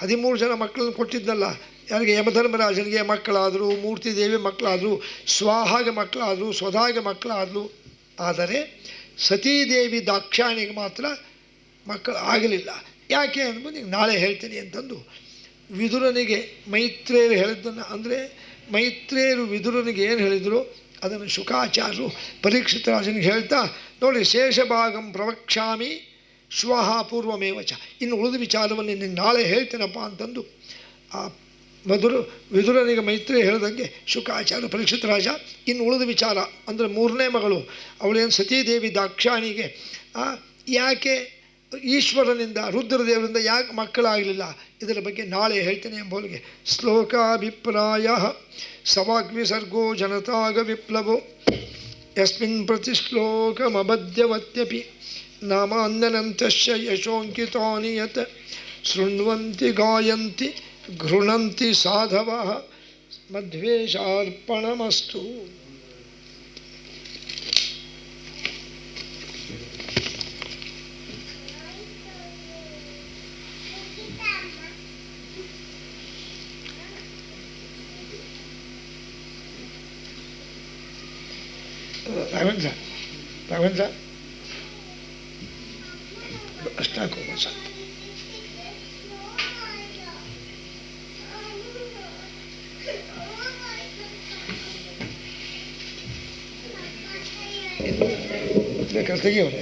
13 ಜನ ಮಕ್ಕಳನ್ನು ಕೊಟ್ಟಿದ್ದಲ್ಲ, ಯಾರಿಗೆ? ಯಮಧರ್ಮರಾಜನಿಗೆ ಮಕ್ಕಳಾದರು, ಮೂರ್ತಿದೇವಿ ಮಕ್ಕಳಾದರು, ಸ್ವಾಹಾಗೆ ಮಕ್ಕಳಾದರು, ಸ್ವಧಾಗೆ ಮಕ್ಕಳಾದರು. ಆದರೆ ಸತೀದೇವಿ ದಾಕ್ಷಾಯಣಿಗೆ ಮಾತ್ರ ಮಕ್ಕಳು ಆಗಲಿಲ್ಲ. ಯಾಕೆ ಅಂದ್ಬೋದು ಈಗ ನಾಳೆ ಹೇಳ್ತೀನಿ ಅಂತಂದು ವಿದುರನಿಗೆ ಮೈತ್ರೇಯರು ಹೇಳಿದ್ದನ್ನು, ಅಂದರೆ ಮೈತ್ರೇಯರು ವಿದುರನಿಗೆ ಏನು ಹೇಳಿದರು ಅದನ್ನು ಶುಕಾಚಾರ್ಯರು ಪರೀಕ್ಷಿತ ರಾಜನಿಗೆ ಹೇಳ್ತಾ, ನೋಡಿ, ಶೇಷಭಾಗಂ ಪ್ರವಕ್ಷ್ಯಾಮಿ ಶ್ವಃ ಪೂರ್ವಮೇವಚ, ಇನ್ನು ಉಳಿದ ವಿಚಾರವನ್ನು ನಿನಗೆ ನಾಳೆ ಹೇಳ್ತೇನಪ್ಪ ಅಂತಂದು ಆ ವಿದುರನಿಗೆ ಮೈತ್ರೇಯ ಹೇಳಿದಂಗೆ ಶುಕಾಚಾರ್ಯ ಪರೀಕ್ಷಿತ ರಾಜ ಇನ್ನು ಉಳಿದ ವಿಚಾರ ಅಂದರೆ 3ನೇ ಮಗಳು ಅವಳೇನು ಸತೀದೇವಿ ದಾಕ್ಷಾಣಿಗೆ ಯಾಕೆ ಈಶ್ವರನಿಂದ ರುದ್ರದೇವರಿಂದ ಯಾಕೆ ಮಕ್ಕಳಾಗಲಿಲ್ಲ, ಇದರ ಬಗ್ಗೆ ನಾಳೆ ಹೇಳ್ತೇನೆ ಎಂಬುವರಿಗೆ ಶ್ಲೋಕಾಭಿಪ್ರಾಯ ಸವಾಗ್ವಿಸರ್ಗೋ ಜನತಾಗ ವಿಪ್ಲವೋ ಯಸ್ಮಿನ್ ಪ್ರತಿಶ್ಲೋಕಮಬದ್ಯವತ್ಯಪಿ ನಾಮಾನ್ಯನಂತಸ್ಯ ಯಶೋಂಕಿತಾನಿ ಯತ್ ಶೃಣ್ವಂತಿ ಗಾಯಂತಿ ಗೃಣಂತಿ ಸಾಧವಃ ಮಧ್ವೇಷಾರ್ಪಣಮಸ್ತು. ರಾಘವೇಂದ್ರ ಅಷ್ಟಾಕು ಸರ್. ಬೇಕಾದ್ರೆ ತೆಗಿಯೋಣ.